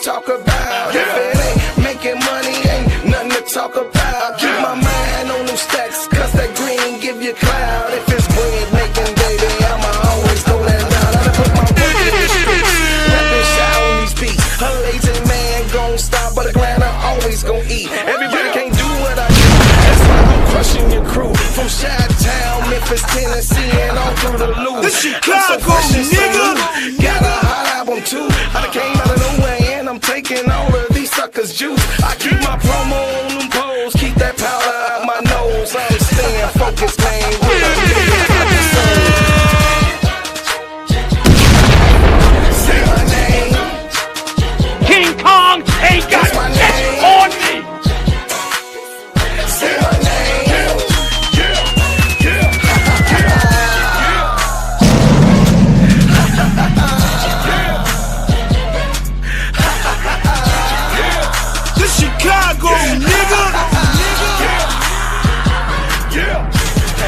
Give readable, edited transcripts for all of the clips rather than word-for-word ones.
Talk about if it ain't making money, ain't nothing to talk about. Keep my mind on them stacks, cause that green give you cloud. If it's bread making, baby, I'ma always go that route. I done put my work in the streets, rapping shot on these beats. A lazy man gon' stop, but a grinder always gon' eat. Everybody can't do what I do, that's why I'm crushing your crew. From Chi-Town, Memphis, Tennessee, and all through the loop. The Chicago nigga got a hot album too. I done came out of nowhere, I'm taking all of these suckers' juice. I keep my promo on them poles, keep that powder out my nose. I'm staying focused, man. With a nigga fucking soul. Say my name. King Kong ain't got shit on me. Say my name. Chicago, nigga.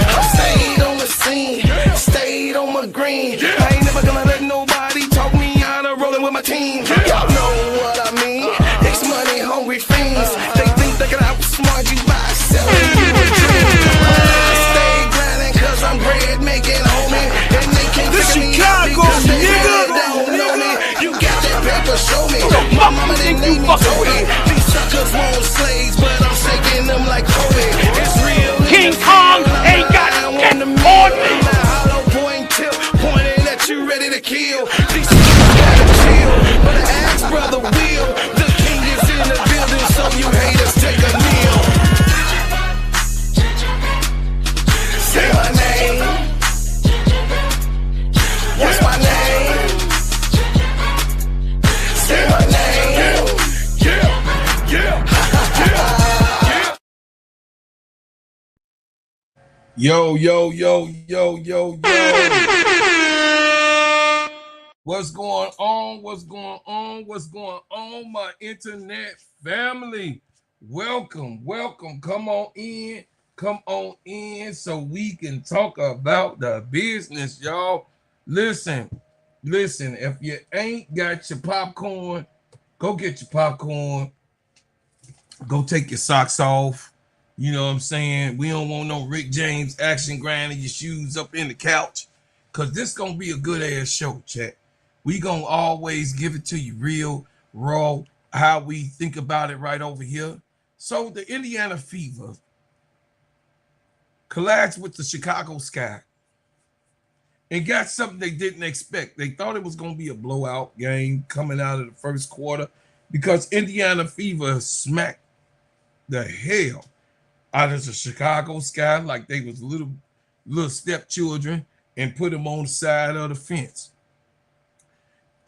I stayed on the scene, stayed on my green. I ain't never gonna let nobody talk me out of rolling with my team. Y'all know what I mean. It's money hungry fiends. They think they can outsmart you by selling you a dream. I stay grinding cause I'm bread making, homie. And they can't figure me out because they really don't know me. You got that paper, show me. My mama didn't name me Toby. Suckers want slaves, but I'm shaking them like Kobe. It's real. King Kong ain't got shit on me. Hollow point tip pointing at you, ready to kill. These suckers gotta chill, but I ask brother Will. The king is in the building, so you haters take a kneel. Say my name. What's my name? Say my name. Yo. What's going on, my internet family? Welcome. Come on in so we can talk about the business, y'all. Listen, if you ain't got your popcorn, go get your popcorn. Go take your socks off. You know what I'm saying? We don't want no Rick James action grinding your shoes up in the couch, because this going to be a good-ass show, chat. We going to always give it to you real, raw, how we think about it right over here. So the Indiana Fever collides with the Chicago Sky and got something they didn't expect. They thought it was going to be a blowout game coming out of the first quarter because Indiana Fever smacked the hell out of the Chicago Sky like they was little stepchildren and put them on the side of the fence.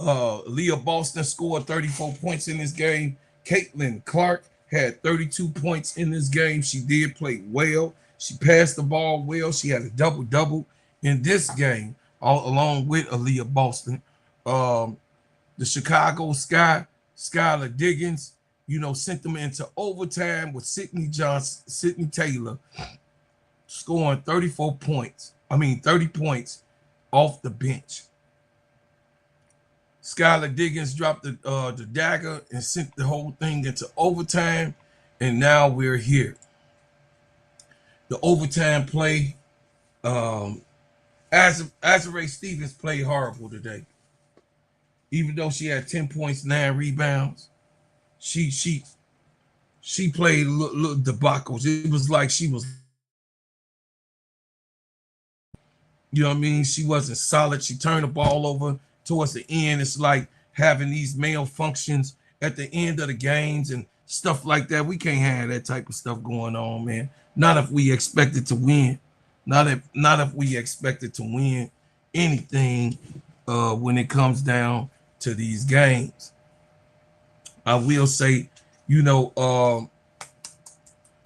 Aliyah Boston scored 34 points in this game. Caitlin Clark had 32 points in this game. She did play well. She passed the ball well. She had a double-double in this game, along with Aliyah Boston. The Chicago Sky, SKYLARDIGGINSSMITH, sent them into overtime with Sydney Taylor scoring 30 points off the bench. SKYLARDIGGINSS dropped the dagger and sent the whole thing into overtime, and now we're here. The overtime play, Azurá Stevens played horrible today. Even though she had 10 points, 9 rebounds, she played little debacles. It was like she was, you know what I mean? She wasn't solid. She turned the ball over towards the end. It's like having these malfunctions at the end of the games and stuff like that. We can't have that type of stuff going on, man. Not if we expected to win. Not if we expected to win anything when it comes down to these games. I will say,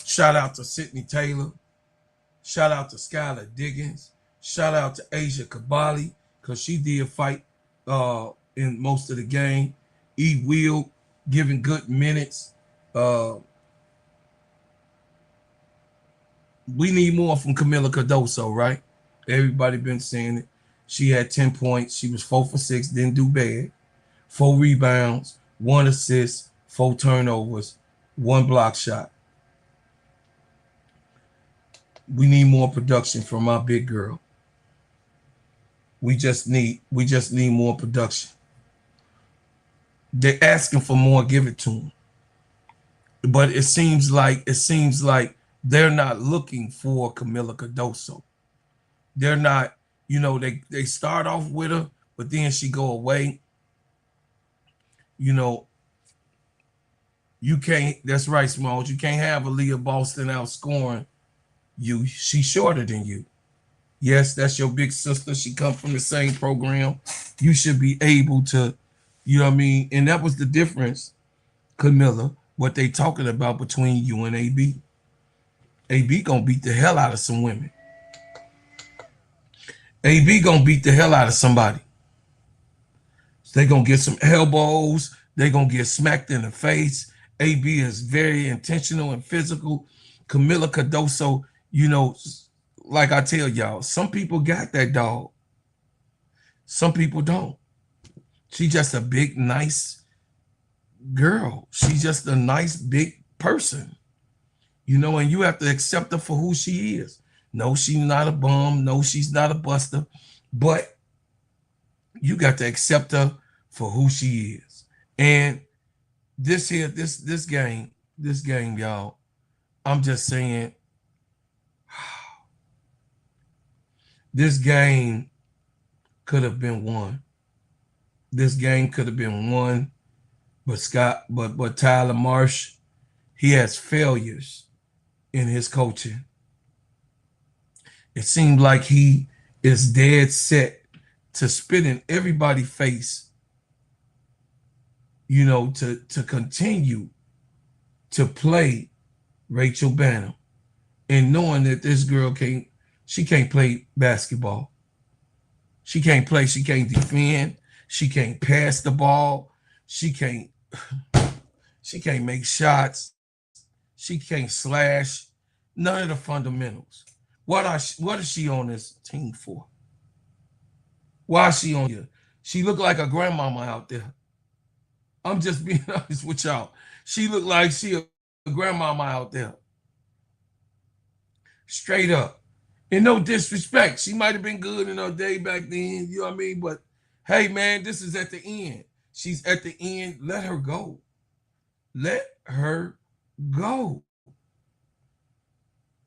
shout out to Sydney Taylor. Shout out to Skylar Diggins. Shout out to Asia Kabali, because she did fight in most of the game. E. Will giving good minutes. We need more from Camila Cardoso, right? Everybody been saying it. She had 10 points. She was 4 for 6, didn't do bad. 4 rebounds, 1 assist, 4 turnovers, 1 block shot. We need more production from our big girl. We just need more production. They're asking for more, give it to them. But it seems like they're not looking for Camila Cardoso. They're not, they start off with her, but then she go away. You can't, that's right, Smalls. You can't have Aliyah Boston outscoring you. She's shorter than you. Yes, that's your big sister. She come from the same program. You should be able to, And that was the difference, Camilla, what they talking about between you and AB. AB gonna beat the hell out of some women. AB gonna beat the hell out of somebody. They gonna get some elbows. They gonna get smacked in the face. AB is very intentional and physical. Camila Cardoso, like I tell y'all, some people got that dog. Some people don't. She's just a big, nice girl. She's just a nice, big person. And you have to accept her for who she is. No, she's not a bum. No, she's not a buster. But you got to accept her for who she is. And this game, y'all, I'm just saying, this game could have been won. This game could have been won, but Tyler Marsh, he has failures in his coaching. It seems like he is dead set to spit in everybody's face, to continue to play Rachel Banham, and knowing that this girl can't play basketball. She can't play, she can't defend, she can't pass the ball, she can't make shots, she can't slash, none of the fundamentals. What is she on this team for? Why is she on here? She look like a grandmama out there. I'm just being honest with y'all. She look like she a grandmama out there. Straight up. And no disrespect. She might have been good in her day back then, you know what I mean? But hey, man, this is at the end. She's at the end. Let her go. Let her go.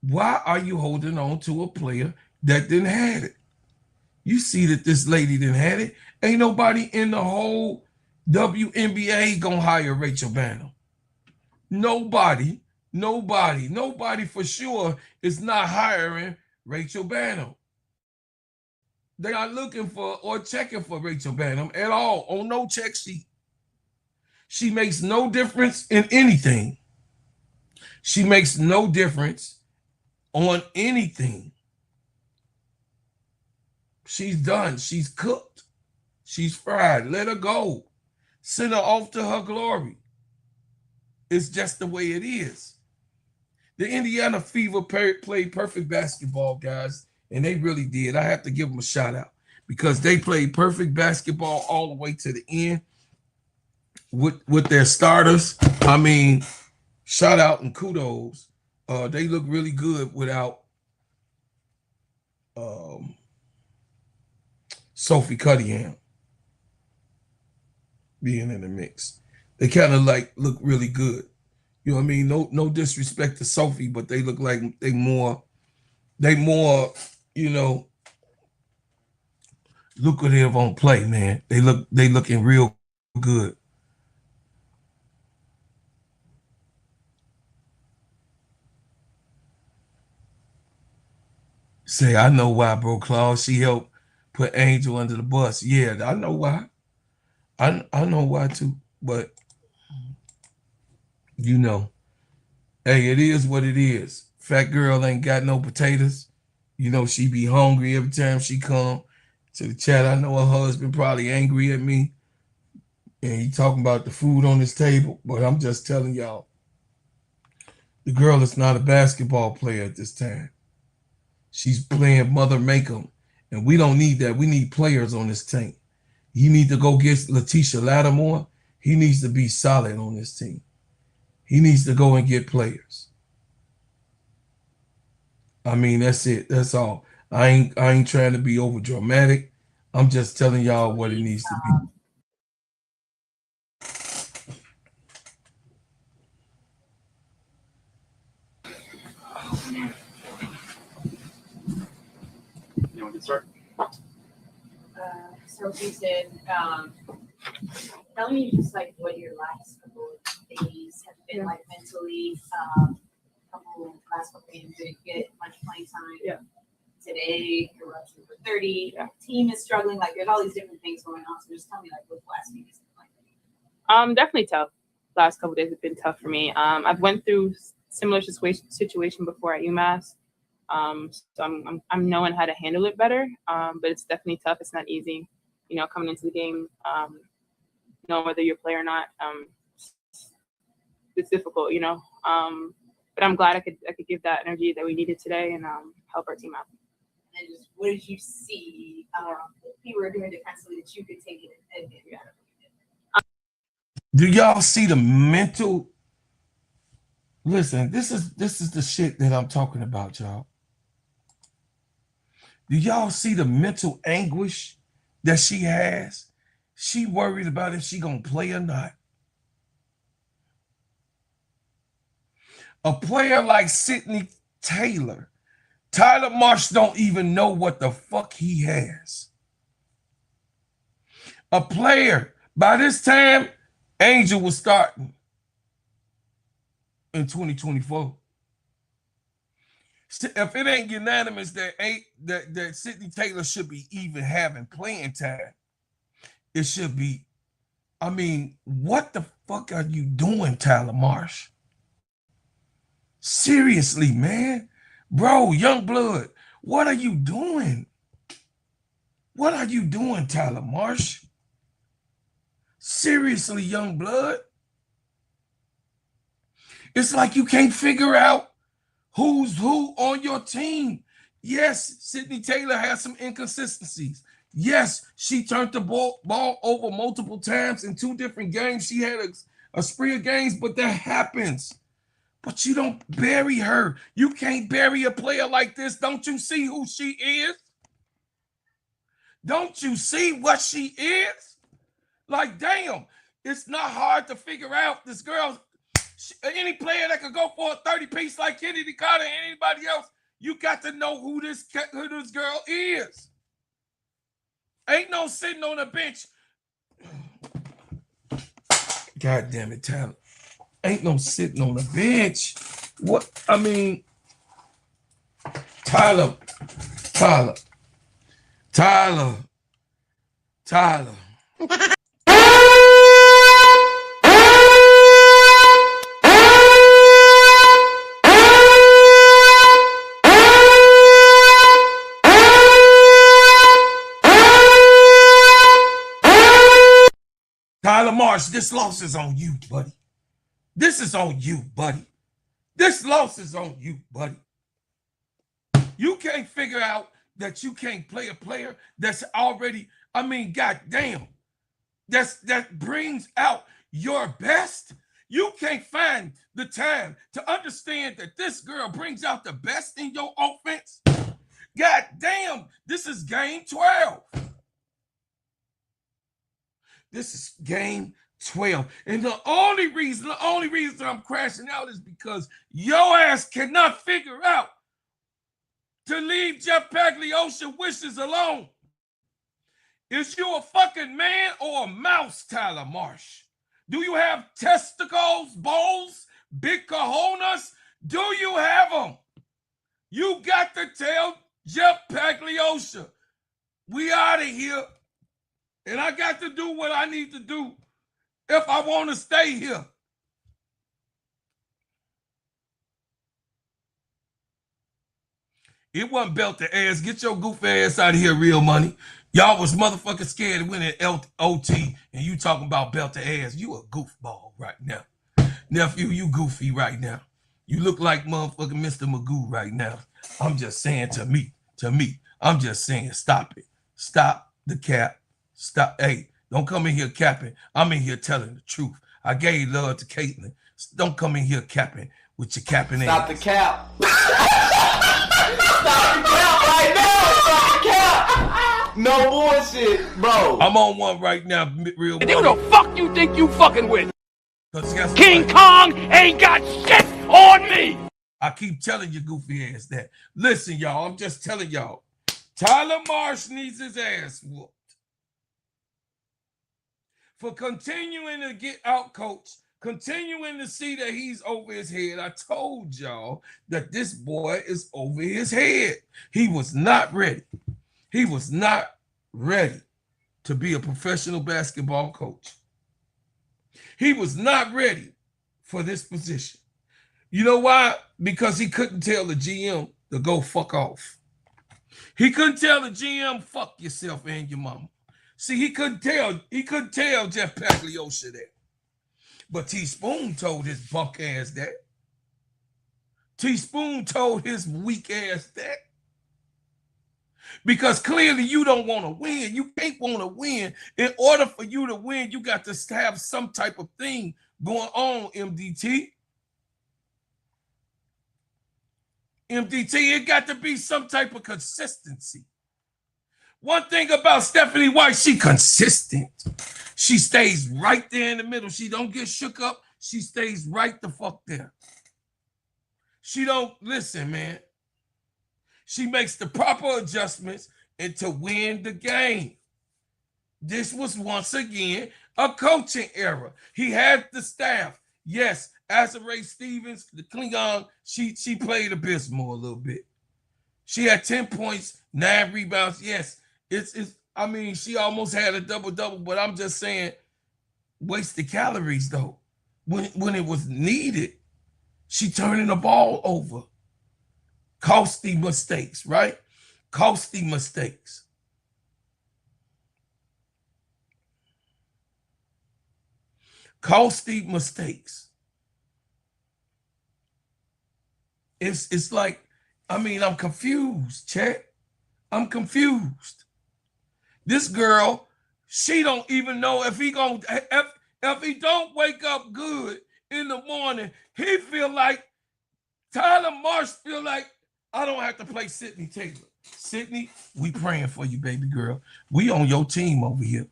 Why are you holding on to a player that didn't have it? You see that this lady didn't have it. Ain't nobody in the whole WNBA gonna hire Rachel Banham. Nobody for sure is not hiring Rachel Banham. They're not looking for or checking for Rachel Banham at all on no check sheet. She makes no difference in anything. She makes no difference on anything. She's done. She's cooked. She's fried. Let her go. Send her off to her glory. It's just the way it is. The Indiana Fever played perfect basketball, guys, and they really did. I have to give them a shout out because they played perfect basketball all the way to the end with their starters. I mean, shout out and kudos. They look really good without Sophie Cunningham being in the mix. They kind of look really good. You know what I mean? No disrespect to Sophie, but they look like they more, lucrative on play, man. They looking real good. Say, I know why, bro, Claude. She helped put Angel under the bus. Yeah, I know why. I know why too. But hey, it is what it is. Fat girl ain't got no potatoes. She be hungry every time she come to the chat. I know her husband probably angry at me and he talking about the food on his table, but I'm just telling y'all, the girl is not a basketball player at this time. She's playing mother make 'em, and we don't need that. We need players on this team. You need to go get Letitia Lattimore. He needs to be solid on this team. He needs to go and get players. I mean, that's it. That's all. I ain't trying to be over dramatic. I'm just telling y'all what it needs to be. You want to start? So you said, tell me just like what your last couple of days have been like mentally. Last couple of games didn't get much playing time. Yeah. Today you're rushing for 30. Yeah. Team is struggling. Like there's all these different things going on. So just tell me like what the last few days have been like. Definitely tough. Last couple of days have been tough for me. I've went through similar situation before at UMass. So I'm knowing how to handle it better. But it's definitely tough. It's not easy. You know, coming into the game, knowing whether you're a player or not, it's difficult, you know. But I'm glad I could give that energy that we needed today and help our team out. And just what did you see people were doing defensively that you could take it and get better? Do y'all see the mental? Listen, this is the shit that I'm talking about, y'all. Do y'all see the mental anguish that she has? She worried about if she gonna play or not. A player like Sydney Taylor, Tyler Marsh don't even know what the fuck he has. A player, by this time, Angel was starting in 2024. If it ain't unanimous that Sydney Taylor should be even having playing time, it should be. I mean, what the fuck are you doing, Tyler Marsh? Seriously, man. Bro, young blood, what are you doing? What are you doing, Tyler Marsh? Seriously, young blood. It's like you can't figure out who's who on your team. Yes, Sydney Taylor has some inconsistencies. Yes, she turned the ball over multiple times in 2 different games. She had a spree of games, but that happens. But you don't bury her. You can't bury a player like this. Don't you see who she is? Don't you see what she is? Like, damn, it's not hard to figure out this girl. Any player that could go for a 30-piece like Kennedy Carter and anybody else, you got to know who this girl is. Ain't no sitting on a bench. God damn it, Tyler. Ain't no sitting on a bench. What? I mean, Tyler. Tyler Marsh, this loss is on you, buddy. This is on you, buddy. This loss is on you, buddy. You can't figure out that you can't play a player that's already, I mean, goddamn, that brings out your best. You can't find the time to understand that this girl brings out the best in your offense. God damn, this is game 12. This is game 12. And the only reason I'm crashing out is because your ass cannot figure out to leave Jeff Pagliosha wishes alone. Is you a fucking man or a mouse, Tyler Marsh? Do you have testicles, balls, big cojones? Do you have them? You got to tell Jeff Pagliosha, we out of here. And I got to do what I need to do if I want to stay here. It wasn't belt to ass. Get your goof ass out of here, real money. Y'all was motherfucking scared to win at OT, and you talking about belt the ass. You a goofball right now. Nephew, you goofy right now. You look like motherfucking Mr. Magoo right now. I'm just saying to me, I'm just saying, stop it. Stop the cap. Stop. Hey, don't come in here capping. I'm in here telling the truth. I gave love to Caitlin. Don't come in here capping with your capping ass. Stop the cap. Stop the cap right now. Stop the cap. No bullshit, bro. I'm on one right now, real. And who the fuck you think you fucking with? King Kong ain't got shit on me. I keep telling you goofy ass that. Listen, y'all, I'm just telling y'all. Tyler Marsh needs his ass whooped for continuing to get out coached, continuing to see that he's over his head. I told y'all that this boy is over his head. He was not ready. He was not ready to be a professional basketball coach. He was not ready for this position. You know why? Because he couldn't tell the GM to go fuck off. He couldn't tell the GM, fuck yourself and your mama. See, he couldn't tell Jeff Pagliosha that. But T-Spoon told his bunk ass that. T-Spoon told his weak ass that. Because clearly you don't want to win. You can't want to win. In order for you to win, you got to have some type of thing going on, MDT. MDT, it got to be some type of consistency. One thing about Stephanie White, she consistent. She stays right there in the middle. She don't get shook up. She stays right the fuck there. She don't, listen, man. She makes the proper adjustments and to win the game. This was once again a coaching error. He had the staff. Yes, Azarae Stevens, the Klingon, she played abysmal a little bit. She had 10 points, 9 rebounds. Yes, I mean, she almost had a double-double, but I'm just saying wasted calories, though. When it was needed, she turning the ball over. Costly mistakes, right? Costly mistakes. Costly mistakes. It's like, I mean, I'm confused, Chet. I'm confused. This girl, she don't even know if he don't wake up good in the morning, he feel like, Tyler Marsh feel like, I don't have to play Sydney Taylor. Sydney, we praying for you, baby girl. We on your team over here.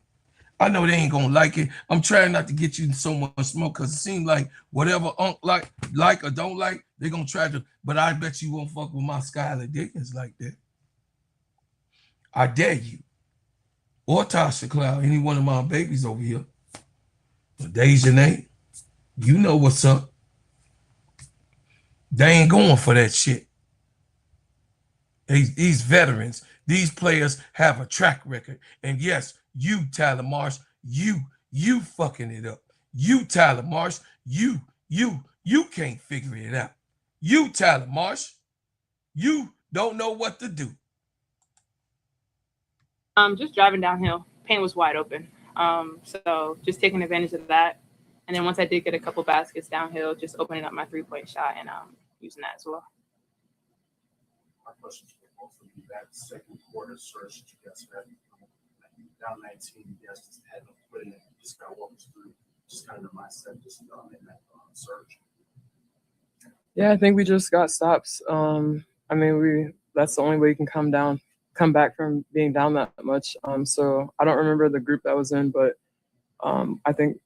I know they ain't gonna like it. I'm trying not to get you so much smoke because it seems like whatever Unc like or don't like, they're gonna try to, but I bet you won't fuck with my SKYLARDIGGINSSMITH like that. I dare you. Or Tasha Cloud, any one of my babies over here. Dejanay, you know what's up. They ain't going for that shit. These veterans, these players have a track record. And yes, you, Tyler Marsh, you fucking it up. You, Tyler Marsh, you can't figure it out. You, Tyler Marsh, you don't know what to do. Just driving downhill, paint was wide open. So just taking advantage of that. And then once I did get a couple baskets downhill, just opening up my three-point shot and using that as well. My question for both of you, that second quarter surge that you guys had, down 19, you guys just had no put in it. Just kind of walk us through just kind of the mindset just in that surge. Yeah, I think we just got stops. I mean, that's the only way you can come back from being down that much. So I don't remember the group that was in, but I think,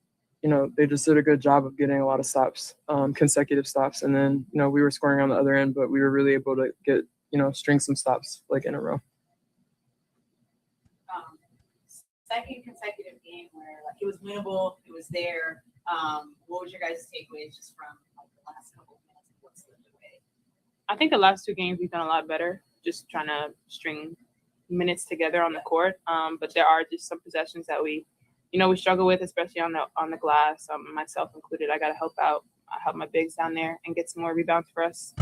they just did a good job of getting a lot of stops, consecutive stops. And then, we were scoring on the other end, but we were really able to get, string some stops like in a row. Second consecutive game where it was winnable, it was there. What was your guys' takeaways just from the last couple of minutes of what's slipped away? I think the last 2 games we've done a lot better, just trying to string minutes together on the court. But there are just some possessions that we struggle with, especially on the glass. Myself included, I got to help out. I help my bigs down there and get some more rebounds for us.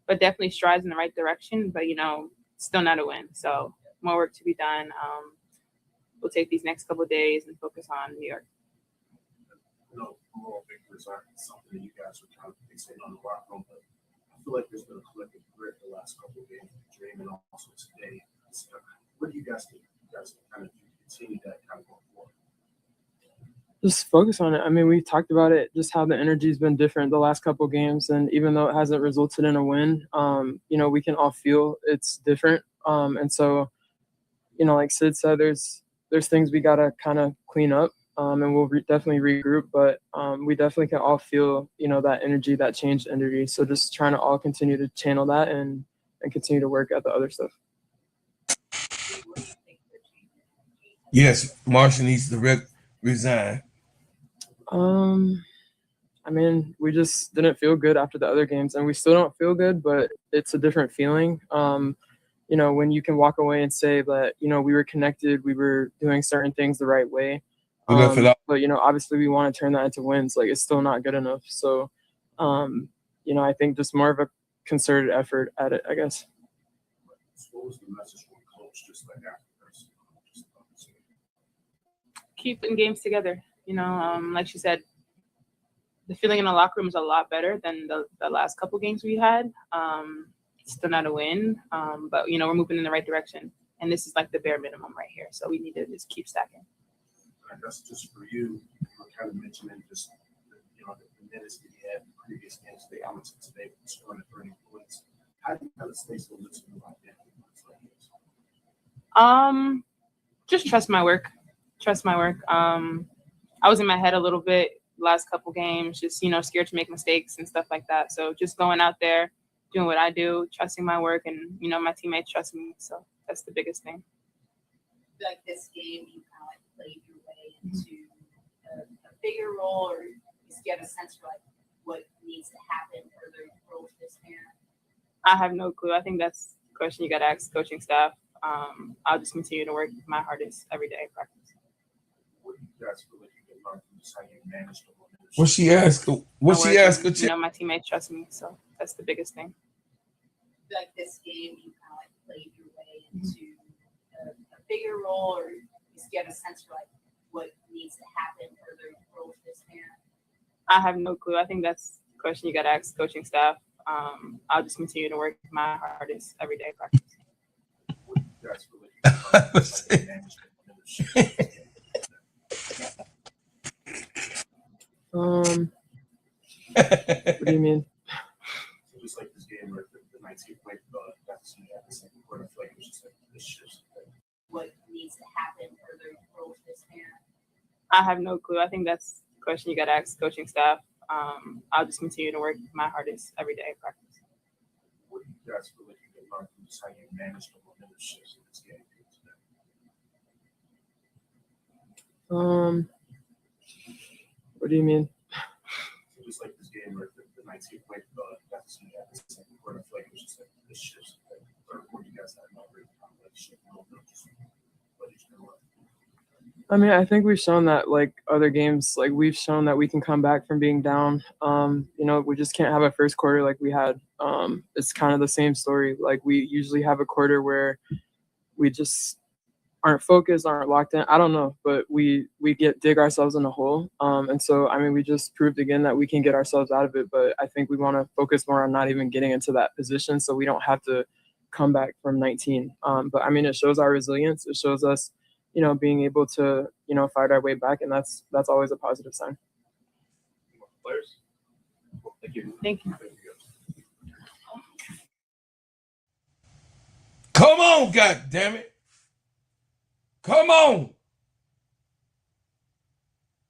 But definitely strides in the right direction. But still not a win. So more work to be done. We'll take these next couple of days and focus on New York. I know moral victories aren't something that you guys are trying to fixate on the locker room, but I feel like there's been a collective grit the last couple of games, Dream, and also today. What do you guys think you guys can kind of continue that kind of going forward? Just focus on it. I mean, we talked about it, just how the energy's been different the last couple of games, and even though it hasn't resulted in a win, you know, we can all feel it's different. And so, you know, like Sid said, there's things we gotta kind of clean up, and we'll definitely regroup. But we definitely can all feel, you know, that energy, that changed energy. So just trying to all continue to channel that and continue to work at the other stuff. Yes, Marsh needs to resign. I mean, we just didn't feel good after the other games, and we still don't feel good, but it's a different feeling. You know, when you can walk away and say that, you know, we were connected, we were doing certain things the right way. But, you know, obviously we want to turn that into wins. Like, it's still not good enough. So, you know, I think just more of a concerted effort at it, I guess. What was the message from coach just like after this? Keep putting games together. You know, like she said, the feeling in the locker room is a lot better than the last couple games we had. It's still not a win, but, you know, we're moving in the right direction. And this is like the bare minimum right here. So we need to just keep stacking. I guess just for you, you were kind of mentioning just, you know, the minutes that you had in previous games today, how much today was scoring at 30 points. How do you kind of stay so listening like that? Just trust my work. Trust my work. I was in my head a little bit last couple games, just, you know, scared to make mistakes and stuff like that. So just going out there, doing what I do, trusting my work, and, you know, my teammates trust me. So that's the biggest thing. Like this game, you kind of like played your way into a bigger role, or just get a sense for like what needs to happen for the growth this year? I have no clue. I think that's the question you got to ask coaching staff. I'll just continue to work my hardest every day in practice. What do you guys feel like you can learn from just how you manage the leadership? What she asked? What she asked? You know, my teammates trust me, so that's the biggest thing. Like this game, you kind of like played your way into a bigger role, or just get a sense for like what needs to happen for the growth this year? I have no clue. I think that's the question you got to ask coaching staff. I'll just continue to work my hardest every day in practice. What do you guys feel like you can learn from just how you manage the leadership? What do you mean? So just like this game where the 19th-point deficit at the second quarter, I feel like it was just like this shift. What needs to happen for the growth this year? I have no clue. I think that's the question you got to ask coaching staff. I'll just continue to work my hardest every day in practice. What do you guys feel like you can learn from just how you manage the leadership in this game today? What do you mean? So just like this game where the 19th-point deficit at the second quarter, I feel like it was just like this shift. Third quarter, you guys had no great competition. I mean, I think we've shown that, like other games, like we've shown that we can come back from being down. You know, we just can't have a first quarter like we had. It's kind of the same story. Like we usually have a quarter where we just aren't focused, aren't locked in. I don't know, but we dig ourselves in a hole. And so, I mean, we just proved again that we can get ourselves out of it. But I think we want to focus more on not even getting into that position, so we don't have to come back from 19. But I mean, it shows our resilience. It shows us, you know, being able to, you know, fight our way back, and that's always a positive sign. Players? Thank you. Thank you. Come on, God damn it! Come on!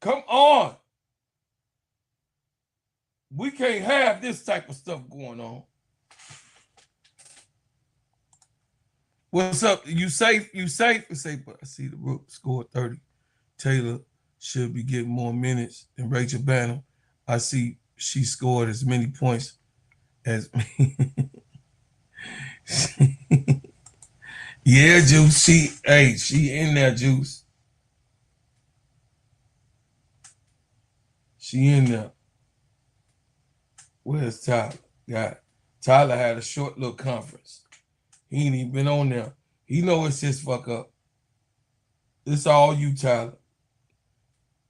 Come on! We can't have this type of stuff going on. What's up? You safe? You safe? You safe? But I see the Rook scored 30. Taylor should be getting more minutes than Rachel Banner. I see she scored as many points as me. Yeah, Juice. She in there, Juice. She in there. Where's Tyler? Tyler had a short little conference. He ain't even been on there. He know it's his fuck up. It's all you, Tyler.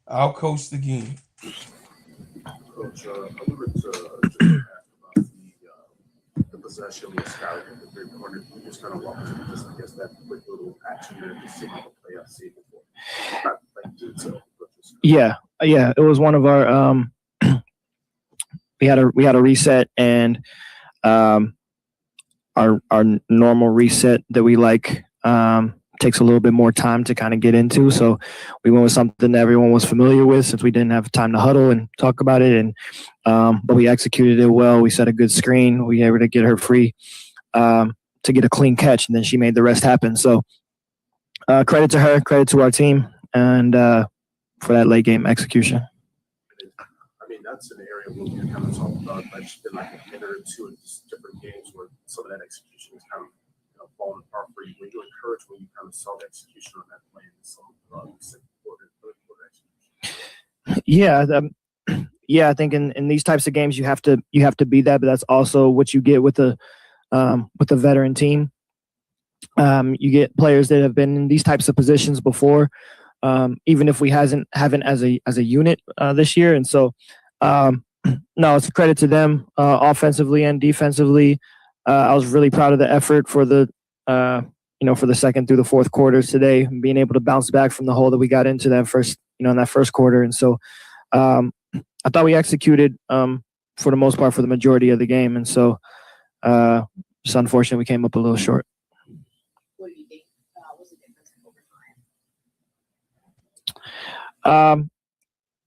I'll coach again. Coach, I wanted to just ask about the possession with Skylar in the three-pointer. Can you just kind of walk us through just, I guess, that quick little action there to see how the play I've seen before? Not like detail, but just Yeah, it was one of our we had a reset, and our normal reset that we like takes a little bit more time to kind of get into. So we went with something that everyone was familiar with, since we didn't have time to huddle and talk about it. And but we executed it well. We set a good screen. We were able to get her free to get a clean catch, and then she made the rest happen. So credit to her, credit to our team, and for that late game execution. I mean, that's an area where we kind of talked about, like, it's been like a minute or two in different games where some of that execution is kind of falling apart for you. Were you encouraged when you kind of saw the execution on that play in some second quarter, third quarter execution? Yeah, I think in these types of games you have to be that, but that's also what you get with the veteran team. You get players that have been in these types of positions before, even if we haven't as a unit this year. And so, no, it's a credit to them offensively and defensively. I was really proud of the effort for the for the second through the fourth quarters today, being able to bounce back from the hole that we got into that first, in that first quarter. And so I thought we executed for the most part for the majority of the game. And so just unfortunate we came up a little short. What do you think was the difference in overtime?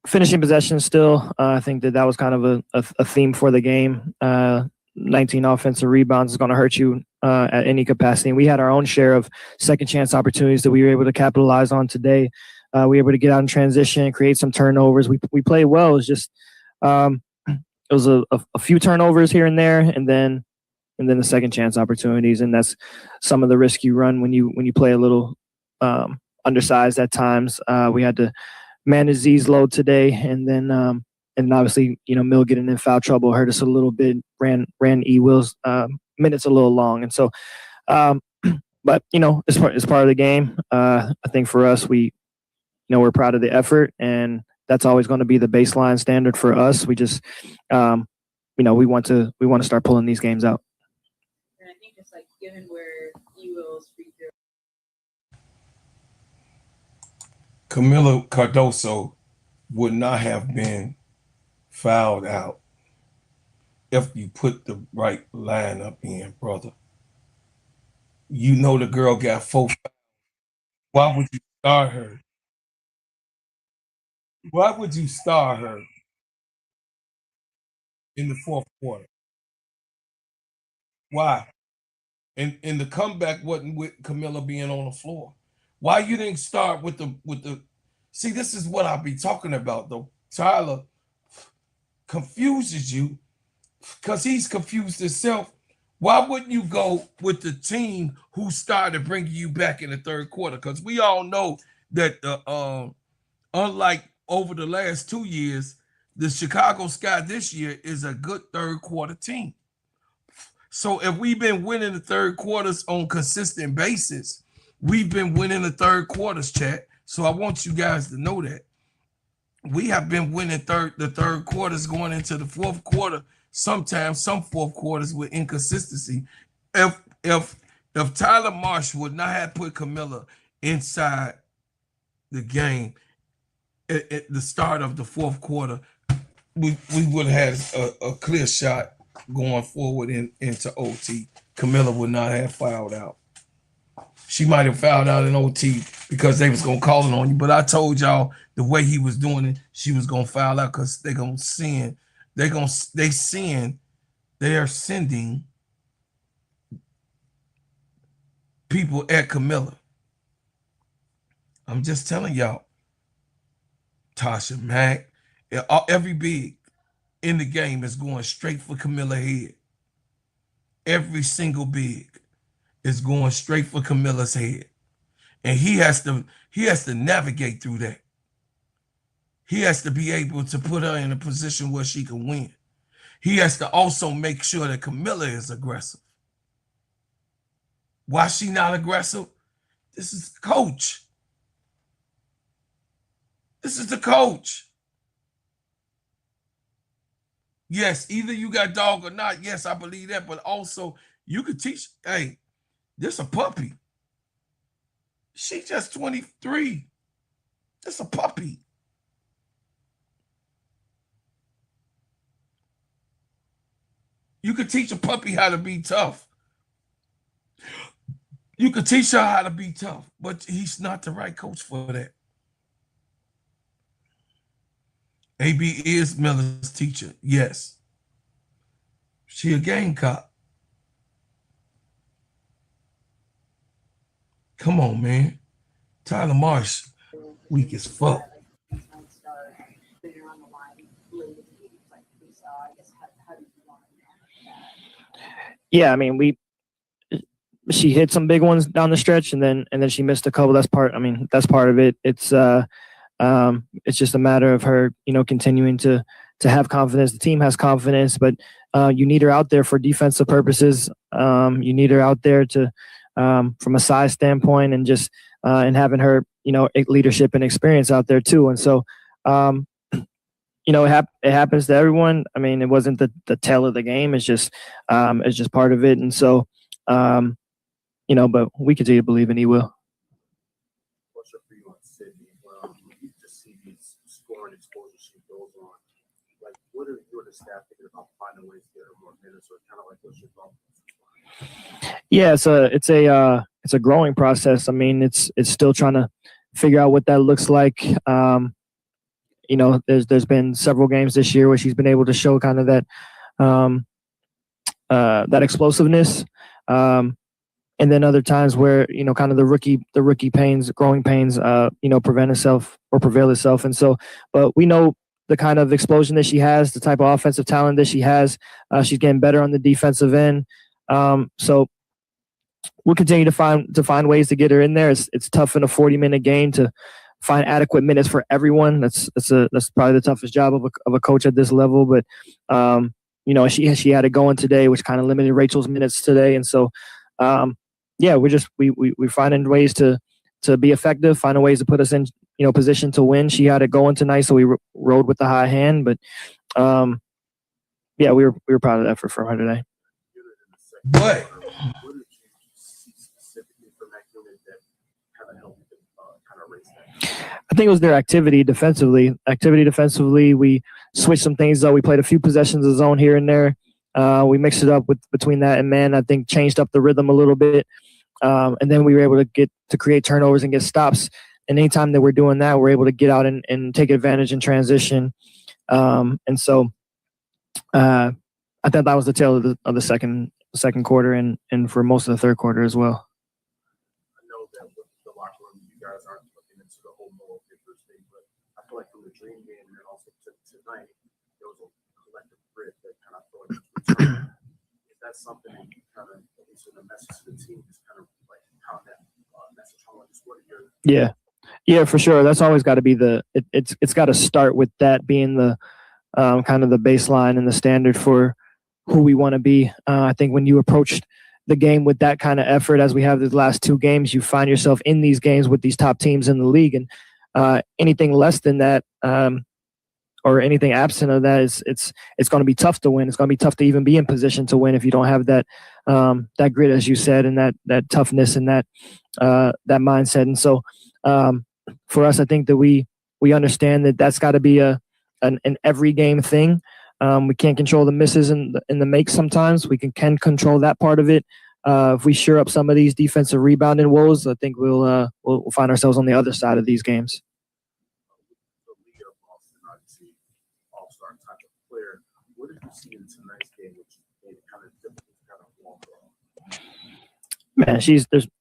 Finishing possession still. I think that was kind of a theme for the game. 19 offensive rebounds is going to hurt you at any capacity. And we had our own share of second chance opportunities that we were able to capitalize on today. We were able to get out in transition, create some turnovers. We played well. It was just it was a few turnovers here and there, and then the second chance opportunities. And that's some of the risk you run when you play a little undersized at times. We had to manage Z's load today, and then and obviously, Mill getting in foul trouble hurt us a little bit, ran E-Will's minutes a little long. And so, but, it's part of the game. I think for us, we're proud of the effort, and that's always going to be the baseline standard for us. We just, we want to start pulling these games out. And I think just like given where E-Will's free throw. Camila Cardoso would not have been fouled out if you put the right lineup in, brother. The girl got 4 fouls. Why would you start her? Why would you start her in the fourth quarter? Why? And the comeback wasn't with Camilla being on the floor. Why you didn't start with the see, this is what I'll be talking about, though. Tyler confuses you because he's confused himself. Why wouldn't you go with the team who started bringing you back in the third quarter? Because we all know that unlike over the last 2 years, the Chicago Sky this year is a good third quarter team. So if we've been winning the third quarters on consistent basis, we've been winning the third quarters, chat. So I want you guys to know that. We have been winning the third quarters going into the fourth quarter. Sometimes some fourth quarters with inconsistency. If Tyler Marsh would not have put Camilla inside the game at the start of the fourth quarter, we would have had a clear shot going forward into OT. Camilla would not have fouled out. She might have fouled out in OT because they was gonna call it on you. But I told y'all the way he was doing it, she was gonna foul out because they are sending people at Camilla. I'm just telling y'all. Tasha Mack, every big in the game is going straight for Camilla head. Every single big is going straight for Camilla's head. And he has to navigate through that. He has to be able to put her in a position where she can win. He has to also make sure that Camilla is aggressive. Why she not aggressive? This is the coach. This is the coach. Yes, either you got dog or not. Yes, I believe that. But also, you could teach, hey, this a puppy. She just 23. This a puppy. You could teach a puppy how to be tough. You could teach her how to be tough, but he's not the right coach for that. AB is Miller's teacher, yes. She a Gamecock. Come on, man. Tyler Marsh, weak as fuck. Yeah, I mean, she hit some big ones down the stretch, and then she missed a couple. That's part of it. It's just a matter of her, continuing to have confidence. The team has confidence, but you need her out there for defensive purposes. You need her out there to from a size standpoint, and just and having her, leadership and experience out there too. And so it happens to everyone. I mean, it wasn't the tail of the game. It's just part of it. And so, but we continue to believe in he will. What's your view on Sydney? You just see these scoring exposure she goes on. Like, what are you and the staff thinking about finding ways to get her more minutes, or kind of like what's your thought? Yeah, it's a growing process. I mean, it's still trying to figure out what that looks like. There's been several games this year where she's been able to show kind of that explosiveness. And then other times where, kind of the rookie pains, growing pains, prevail itself. And so, but we know the kind of explosion that she has, the type of offensive talent that she has. She's getting better on the defensive end. So we'll continue to find ways to get her in there. It's tough in a 40-minute game to find adequate minutes for everyone. That's probably the toughest job of a coach at this level. But she had it going today, which kind of limited Rachel's minutes today. And so we're finding ways to be effective, finding ways to put us in position to win. She had it going tonight, so we rode with the high hand. But we were proud of the effort from her today. But what did you see specifically from that unit that kind of helped kind of raise that? I think it was their activity defensively. We switched some things up. We played a few possessions of zone here and there. We mixed it up between that and man. I think changed up the rhythm a little bit, and then we were able to create turnovers and get stops. And anytime that we're doing that, we're able to get out and take advantage in transition. And so I thought that was the tail of the second quarter and for most of the third quarter as well. I know that with the locker room, you guys aren't looking into the whole moral picture thing, but I feel like from the dream game and then also tonight, there was a collective grit that kind of felt like it was returning. Is that something that you kind of, at least in the message to the team, is kind of like how that message home? What are your Yeah, for sure. That's always got to be it's got to start with that being the kind of the baseline and the standard for who we want to be. I think when you approach the game with that kind of effort, as we have the last two games, you find yourself in these games with these top teams in the league, and anything less than that, or anything absent of that, it's going to be tough to win. It's going to be tough to even be in position to win if you don't have that grit, as you said, and that toughness and that mindset. And so for us, I think that we understand that that's got to be an every game thing. We can't control the misses and the makes sometimes. We can control that part of it. If we shore up some of these defensive rebounding woes, I think we'll find ourselves on the other side of these games. Aliyah, obviously, all-star type of player. What did you see in tonight's game, which made it kind of difficult to kind of walk off?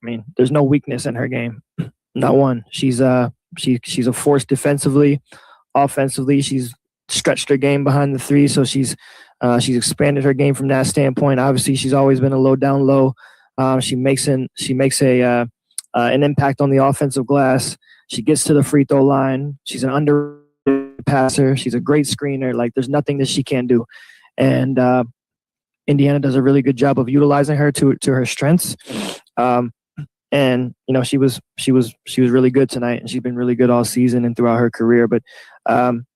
Man, there's no weakness in her game, not one. She's a force defensively, offensively. She's stretched her game behind the three, so she's expanded her game from that standpoint. Obviously, she's always been a low. She makes an impact on the offensive glass. She gets to the free throw line. She's an underrated passer. She's a great screener. Like, there's nothing that she can't do, and Indiana does a really good job of utilizing her to her strengths. And she was really good tonight, and she's been really good all season and throughout her career. But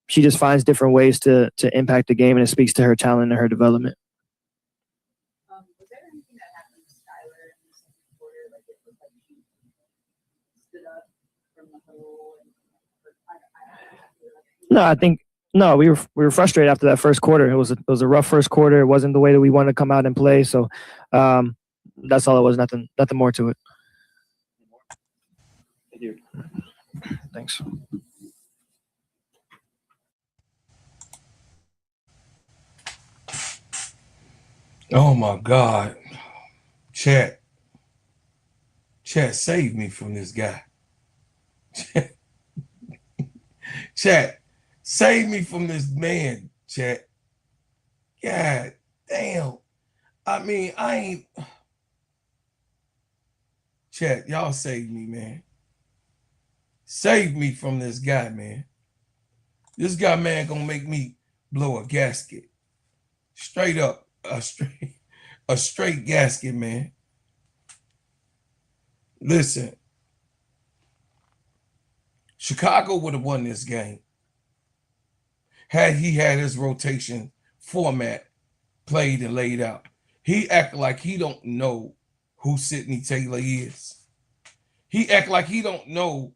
she just finds different ways to impact the game, and it speaks to her talent and her development. Was there anything that happened with Skylar in the second quarter? Like it looked like she stood up from the hole and No, we were frustrated after that first quarter. It was a rough first quarter. It wasn't the way that we wanted to come out and play. So that's all it was. Nothing more to it. Thank you. Thanks. Oh my God. Chat, save me from this guy. Chat, save me from this man, chat. God damn. I mean, I ain't. Chat, y'all save me, man. Save me from this guy, man. This guy, man, gonna make me blow a gasket. Straight up, a straight gasket, man. Listen, Chicago would have won this game had he had his rotation format played and laid out. He act like he don't know who Sydney Taylor is. He act like he don't know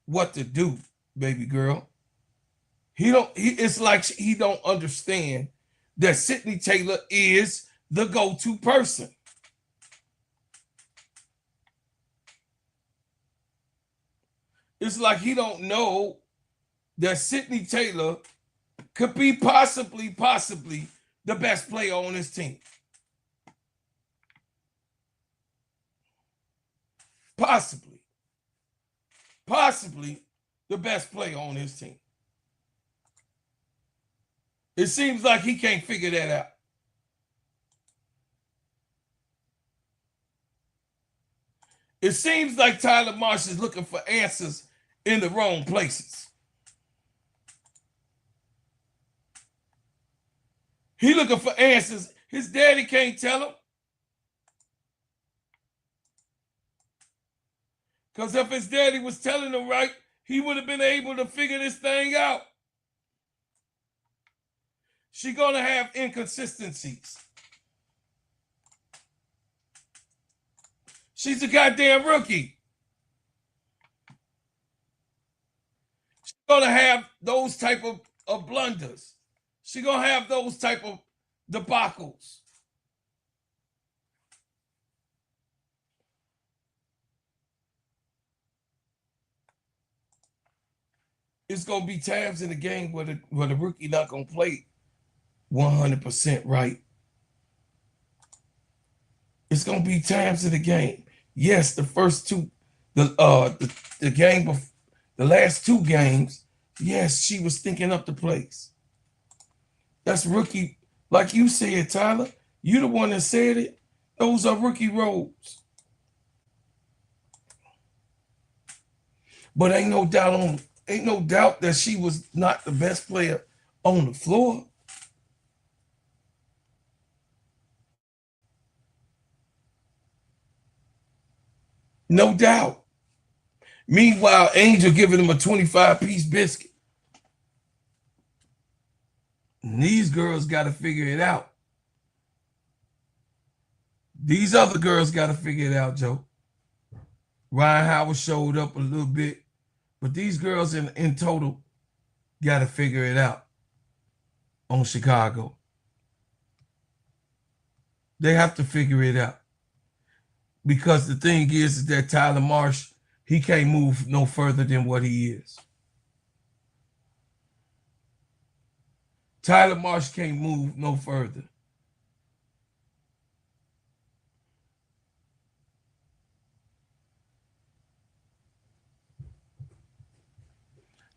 what to do, baby girl. It's like he don't understand that Sydney Taylor is the go-to person. It's like he don't know that Sydney Taylor could be possibly the best player on his team. Possibly the best player on his team. It seems like he can't figure that out. It seems like Tyler Marsh is looking for answers in the wrong places. He looking for answers. His daddy can't tell him. Because if his daddy was telling him right, he would have been able to figure this thing out. She's going to have inconsistencies. She's a goddamn rookie. She's going to have those type of blunders. She's going to have those type of debacles. It's going to be times in the game where the rookie not going to play 100% right. It's going to be times in the game. Yes, the first two, the game before, the last two games, yes, she was thinking up the plays. That's rookie, like you said, Tyler. You the one that said it. Those are rookie roles. But ain't no doubt that she was not the best player on the floor. No doubt. Meanwhile, Angel giving him a 25-piece biscuit. And these girls got to figure it out. These other girls got to figure it out, Joe. Ryan Howard showed up a little bit, but these girls in total got to figure it out on Chicago. They have to figure it out. Because the thing is that Tyler Marsh, he can't move no further than what he is. Tyler Marsh can't move no further.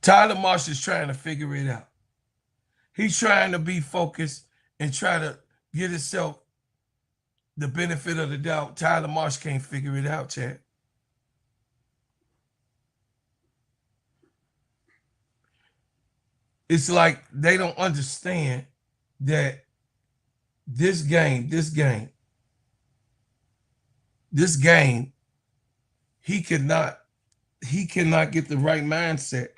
Tyler Marsh is trying to figure it out. He's trying to be focused and try to get himself the benefit of the doubt. Tyler Marsh can't figure it out, Chad. It's like they don't understand that this game, this game, he cannot get the right mindset.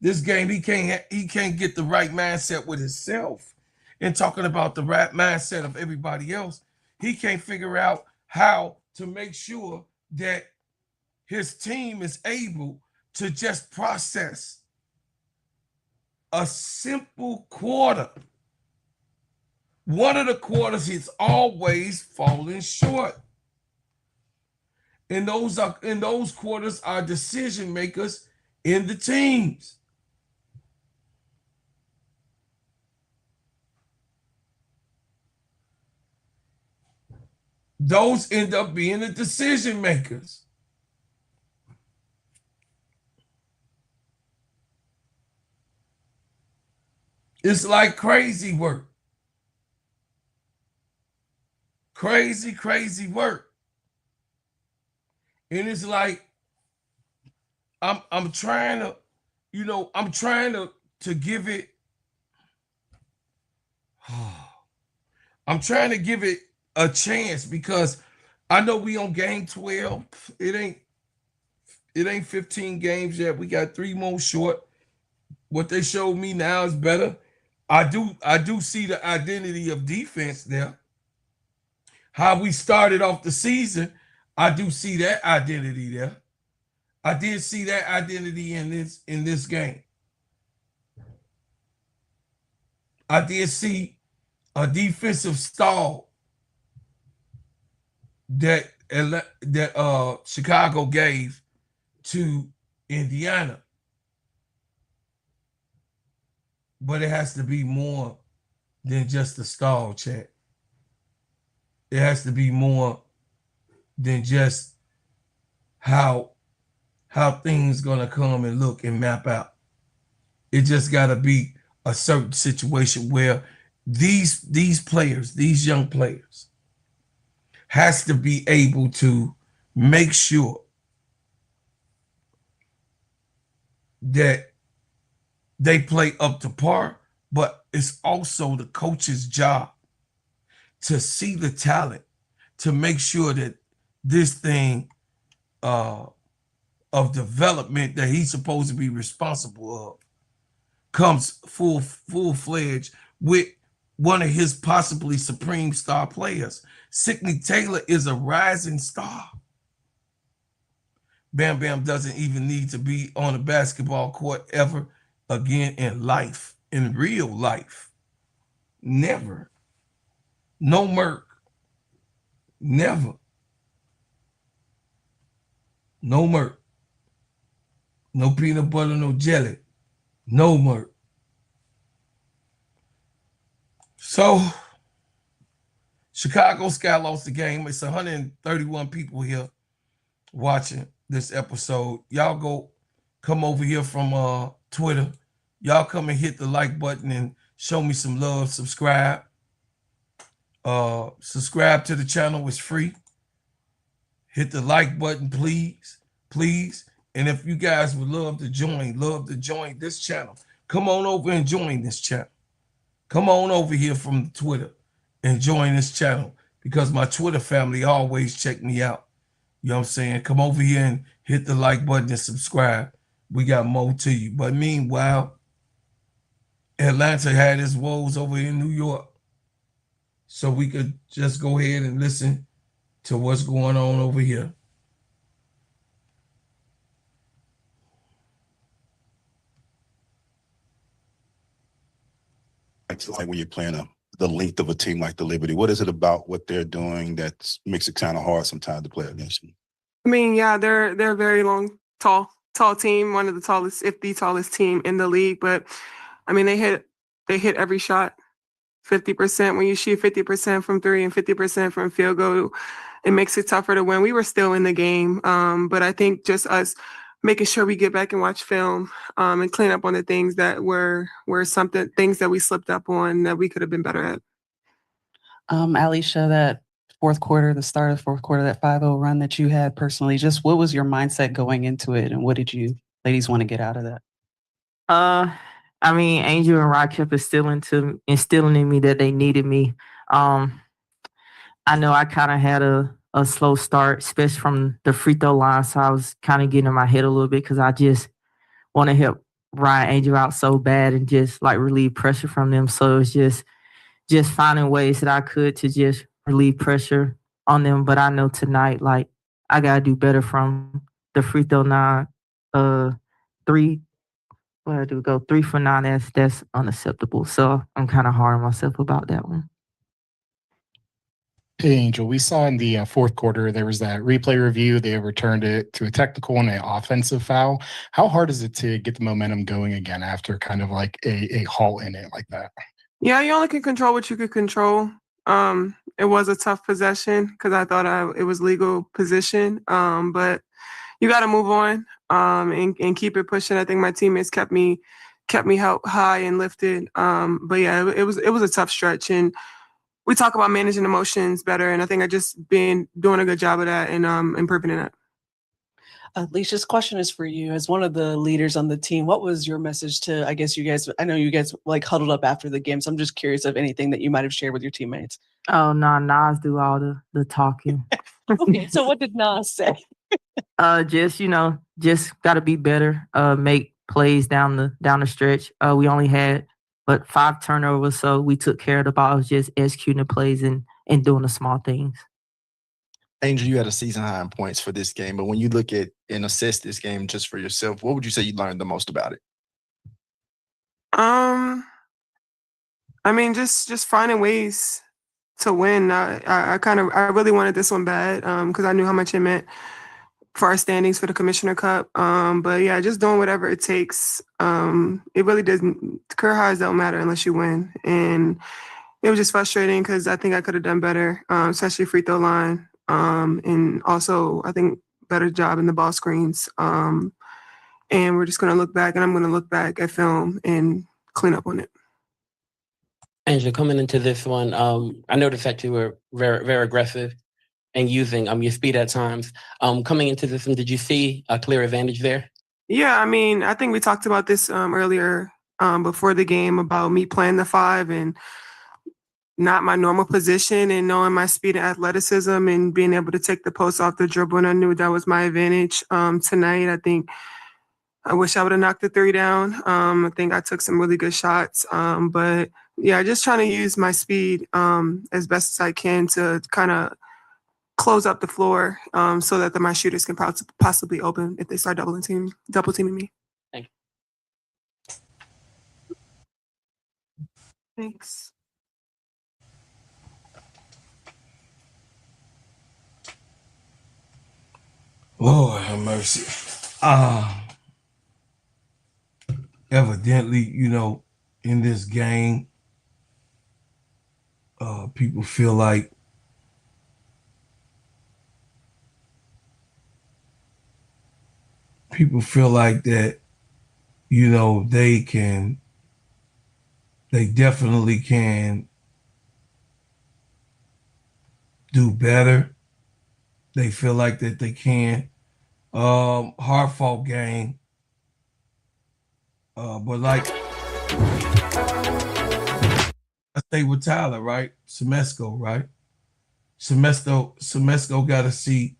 This game, he can't get the right mindset with himself. And talking about the right mindset of everybody else, he can't figure out how to make sure that his team is able to just process a simple quarter. One of the quarters he's always falling short. And those quarters are decision makers in the teams. Those end up being the decision makers. It's like crazy work. Crazy work. And it's like I'm trying to, I'm trying to give it I'm trying to give it a chance because I know we on game 12. It ain't 15 games yet. We got 3 more short. What they showed me now is better. I do see the identity of defense there. How we started off the season, I do see that identity there. I did see that identity in this game. I did see a defensive stall that Chicago gave to Indiana. But it has to be more than just a stall, chat. It has to be more than just how things gonna come and look and map out. It just gotta be a certain situation where these players, these young players, has to be able to make sure that they play up to par, but it's also the coach's job to see the talent, to make sure that this thing of development that he's supposed to be responsible of comes full-fledged with one of his possibly supreme star players. Sidney Taylor is a rising star. Bam Bam doesn't even need to be on a basketball court ever again in life, in real life. Never. No Merc. Never. No Merc. No peanut butter, no jelly. No Merc. So, Chicago Sky lost the game. It's 131 people here watching this episode. Y'all go come over here from Twitter. Y'all come and hit the like button and show me some love. Subscribe. Subscribe to the channel. It's free. Hit the like button, please. Please. And if you guys would love to join this channel, come on over and join this channel. Come on over here from Twitter and join this channel because my Twitter family always check me out. You know what I'm saying? Come over here and hit the like button and subscribe. We got more to you. But meanwhile, Atlanta had its woes over in New York. So we could just go ahead and listen to what's going on over here. It's like when you're playing the length of a team like the Liberty. What is it about what they're doing that makes it kind of hard sometimes to play against them? I mean, yeah, they're a very long, tall team, one of the tallest, if the tallest team in the league. But I mean, they hit every shot, 50%. When you shoot 50% from three and 50% from field goal, it makes it tougher to win. We were still in the game, but I think just us making sure we get back and watch film and clean up on the things that were things that we slipped up on that we could have been better at. Aliyah, that fourth quarter, the start of the fourth quarter, that 5-0 run that you had personally, just what was your mindset going into it, and what did you ladies want to get out of that? I mean, Angel and Rock kept instilling in me that they needed me. I know I kind of had a a slow start, especially from the free throw line. So I was kind of getting in my head a little bit because I just want to help Ryan Angel out so bad and just like relieve pressure from them. So it was just finding ways that I could to just relieve pressure on them. But I know tonight, like, I gotta do better from the free throw line. Three, where do we go? 3 for 9. That's unacceptable. So I'm kind of hard on myself about that one. Hey, Angel, we saw in the fourth quarter, there was that replay review. They overturned it to a technical and an offensive foul. How hard is it to get the momentum going again after kind of like a halt in it like that? Yeah, you only can control what you can control. It was a tough possession because I thought it was legal position. But you got to move on and keep it pushing. I think my teammates kept me high and lifted. But yeah, it was a tough stretch, and we talk about managing emotions better. And I think I just been doing a good job of that and improving in that. Leash, this question is for you. As one of the leaders on the team, what was your message to, I guess you guys, I know you guys like huddled up after the game, so I'm just curious of anything that you might have shared with your teammates. Oh, no, Nas do all the talking. Okay, so what did Nas say? Just got to be better, make plays down the stretch. We only had, 5 turnovers, so we took care of the ball. It was just executing the plays and doing the small things. Angel, you had a season high in points for this game, but when you look at and assess this game just for yourself, what would you say you learned the most about it? I mean, just finding ways to win. I really wanted this one bad because I knew how much it meant for our standings for the Commissioner Cup. But yeah, just doing whatever it takes. It really doesn't. Career highs don't matter unless you win, and it was just frustrating because I think I could have done better, especially free throw line. And also, I think better job in the ball screens. And we're just going to look back, and I'm going to look back at film and clean up on it. Angela, coming into this one, I noticed that you were very, very aggressive and using your speed at times. Coming into this one, did you see a clear advantage there? Yeah, I mean, I think we talked about this earlier before the game about me playing the 5 and not my normal position and knowing my speed and athleticism and being able to take the post off the dribble. And I knew that was my advantage tonight. I wish I would have knocked the 3 down. I think I took some really good shots. But yeah, just trying to use my speed as best as I can to kind of close up the floor so that my shooters can possibly open if they start double teaming me. Thank you. Thanks. Lord have mercy. Evidently, in this game, people feel like that, they definitely can do better. They feel like that they can. Hard fought game. But like I stay with Tyler, right? Semesco, right? Semesco got to see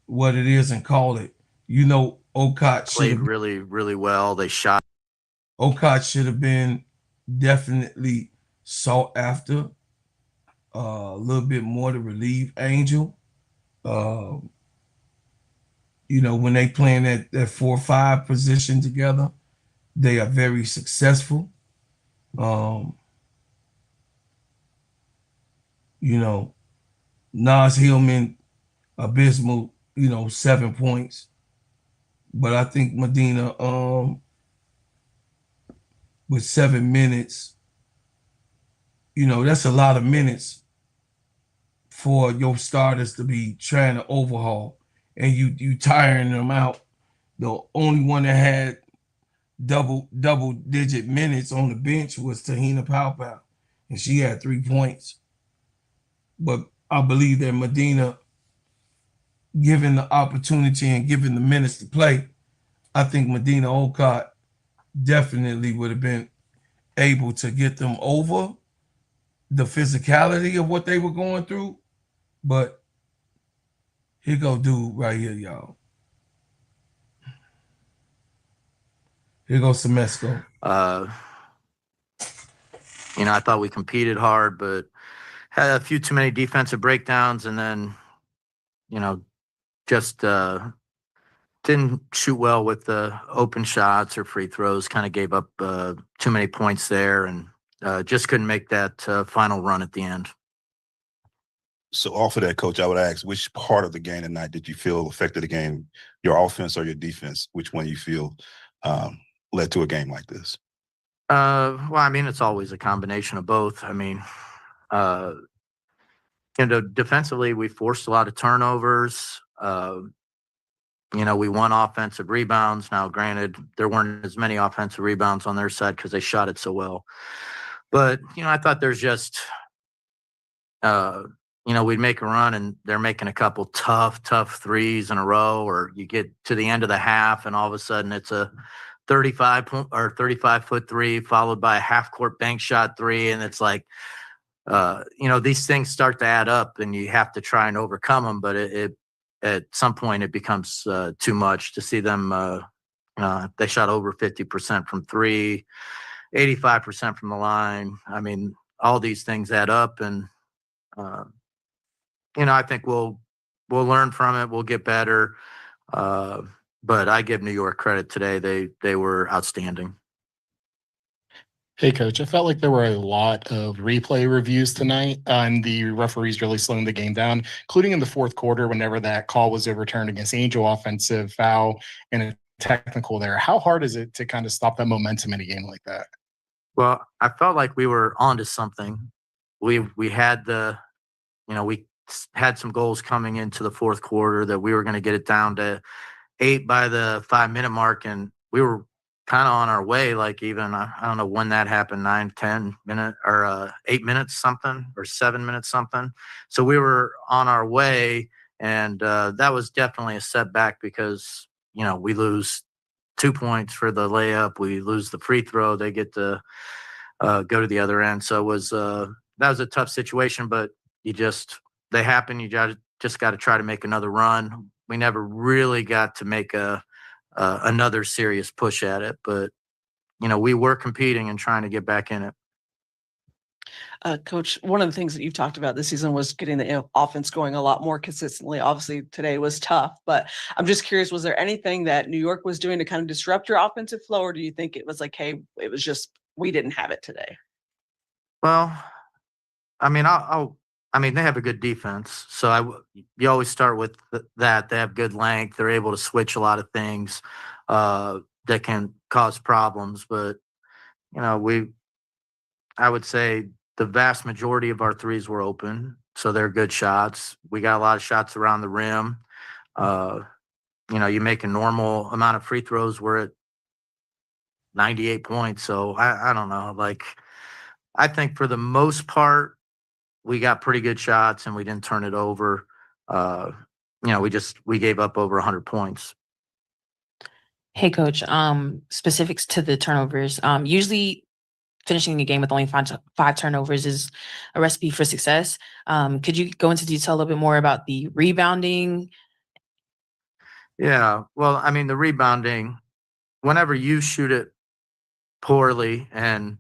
what it is and call it. Okot played really, really well. They shot. Okot should have been definitely sought after a little bit more to relieve Angel. When they playing that 4-5 position together, they are very successful. Nas Hillman, abysmal, 7 points. But I think Medina, with 7 minutes, that's a lot of minutes for your starters to be trying to overhaul, and you tiring them out. The only one that had double digit minutes on the bench was Tahina Powpow, and she had 3 points. But I believe that Medina, given the opportunity and given the minutes to play, I think Medina Okot definitely would have been able to get them over the physicality of what they were going through. But Here go dude right here, y'all. Here goes Semesco. You know, I thought we competed hard, but had a few too many defensive breakdowns, and then, you know, just didn't shoot well with the open shots or free throws. Kind of gave up too many points there, and just couldn't make that final run at the end. So off of that, Coach, I would ask, which part of the game tonight did you feel affected the game, your offense or your defense? Which one you feel led to a game like this? Well, I mean, it's always a combination of both. I mean, defensively, we forced a lot of turnovers. You know, we won offensive rebounds. Now, granted, there weren't as many offensive rebounds on their side because they shot it so well. But, you know, I thought there's just, you know, we'd make a run and they're making a couple tough threes in a row, or you get to the end of the half and all of a sudden it's a 35-foot three followed by a half-court bank shot three, and it's like, you know, these things start to add up and you have to try and overcome them, but it at some point it becomes too much to see them. They shot over 50% from three, 85% from the line. I mean, all these things add up, and you know, I think we'll learn from it. We'll get better. But I give New York credit today. They were outstanding. Hey, Coach, I felt like there were a lot of replay reviews tonight, and the referees really slowing the game down, including in the fourth quarter whenever that call was overturned against Angel, offensive foul and a technical there. How hard is it to kind of stop that momentum in a game like that? Well, I felt like we were onto something. We had we had some goals coming into the fourth quarter that we were going to get it down to 8 by the 5-minute mark, and we were kind of on our way. Like, even I don't know when that happened, 9, 10 minutes or 8 minutes something, or 7 minutes something. So we were on our way, and that was definitely a setback because, you know, we lose 2 points for the layup, we lose the free throw, they get to go to the other end. So it was that was a tough situation, but they happen. You just got to try to make another run. We never really got to make another serious push at it, but, you know, we were competing and trying to get back in it. Coach, one of the things that you've talked about this season was getting the offense going a lot more consistently. Obviously, today was tough, but I'm just curious, was there anything that New York was doing to kind of disrupt your offensive flow, or do you think it was like, hey, it was just we didn't have it today? Well, I mean, I mean, they have a good defense, so you always start with that. They have good length. They're able to switch a lot of things that can cause problems. But, you know, I would say the vast majority of our threes were open, so they're good shots. We got a lot of shots around the rim. You know, you make a normal amount of free throws, we're at 98 points. So I don't know. Like, I think for the most part, we got pretty good shots and we didn't turn it over. You know, we gave up over 100 points. Hey, Coach, specifics to the turnovers. Usually finishing the game with only five turnovers is a recipe for success. Could you go into detail a little bit more about the rebounding? Yeah, well, I mean, the rebounding, whenever you shoot it poorly and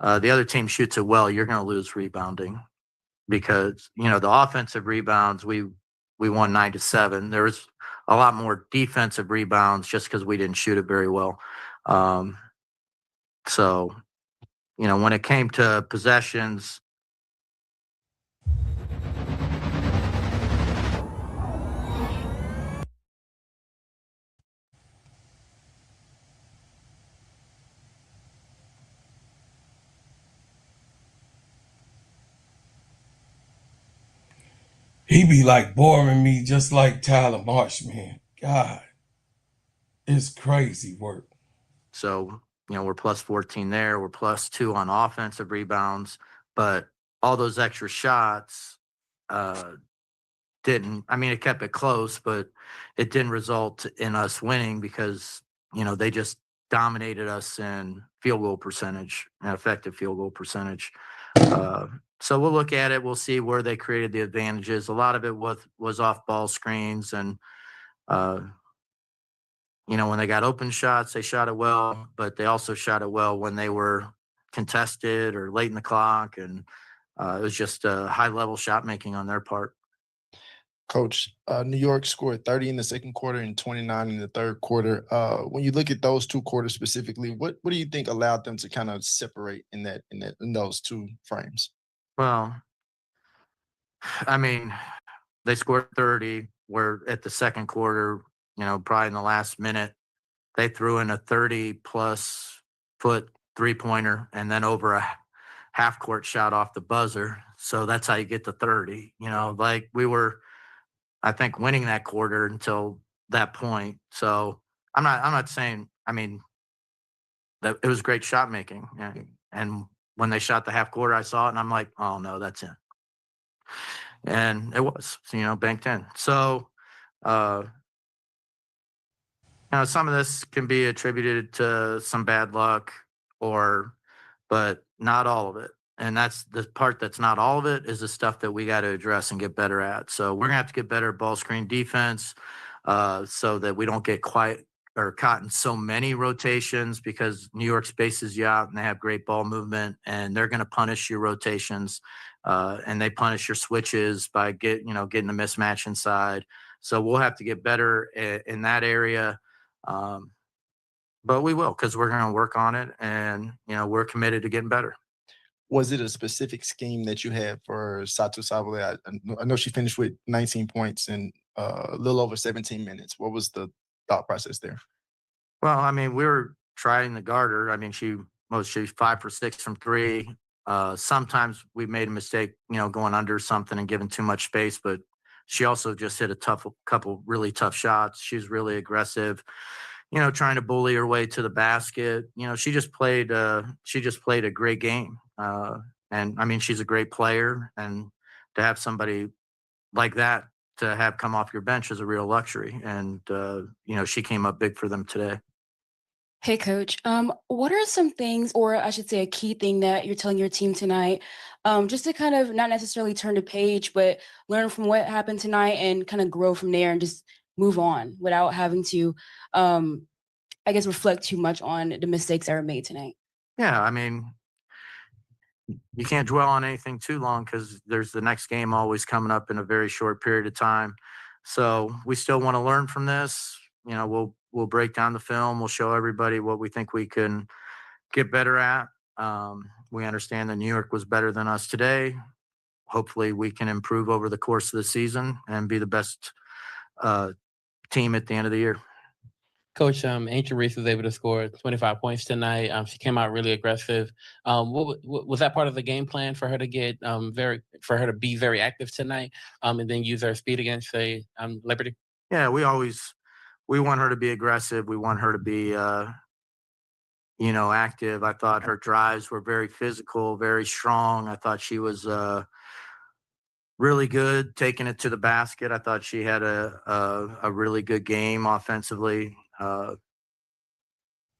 the other team shoots it well, you're going to lose rebounding. Because, you know, the offensive rebounds, we won 9-7. There was a lot more defensive rebounds just because we didn't shoot it very well. So, you know, when it came to possessions, He be like boring me just like Tyler Marsh, man. God, it's crazy work. So, you know, we're plus 14 there. We're plus 2 on offensive rebounds. But all those extra shots didn't, I mean, it kept it close, but it didn't result in us winning because, you know, they just dominated us in field goal percentage and effective field goal percentage. So we'll look at it. We'll see where they created the advantages. A lot of it was off ball screens, and when they got open shots, they shot it well, but they also shot it well when they were contested or late in the clock, and it was just high level shot making on their part. Coach, New York scored 30 in the second quarter and 29 in the third quarter. When you look at those 2 quarters specifically, what do you think allowed them to kind of separate in those 2 frames? Well, I mean, they scored 30, where at the second quarter, probably in the last minute, they threw in a 30-plus foot three-pointer and then over a half-court shot off the buzzer. So that's how you get to 30. Like we were, I think, winning that quarter until that point. So I'm not saying, that it was great shot making. And when they shot the half quarter, I saw it and I'm like, oh no, that's in. And it was, banked in. So, some of this can be attributed to some bad luck but not all of it. And that's the part that's not all of it is the stuff that we got to address and get better at. So we're gonna have to get better at ball screen defense so that we don't get caught in so many rotations, because New York spaces you out and they have great ball movement, and they're gonna punish your rotations and they punish your switches by getting the mismatch inside. So we'll have to get better in that area. But we will, because we're going to work on it, and we're committed to getting better. Was it a specific scheme that you had for Satou Sabally? I know she finished with 19 points in a little over 17 minutes. What was the thought process there? Well, we were trying to guard her. She's 5 for 6 from 3. Sometimes we made a mistake, going under something and giving too much space, but she also just hit a couple really tough shots. She was really aggressive, trying to bully her way to the basket. She just played a great game. And she's a great player, and to have somebody like that to have come off your bench is a real luxury. And, she came up big for them today. Hey, Coach. What are some things, or I should say a key thing that you're telling your team tonight, just to kind of not necessarily turn the page, but learn from what happened tonight and kind of grow from there and just move on without having to, reflect too much on the mistakes that were made tonight? Yeah, you can't dwell on anything too long, because there's the next game always coming up in a very short period of time. So we still want to learn from this. We'll break down the film. We'll show everybody what we think we can get better at. We understand that New York was better than us today. Hopefully we can improve over the course of the season and be the best team at the end of the year. Coach, Angel Reese was able to score 25 points tonight. She came out really aggressive. Was that part of the game plan for her to get for her to be very active tonight, and then use her speed against Liberty? Yeah, we want her to be aggressive. We want her to be active. I thought her drives were very physical, very strong. I thought she was really good taking it to the basket. I thought she had a really good game offensively.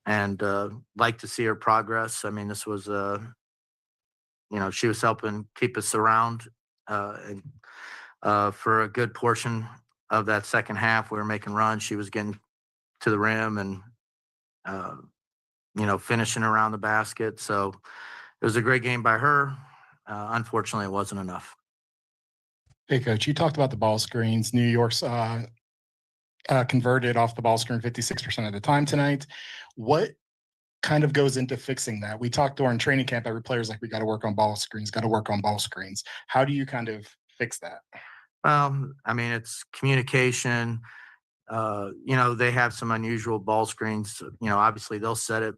And like to see her progress. This was, she was helping keep us around for a good portion of that second half. We were making runs. She was getting to the rim and, finishing around the basket. So it was a great game by her. Unfortunately, it wasn't enough. Hey, Coach, you talked about the ball screens. New York's converted off the ball screen 56% of the time tonight. What kind of goes into fixing that? We talked during training camp, every player's like, we got to work on ball screens, got to work on ball screens. How do you kind of fix that? It's communication. They have some unusual ball screens. Obviously they'll set it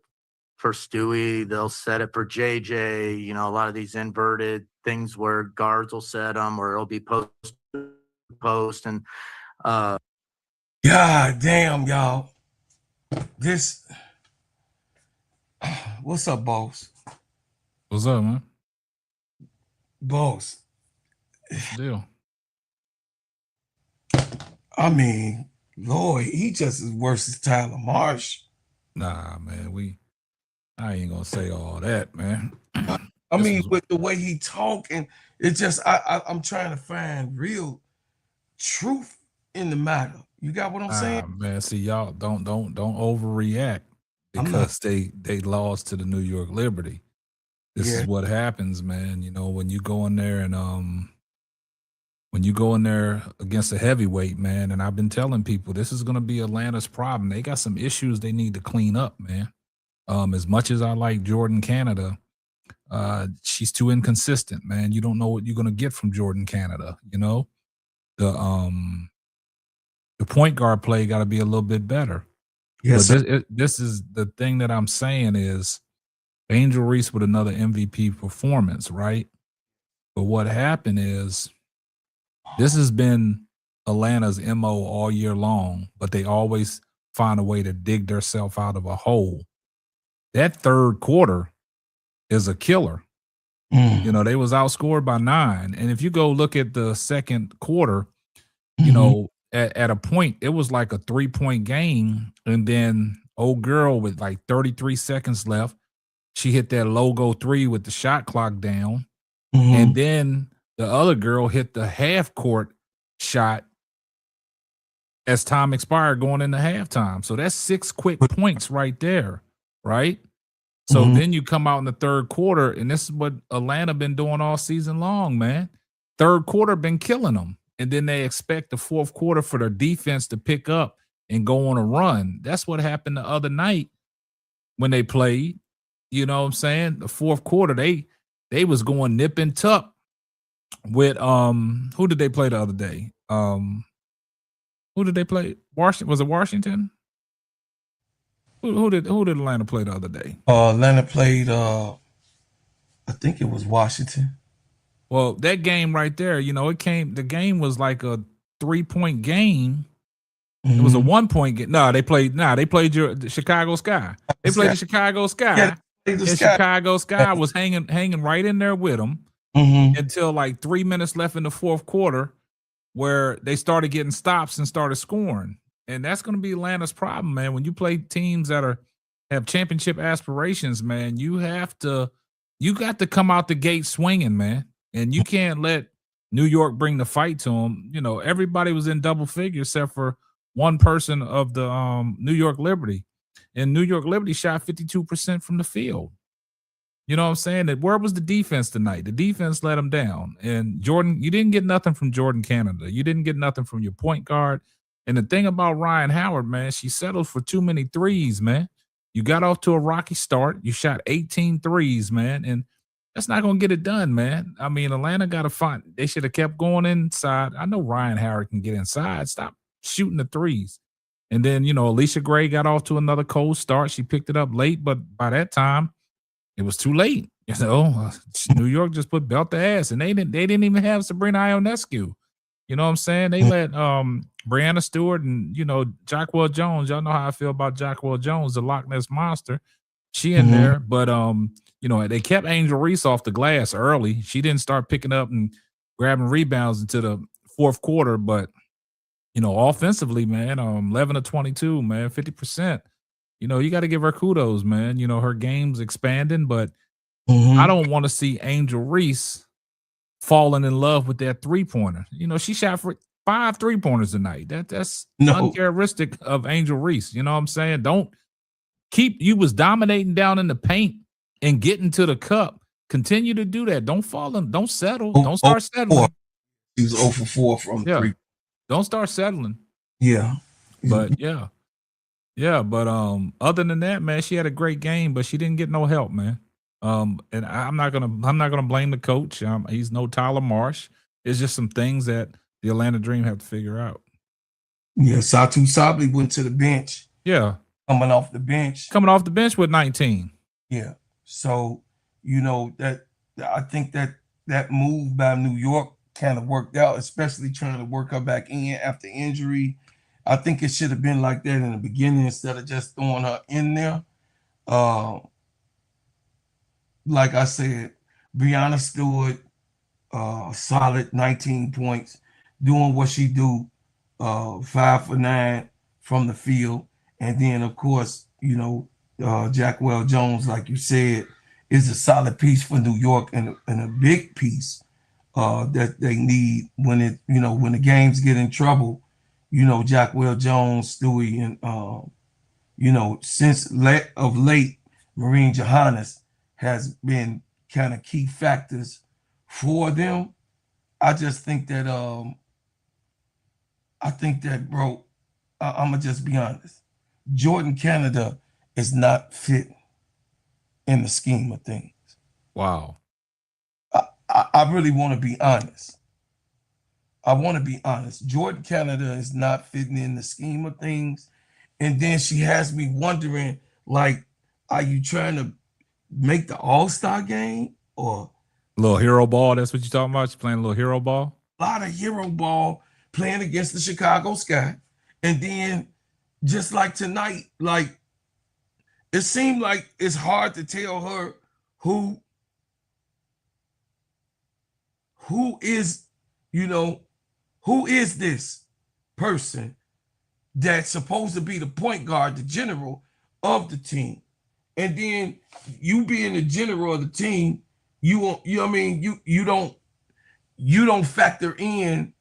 for Stewie, they'll set it for JJ, a lot of these inverted things where guards will set them, or it'll be post and God damn, y'all. What's up, boss? What's up, man? Boss. What's the deal? Lord, he just as worse as Tyler Marsh. Nah, man, I ain't gonna say all that, man. I mean, with the way he talk, and it's just I'm trying to find real truth in the matter. You got what I'm saying? Man, see, y'all don't overreact I'm because they lost to the New York Liberty. This Yeah. is what happens, man. You know, when you go in there and when you go in there against a heavyweight, man, and I've been telling people this is going to be Atlanta's problem. They got some issues they need to clean up, man. As much as I like Jordan Canada, she's too inconsistent, man. You don't know what you're going to get from Jordan Canada. You know, the point guard play got to be a little bit better. Yes, but sir. this is the thing that I'm saying is Angel Reese with another MVP performance, right? But what happened is this has been Atlanta's MO all year long, but they always find a way to dig themselves out of a hole. That third quarter is a killer. You know, they was outscored by 9. And if you go look at the second quarter, you know, at a point, it was like a 3-point game. And then old girl with like 33 seconds left, she hit that logo 3 with the shot clock down. And then the other girl hit the half court shot as time expired going into halftime. So that's 6 quick points right there, right? So then you come out in the third quarter, and this is what Atlanta been doing all season long, man. Third quarter been killing them. And then they expect the fourth quarter for their defense to pick up and go on a run. That's what happened the other night when they played. You know what I'm saying? The fourth quarter, they was going nip and tuck with who did they play the other day? Who did they play? Washington? Was it Washington? Who did Atlanta play the other day? Atlanta played I think it was Washington. Well, that game right there, you know, the game was like a 3-point game. It was a 1-point game. They played the Chicago Sky. They played the Chicago Sky. Yeah, and Chicago Sky was hanging right in there with them until like 3 minutes left in the fourth quarter, where they started getting stops and started scoring. And that's going to be Atlanta's problem, man. When you play teams that have championship aspirations, man, you got to come out the gate swinging, man. And you can't let New York bring the fight to them. You know, everybody was in double figures except for one person of the New York Liberty. And New York Liberty shot 52% from the field. You know what I'm saying? Where was the defense tonight? The defense let them down. And Jordan, you didn't get nothing from Jordan Canada. You didn't get nothing from your point guard. And the thing about Ryan Howard, man, she settled for too many threes, man. You got off to a rocky start. You shot 18 threes, man. And that's not going to get it done, man. I mean, Atlanta got to find – they should have kept going inside. I know Ryan Howard can get inside. Stop shooting the threes. And then, you know, Alicia Gray got off to another cold start. She picked it up late, but by that time, it was too late. You know, New York just put belt to ass, and they didn't even have Sabrina Ionescu. You know what I'm saying? They let Brianna Stewart and, you know, Jacquel Jones. Y'all know how I feel about Jacquel Jones, the Loch Ness Monster. She in there, but you know, they kept Angel Reese off the glass early. She didn't start picking up and grabbing rebounds into the fourth quarter, but you know, offensively, man, 11 of 22, man, 50%. You know, you got to give her kudos, man. You know, her game's expanding, but I don't want to see Angel Reese falling in love with that 3-pointer. You know, she shot for 5 3-pointers tonight. That's uncharacteristic of Angel Reese. You know what I'm saying? You was dominating down in the paint and getting to the cup. Continue to do that. Don't fall in, don't settle. Don't start settling. He was 0 for 4 from 3. Don't start settling. Yeah. But but other than that, man, she had a great game, but she didn't get no help, man. And I'm not gonna blame the coach. He's no Tyler Marsh. It's just some things that the Atlanta Dream have to figure out. Yeah, Satu Sabli went to the bench. Yeah. Coming off the bench with 19. Yeah. So, you know, that I think that move by New York kind of worked out, especially trying to work her back in after injury. I think it should have been like that in the beginning instead of just throwing her in there. Like I said, Brianna Stewart, solid 19 points, doing what she do, 5 for 9 from the field. And then, of course, you know, Jacquel Jones, like you said, is a solid piece for New York and a big piece that they need when when the games get in trouble. Jackwell Jones, Stewie, and since of late, Marine Johannes has been kind of key factors for them. I just think that bro, I'm gonna just be honest. Jordan Canada is not fit in the scheme of things. Wow. I really want to be honest. I want to be honest. Jordan Canada is not fitting in the scheme of things. And then she has me wondering, like, are you trying to make the All-Star game or little hero ball? That's what you're talking about? You're playing a little hero ball? a lot of hero ball playing against the Chicago Sky. And then just like tonight, like it seemed like it's hard to tell her who is, who is this person that's supposed to be the point guard, the general of the team. And then you being the general of the team, you don't factor in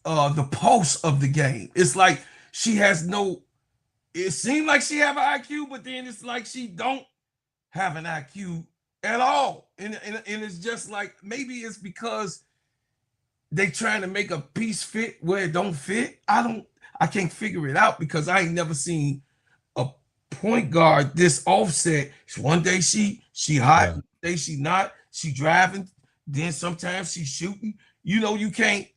the pulse of the game. It's like she has no, it seemed like she have an IQ, but then it's like she don't have an IQ at all. And it's just like, maybe it's because they trying to make a piece fit where it don't fit. I can't figure it out because I ain't never seen a point guard this offset. One day she hot, one day she not, she driving, then sometimes she's shooting. You can't,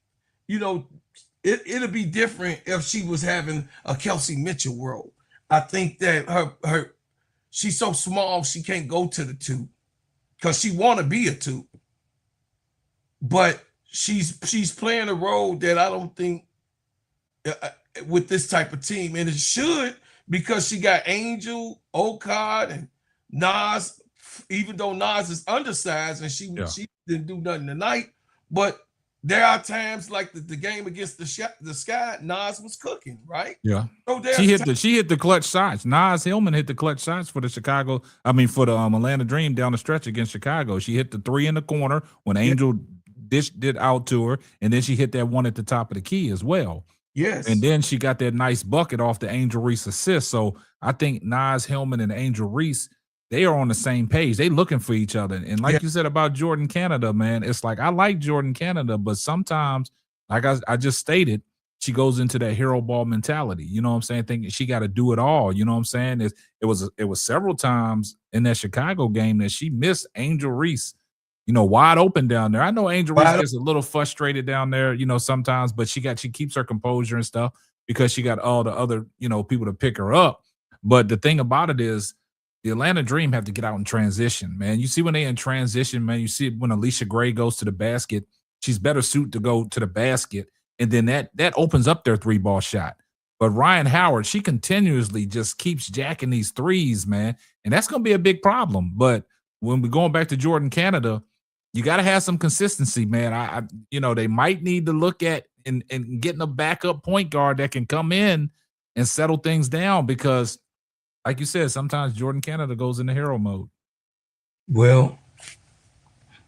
it'll be different if she was having a Kelsey Mitchell world. I think that she's so small she can't go to the two because she want to be a two. But she's playing a role that I don't think with this type of team, and it should, because she got Angel, Okad, and Nas. Even though Nas is undersized and she didn't do nothing tonight, but there are times like the game against the Sky, Nas was cooking, right? Yeah. So she hit the clutch shots. Nas Hillman hit the clutch shots for the Atlanta Dream down the stretch against Chicago. She hit the three in the corner when Angel dished it out to her, and then she hit that one at the top of the key as well. Yes. And then she got that nice bucket off the Angel Reese assist. So I think Nas Hillman and Angel Reese, they are on the same page. They looking for each other. And like you said about Jordan Canada, man, it's like I like Jordan Canada, but sometimes, like I just stated, she goes into that hero ball mentality. You know what I'm saying? Thinking she got to do it all. You know what I'm saying? It was several times in that Chicago game that she missed Angel Reese, wide open down there. I know Angel Reese gets a little frustrated down there, sometimes, but she keeps her composure and stuff because she got all the other, people to pick her up. But the thing about it is, the Atlanta Dream have to get out in transition, man. You see when they in transition, man, you see when Alicia Gray goes to the basket, she's better suited to go to the basket, and then that opens up their three ball shot. But Ryan Howard, she continuously just keeps jacking these threes, man, and that's going to be a big problem. But when we're going back to Jordan Canada, you got to have some consistency, man. They might need to look at and getting a backup point guard that can come in and settle things down because, like you said, sometimes Jordan Canada goes into hero mode. Well,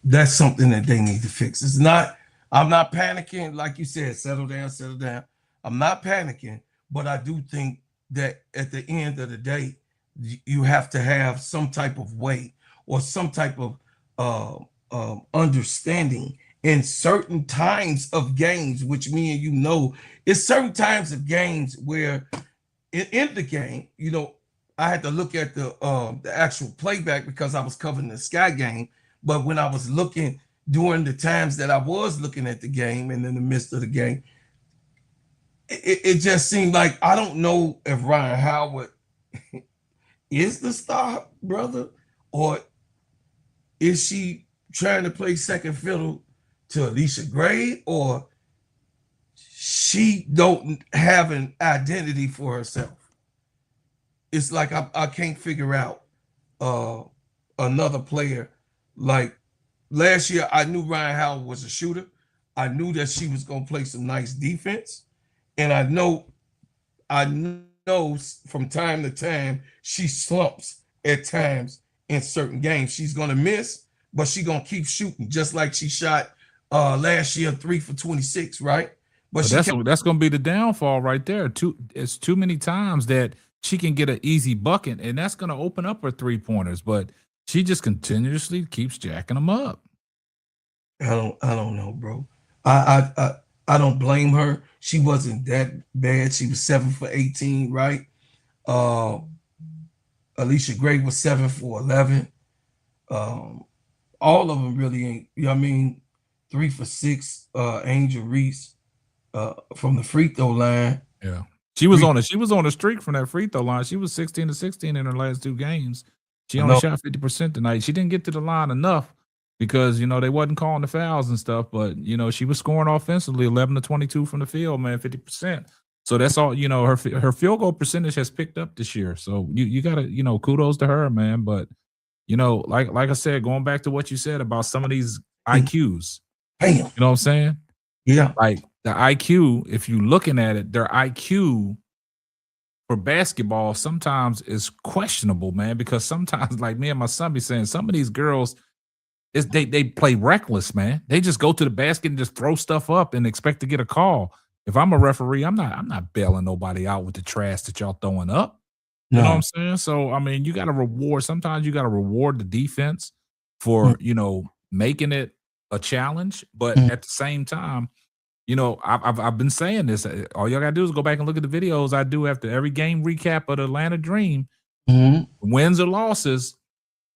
that's something that they need to fix. I'm not panicking. Like you said, settle down. I'm not panicking, but I do think that at the end of the day, you have to have some type of way or some type of understanding in certain times of games, which me and it's certain times of games where in the game, I had to look at the actual playback because I was covering the Sky game. But when I was looking during the times that I was looking at the game and in the midst of the game, it just seemed like I don't know if Ryan Howard is the star brother or is she trying to play second fiddle to Alicia Gray, or she don't have an identity for herself. It's like I can't figure out another player. Like last year, I knew Ryan Howard was a shooter. I knew that she was going to play some nice defense. And I know from time to time, she slumps at times in certain games. She's gonna miss, but she's gonna keep shooting, just like she shot last year 3 for 26, right? But that's going to be the downfall right there. It's too many times that she can get an easy bucket, and that's going to open up her 3-pointers. But she just continuously keeps jacking them up. I don't know, bro. I don't blame her. She wasn't that bad. She was 7 for 18, right? Alicia Gray was 7 for 11. All of them really ain't. You know what I mean? 3 for 6. Angel Reese. From the free throw line. Yeah. She was on a streak from that free throw line. She was 16 to 16 in her last 2 games. She only shot 50% tonight. She didn't get to the line enough because, they wasn't calling the fouls and stuff, but, she was scoring offensively 11 to 22 from the field, man, 50%. So that's all, her field goal percentage has picked up this year. So you got to, kudos to her, man. But, like I said, going back to what you said about some of these IQs, Damn. You know what I'm saying? Yeah. Like the IQ, if you're looking at it, their IQ for basketball sometimes is questionable, man, because sometimes, like me and my son be saying, some of these girls, they play reckless, man. They just go to the basket and just throw stuff up and expect to get a call. If I'm a referee, I'm not bailing nobody out with the trash that y'all throwing up. You know what I'm saying? So, I mean, you got to reward. Sometimes you got to reward the defense for, making it a challenge. But at the same time, I've been saying this. All y'all got to do is go back and look at the videos I do after every game recap of the Atlanta Dream. Wins or losses,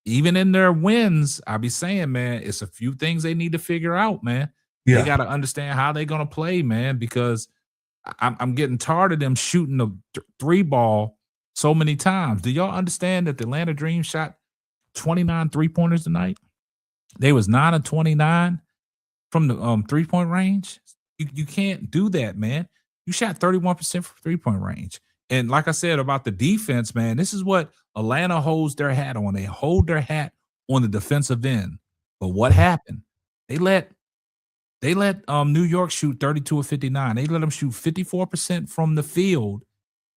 even in their wins, I be saying, man, it's a few things they need to figure out, man. Yeah. They got to understand how they're going to play, man, because I'm getting tired of them shooting the 3 ball so many times. Do y'all understand that the Atlanta Dream shot 29 3-pointers tonight? They was 9 of 29 from the 3-point range. You can't do that, man. You shot 31% from 3-point range. And like I said about the defense, man, this is what Atlanta holds their hat on. They hold their hat on the defensive end. But what happened? They let New York shoot 32 of 59. They let them shoot 54% from the field,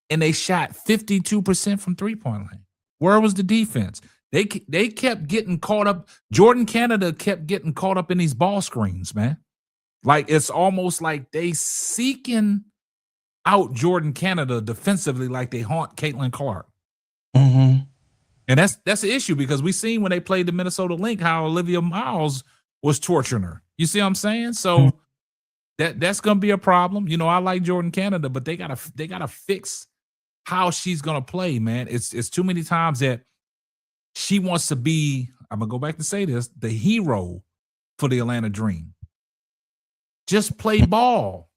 and they shot 52% from 3-point line. Where was the defense? They kept getting caught up. Jordan Canada kept getting caught up in these ball screens, man. Like it's almost like they seeking out Jordan Canada defensively, like they haunt Caitlin Clark. And that's the issue because we seen when they played the Minnesota Lynx how Olivia Miles was torturing her. You see what I'm saying? So that's gonna be a problem. I like Jordan Canada, but they gotta fix how she's gonna play, man. It's too many times that she wants to be, I'm gonna go back to say this, the hero for the Atlanta Dream. Just play ball.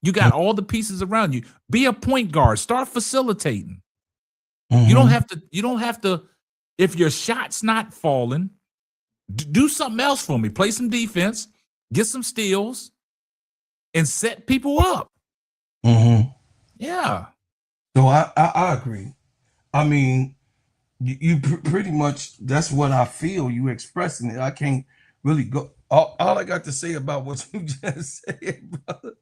You got all the pieces around you. Be a point guard. Start facilitating. You don't have to, if your shot's not falling, do something else for me. Play some defense, get some steals, and set people up. Yeah. So I agree. I mean, you pretty much, that's what I feel. You expressing it. I can't really go. All I got to say about what you just said, brother.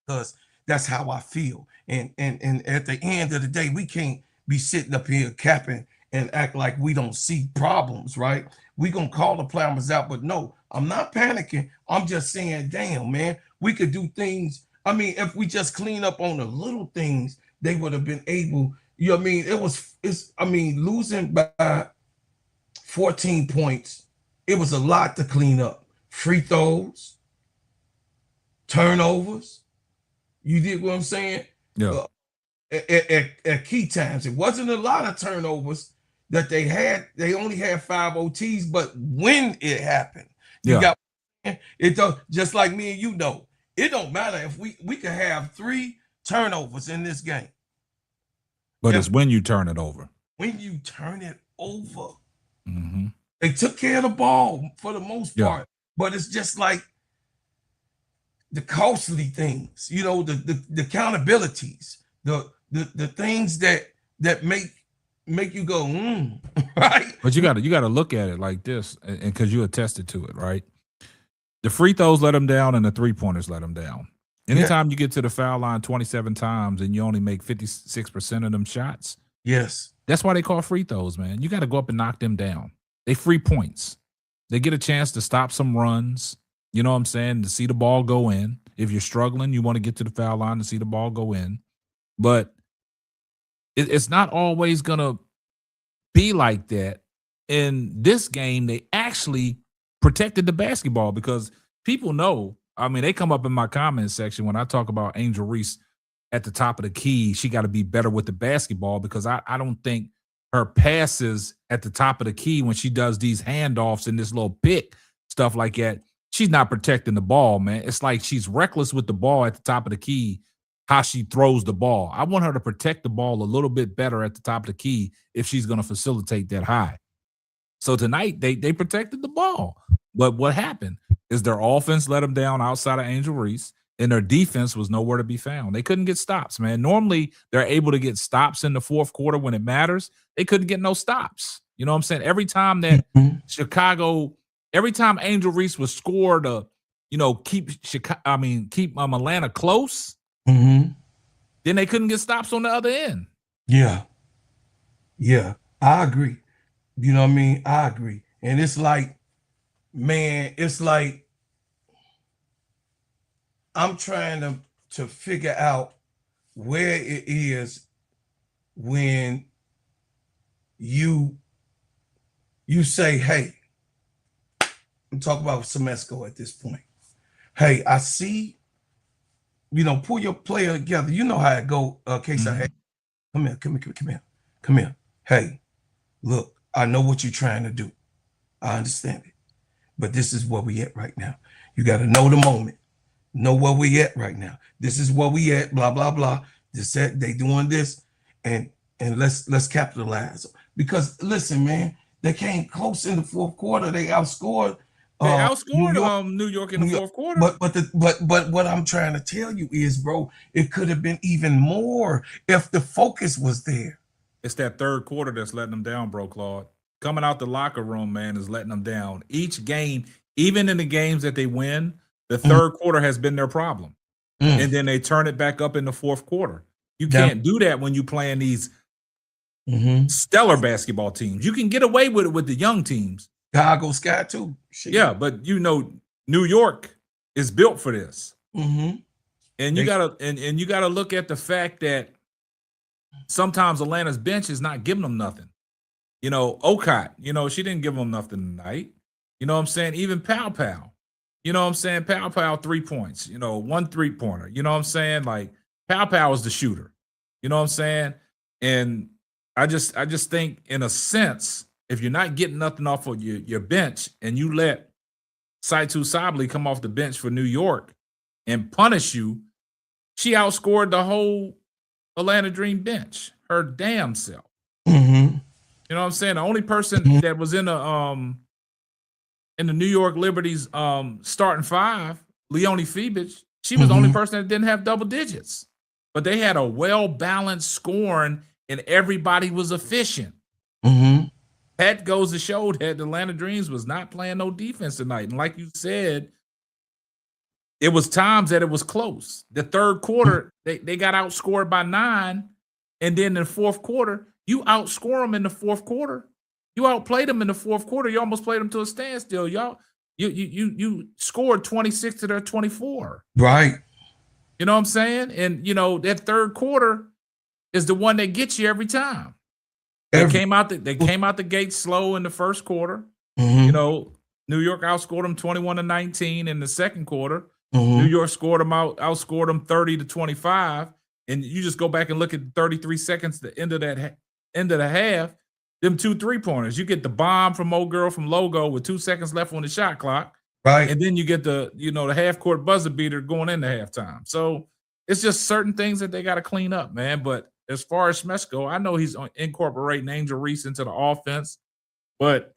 Because that's how I feel. And at the end of the day, we can't be sitting up here capping and act like we don't see problems, right? We gonna call the plumbers out, but no, I'm not panicking. I'm just saying, damn, man, we could do things. I mean, if we just clean up on the little things, they would have been able, you know what I mean? Losing by 14 points, it was a lot to clean up. Free throws, turnovers. You did what I'm saying? Yeah. At key times, it wasn't a lot of turnovers that they had. They only had 5 OTs, but when it happened, you got it. Just like me and you know, it don't matter if we could have 3 turnovers in this game. But it's when you turn it over. When you turn it over, they took care of the ball for the most part, but it's just like the costly things, the accountabilities, the things that make you go, right? But you got to look at it like this, and because you attested to it, right? The free throws let them down, and the 3-pointers let them down. Anytime you get to the foul line 27 times and you only make 56% of them shots, yes, that's why they call free throws, man. You got to go up and knock them down. They free points. They get a chance to stop some runs. You know what I'm saying? To see the ball go in. If you're struggling, you want to get to the foul line to see the ball go in. But it's not always going to be like that. In this game, they actually protected the basketball because people know. I mean, they come up in my comment section when I talk about Angel Reese at the top of the key. She got to be better with the basketball because I don't think her passes at the top of the key when she does these handoffs and this little pick stuff like that, she's not protecting the ball, man. It's like she's reckless with the ball at the top of the key, how she throws the ball. I want her to protect the ball a little bit better at the top of the key if she's going to facilitate that high. So tonight, they protected the ball. But what happened is their offense let them down outside of Angel Reese, and their defense was nowhere to be found. They couldn't get stops, man. Normally, they're able to get stops in the fourth quarter when it matters. They couldn't get no stops. You know what I'm saying? Every time that every time Angel Reese was scored to, keep Atlanta close, then they couldn't get stops on the other end. Yeah. Yeah, I agree. You know what I mean? I agree. And it's like, man, it's like I'm trying to figure out where it is when you say, hey, I'm talking about Semesco at this point. Hey, I see, pull your player together. You know how it go, Casey. Hey, come here. Hey, look, I know what you're trying to do. I understand it. But this is where we at right now. You got to know the moment. Know where we at right now. This is where we at, blah, blah, blah. They doing this, and let's capitalize. Because listen, man, they came close in the fourth quarter. They outscored. New York in the fourth quarter. But what I'm trying to tell you is, bro, it could have been even more if the focus was there. It's that third quarter that's letting them down, bro, Claude. Coming out the locker room, man, is letting them down. Each game, even in the games that they win, the third quarter has been their problem. And then they turn it back up in the fourth quarter. You can't do that when you're playing these stellar basketball teams. You can get away with it with the young teams. Chicago Sky too. Shit. Yeah, but New York is built for this. And you gotta look at the fact that sometimes Atlanta's bench is not giving them nothing. Okot, she didn't give them nothing tonight. You know what I'm saying? Even Pow. You know what I'm saying? Pow 3 points, 1 3-pointer. You know what I'm saying? Like Pow is the shooter. You know what I'm saying? And I just think in a sense, if you're not getting nothing off of your bench and you let Saitu Sabli come off the bench for New York and punish you, she outscored the whole Atlanta Dream bench, her damn self. You know what I'm saying? The only person that was in the New York Liberty's starting five, Leonie Fibich, she was the only person that didn't have double digits. But they had a well-balanced scoring and everybody was efficient. That goes to show that the Atlanta Dreams was not playing no defense tonight. And like you said, it was times that it was close. The third quarter, they got outscored by 9. And then in the fourth quarter, you outscore them in the fourth quarter. You outplayed them in the fourth quarter. You almost played them to a standstill, y'all. You scored 26 to their 24. Right. You know what I'm saying? And, that third quarter is the one that gets you every time. They came out the gate slow in the first quarter. New York outscored them 21-19 in the second quarter. New York outscored them 30-25. And you just go back and look at 33 seconds, the end of the half, them 2 3-pointers. You get the bomb from old girl from Logo with 2 seconds left on the shot clock. Right. And then you get the half court buzzer beater going into halftime. So it's just certain things that they got to clean up, man. But as far as Smeshko, I know he's incorporating Angel Reese into the offense, but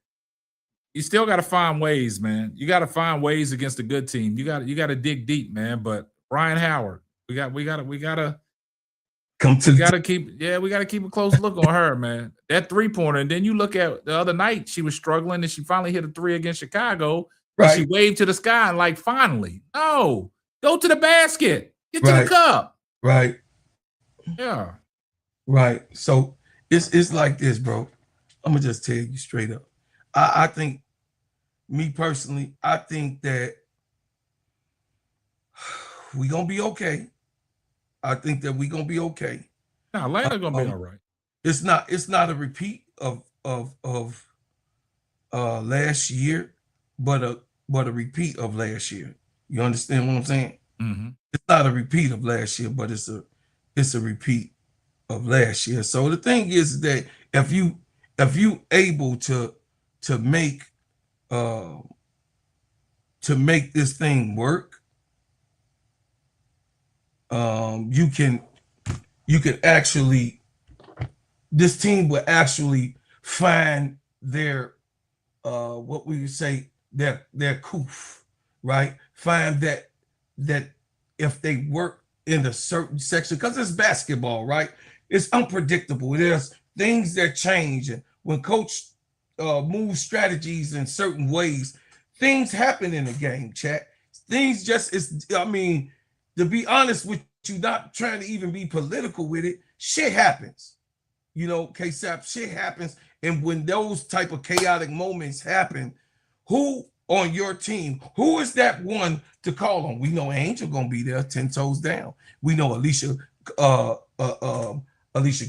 you still got to find ways, man. You got to find ways against a good team. You got to dig deep, man. But Brian Howard, we got to keep a close look on her, man. That 3-pointer, and then you look at the other night, she was struggling, and she finally hit a 3 against Chicago. Right. She waved to the sky and finally, no, go to the basket. Get to the cup. Right. Yeah. Right. So it's like this, bro. I'm gonna just tell you straight up. I think, me personally, I think that we gonna be okay. I think that we gonna be okay. No, Atlanta gonna be all right. It's not a repeat of last year, but a repeat of last year. You understand what I'm saying? Mm-hmm. It's not a repeat of last year, but it's a repeat of last year. So the thing is that if you able to make this thing work, you can actually, this team will actually find their what we would say, their koof, right? Find that if they work in a certain section, because it's basketball, right? It's unpredictable. There's things that change, and when coach moves strategies in certain ways, things happen in the game, chat. Things just I mean, to be honest with you, not trying to even be political with it, shit happens. You know, KSAP, shit happens. And when those type of chaotic moments happen, who on your team, who is that one to call on? We know Angel gonna be there 10 toes down. We know Alicia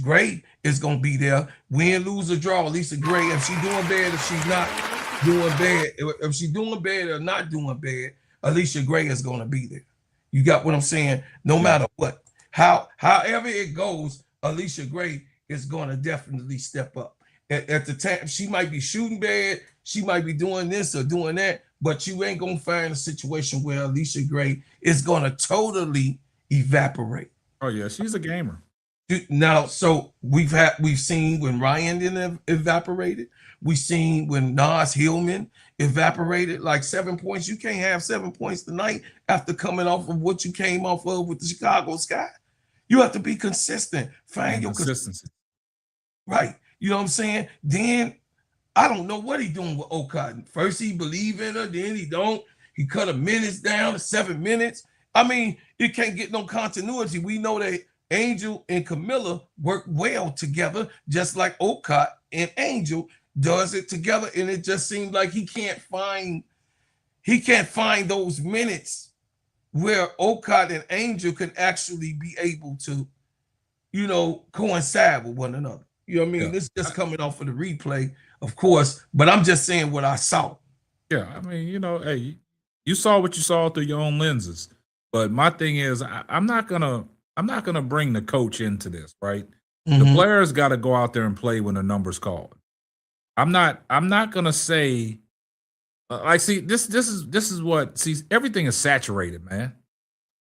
Gray is gonna be there. Win, lose, or draw, Alicia Gray, if she's doing bad, if she's not doing bad, if she's doing bad or not doing bad, Alicia Gray is gonna be there. You got what I'm saying? No matter what. However it goes, Alicia Gray is gonna definitely step up. At the time, she might be shooting bad, she might be doing this or doing that, but you ain't gonna find a situation where Alicia Gray is gonna totally evaporate. Oh yeah, she's a gamer. Now, so we've seen when Ryan didn't evaporated. We've seen when Nas Hillman evaporated, like 7 points. You can't have 7 points tonight after coming off of what you came off of with the Chicago Sky. You have to be consistent. Find your consistency. Right. You know what I'm saying? Then I don't know what he's doing with O'Cotton. First he believe in her, then he don't. He cut her minutes down to 7 minutes. I mean, it can't get no continuity. We know that Angel and Camilla work well together, just like O'Cott and Angel does it together. And it just seems like he can't find those minutes where O'Cott and Angel can actually be able to, you know, coincide with one another. You know what I mean? Yeah. This is just coming off of the replay, of course, but I'm just saying what I saw. Yeah, I mean, you know, hey, you saw what you saw through your own lenses. But my thing is, I'm not gonna bring the coach into this, right? Mm-hmm. The players got to go out there and play when the number's called. I'm not gonna say, this is what, everything is saturated, man.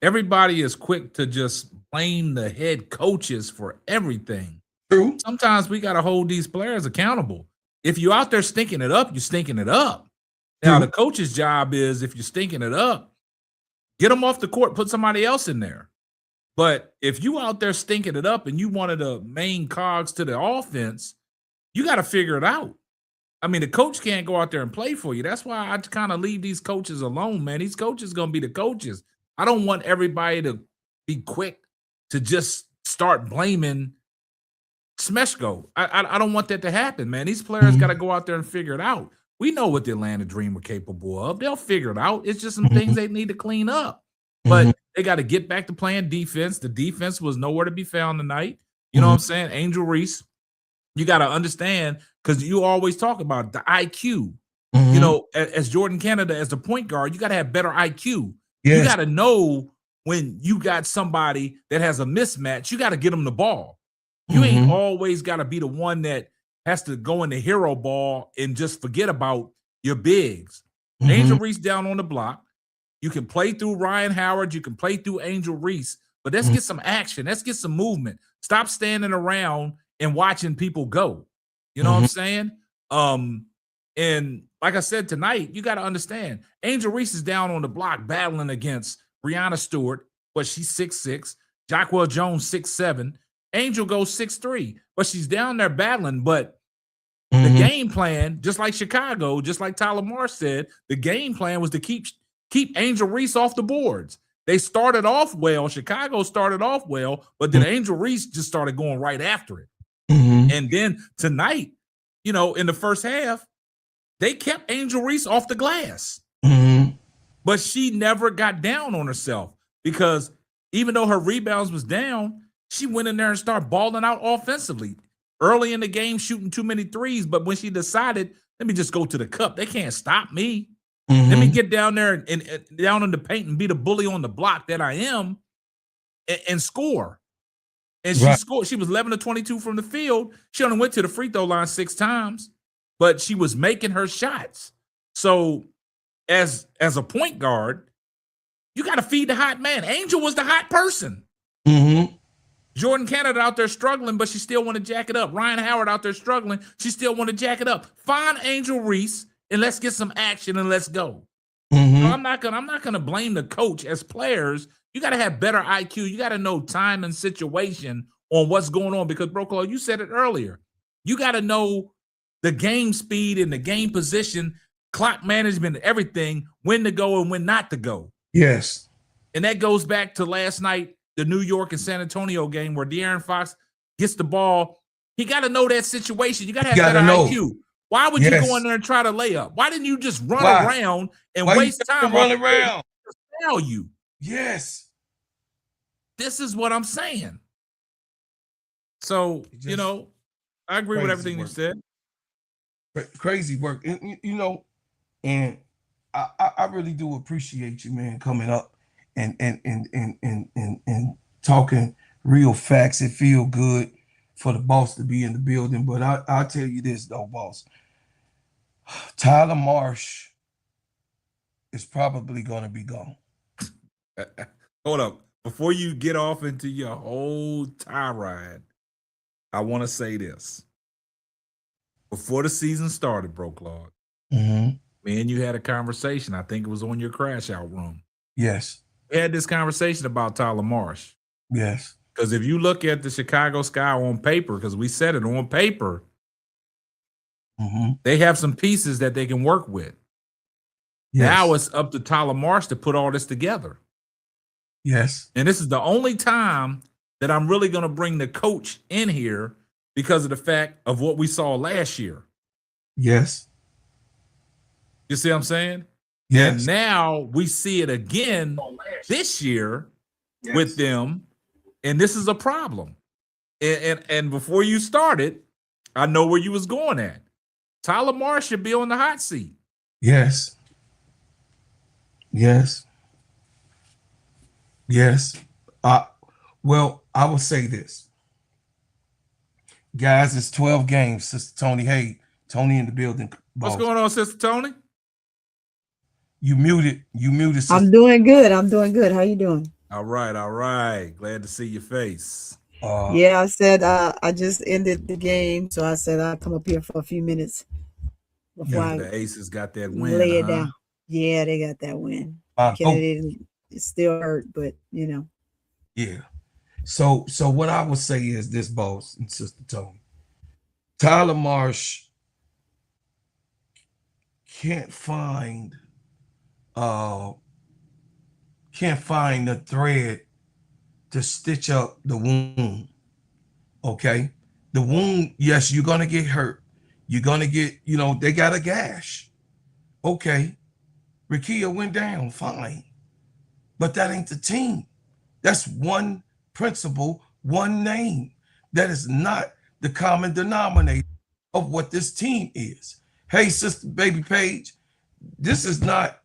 Everybody is quick to just blame the head coaches for everything. True. Sometimes we got to hold these players accountable. If you're out there stinking it up, you're stinking it up. Now, the coach's job is, if you're stinking it up, get them off the court, put somebody else in there. But if you out there stinking it up and you one of the main cogs to the offense, you got to figure it out. I mean, the coach can't go out there and play for you. That's why I kind of leave these coaches alone, man. These coaches going to be the coaches. I don't want everybody to be quick to just start blaming Smeshko. I don't want that to happen, man. These players got to go out there and figure it out. We know what the Atlanta Dream were capable of. They'll figure it out. It's just some things they need to clean up. But they got to get back to playing defense. The defense was nowhere to be found tonight. You know what I'm saying? Angel Reese, you got to understand, because you always talk about the IQ. You know, as Jordan Canada, as the point guard, you got to have better IQ. Yes. You got to know when you got somebody that has a mismatch, you got to get them the ball. You ain't always got to be the one that has to go in the hero ball and just forget about your bigs. Angel Reese down on the block. You can play through Ryan Howard. You can play through Angel Reese. But let's get some action. Let's get some movement. Stop standing around and watching people go. You know what I'm saying? And like I said tonight, you got to understand, Angel Reese is down on the block battling against Brianna Stewart, but she's 6'6". Jacquel Jones, 6'7". Angel goes 6'3", but she's down there battling. But the game plan, just like Chicago, just like Tyler Marsh said, the game plan was to keep Angel Reese off the boards. they started off well. Chicago started off well, but then Angel Reese just started going right after it. And then tonight, you know, in the first half, they kept Angel Reese off the glass. But she never got down on herself because even though her rebounds was down, she went in there and started balling out offensively. Early in the game, shooting too many threes, but when she decided, let me just go to the cup. They can't stop me. Let me get down there and down in the paint and be the bully on the block that I am and score. And she scored. She was 11 to 22 from the field. She only went to the free throw line 6 times, but she was making her shots. So as a point guard, you got to feed the hot man. Angel was the hot person. Jordan Canada out there struggling, but she still want to jack it up. Ryan Howard out there struggling. She still want to jack it up. Find Angel Reese and let's get some action and let's go. So I'm not gonna blame the coach. As players, you got to have better IQ. You got to know time and situation on what's going on because, Brocolo, you said it earlier. You got to know the game speed and the game position, clock management, everything, when to go and when not to go. Yes. And that goes back to last night, the New York and San Antonio game where De'Aaron Fox gets the ball. He got to know that situation. You got to have better IQ. Why would you go in there and try to lay up? Why didn't you just run around and waste time? Run around. Tell you. Yes. This is what I'm saying. So, you know, I agree with everything you said. Crazy work. And, you know, and I really do appreciate you, man, coming up and talking real facts. It feel good for the boss to be in the building. But I'll tell you this, though, boss. Tyler Marsh is probably going to be gone. Hold up. Before you get off into your whole tirade, I want to say this. Before the season started, Bro Claude, me and you had a conversation. I think it was on your crash out room. Yes. We had this conversation about Tyler Marsh. Yes. Because if you look at the Chicago Sky on paper, because we said it on paper, they have some pieces that they can work with. Yes. Now it's up to Tyler Marsh to put all this together. Yes. And this is the only time that I'm really going to bring the coach in here because of the fact of what we saw last year. Yes. You see what I'm saying? Yes. And now we see it again this year with them, and this is a problem. And before you started, I know where you was going at. Tyler Marsh should be on the hot seat. Yes. Yes. Yes. Well, I will say this. Guys, it's 12 games, Sister Tony. Hey, Tony in the building. What's going on, Sister Tony? You muted. Sister. I'm doing good. How you doing? All right. Glad to see your face. Yeah, I said I just ended the game, so I said I'd come up here for a few minutes before the Aces got that win. Lay it down. Yeah, they got that win. Kennedy, it still hurt, but you know. Yeah. So what I would say is this, boss and Sister Tony. Tyler Marsh can't find the thread to stitch up the wound. Okay. The wound, yes, you're gonna get hurt. You're gonna get, they got a gash. Okay. Rikia went down, fine. But that ain't the team. That's one principle, one name. That is not the common denominator of what this team is. Hey, Sister Baby Paige, this is not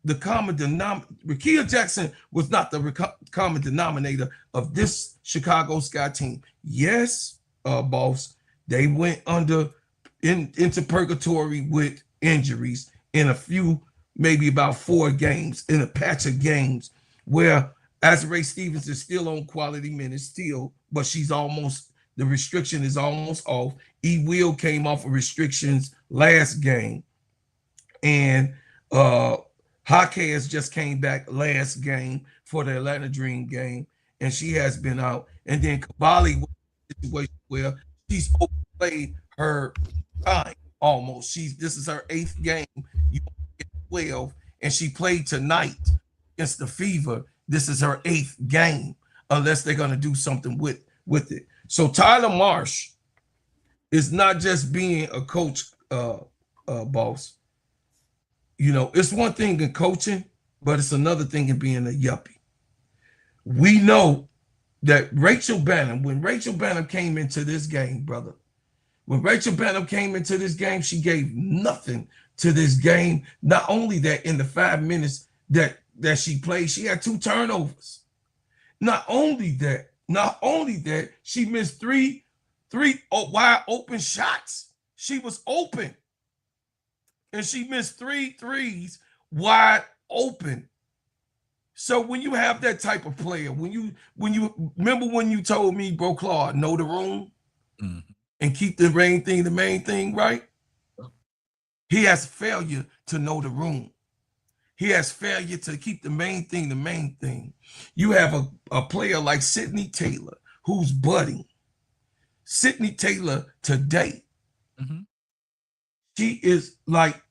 the common denominator. Rikia Jackson was not the common denominator of this Chicago Sky team. Yes, boss, they went into purgatory with injuries in a few, maybe about 4 games, in a patch of games where Azrae Stevens is still on quality minutes but the restriction is almost off. E. Will came off of restrictions last game. And Jaquez just came back last game for the Atlanta Dream game, and she has been out. And then Kabali was in a situation where she's overplayed her time almost. This is her 8th game. You get 12, and she played tonight against the Fever. this is her 8th game, unless they're going to do something with it. So Tyler Marsh is not just being a coach, boss. You know, it's one thing in coaching, but it's another thing in being a yuppie. We know that Rachel Banham, when Rachel Banham came into this game, brother, when Rachel Banham came into this game, she gave nothing to this game. Not only that, in the 5 minutes that she played, she had 2 turnovers. Not only that, she missed three wide open shots. She was open. And she missed 3 threes wide open. So when you have that type of player, when you remember when you told me, bro, Claude, know the room and keep the main thing, right? He has failure to know the room. He has failure to keep the main thing. You have a player like Sydney Taylor who's budding. Sydney Taylor today, she is like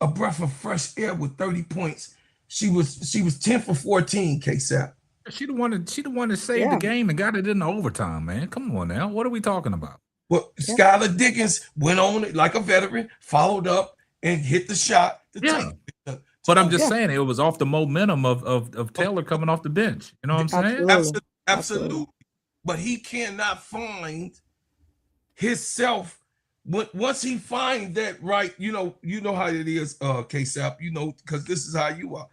a breath of fresh air with 30 points. She was 10 for 14, KSAP. She the one that saved the game and got it in the overtime, man. Come on now. What are we talking about? Well, Skylar Diggins went on it like a veteran, followed up and hit the shot. But I'm just saying it was off the momentum of Taylor coming off the bench. You know what I'm saying? Absolutely. But he cannot find himself. Once he finds that right, you know how it is, KSAP, because this is how you are.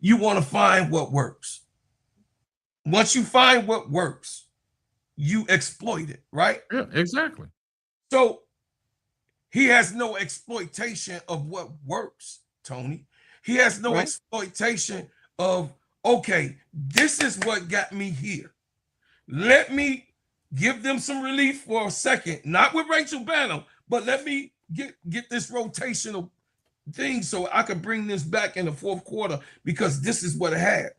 You want to find what works. Once you find what works, you exploit it, right? Yeah, exactly. So he has no exploitation of what works, Tony. He has no exploitation of, okay, this is what got me here. Let me give them some relief for a second, not with Rachel Banham, but let me get this rotational thing so I could bring this back in the 4th quarter, because this is what it had.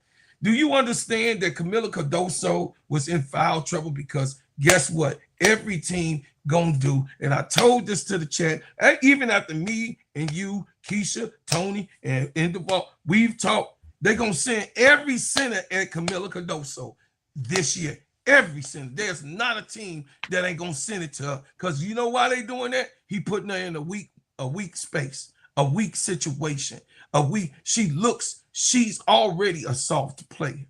Do you understand that Camila Cardoso was in foul trouble? Because guess what? Every team gonna do, and I told this to the chat, even after me and you, Keisha, Tony, and Deval, we've talked, they're gonna send every center at Camila Cardoso this year. Every center. There's not a team that ain't gonna send it to her, because you know why they doing that? He putting her in a weak space, a weak situation, she's already a soft player.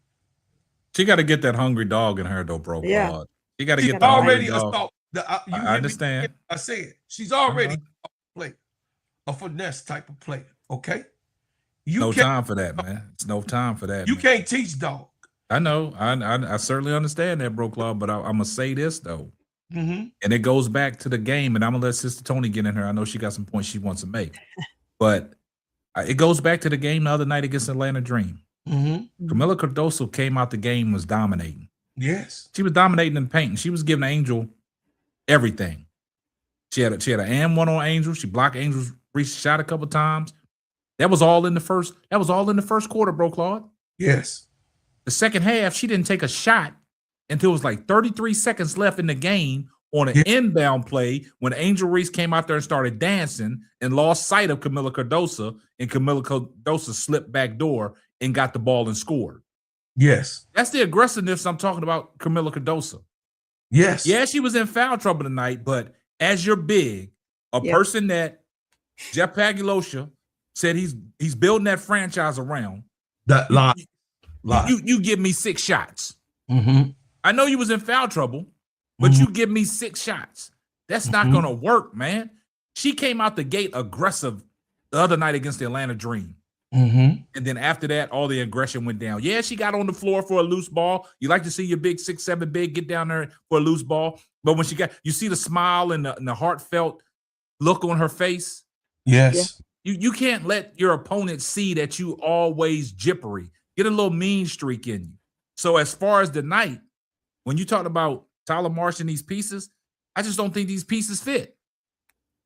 She got to get that hungry dog in her though, bro. Yeah. She got to She's get the already hungry a dog. soft. I understand. I said she's already a soft player, a finesse type of player. Okay. No time for that, man. It's no time for that. You can't teach dog. I know. I certainly understand that, bro, Claude. But I'm gonna say this though, Mm-hmm. and it goes back to the game. And I'm gonna let Sister Tony get in here. I know she got some points she wants to make, but it goes back to the game the other night against Atlanta Dream. Mm-hmm. Camila Cardoso came out the game, was dominating. Yes. She was dominating in the paint, and she was giving Angel everything. She had an and one on Angel. She blocked Angel's reach shot a couple times. That was all in the first quarter, bro, Claude. Yes. The second half, she didn't take a shot until it was like 33 seconds left in the game on an inbound play when Angel Reese came out there and started dancing and lost sight of Camila Cardoso, and Camila Cardoso slipped back door and got the ball and scored. Yes. That's the aggressiveness I'm talking about, Camila Cardoso. Yes. Yeah, she was in foul trouble tonight, but as you're big, a person that Jeff Pagliosha said he's building that franchise around. That line. You give me 6 shots. Mm-hmm. I know you was in foul trouble, but you give me 6 shots. That's not gonna work, man. She came out the gate aggressive the other night against the Atlanta Dream. Mm-hmm. And then after that, all the aggression went down. Yeah, she got on the floor for a loose ball. You like to see your big 6'7" big get down there for a loose ball. But when you see the smile and the heartfelt look on her face. Yes. You can't let your opponent see that you always jippery. Get a little mean streak in you. So as far as the night, when you talk about Tyler Marsh and these pieces, I just don't think these pieces fit.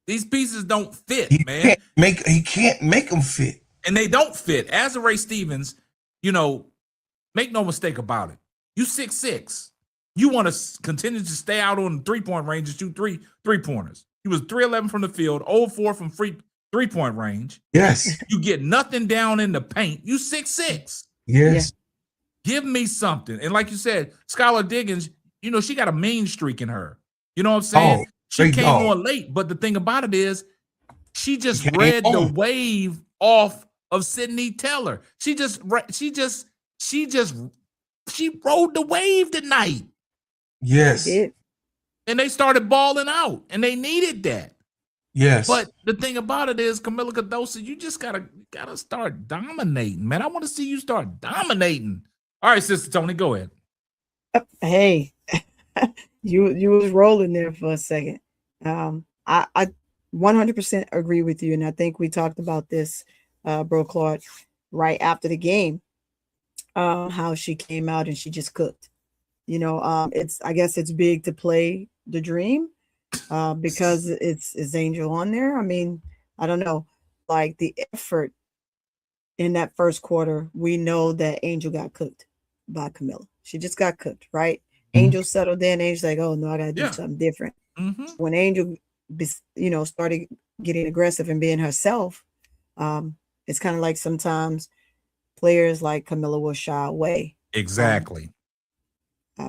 These pieces don't fit, man. He can't make them fit. And they don't fit. Azarae Stevens, make no mistake about it. You 6'6". You want to continue to stay out on the 3-point range and shoot three-pointers. He was 3-11 from the field, 0-4 from three-point range. Yes. You get nothing down in the paint. You 6'6". Yes. Give me something. And like you said, Skylar Diggins, you know, she got a mean streak in her. You know what I'm saying? She came on late, but the thing about it is she just read the wave off of Sydney Taylor. She rode the wave tonight. Yes. And they started balling out, and they needed that. Yes. But the thing about it is, Camila Cardoso, you just gotta start dominating, man. I want to see you start dominating. All right, Sister Tony, go ahead. Hey, you was rolling there for a second. I 100% agree with you, and I think we talked about this, Bro Claude, right after the game. How she came out and she just cooked. You know, I guess it's big to play the dream because it's Angel on there. I mean, I don't know, like the effort in that first quarter, we know that Angel got cooked by Camilla. She just got cooked, right? Angel settled in. Angel's like, oh no, I gotta do something different. When Angel, you know, started getting aggressive and being herself, it's kind of like sometimes players like Camilla will shy away. Exactly.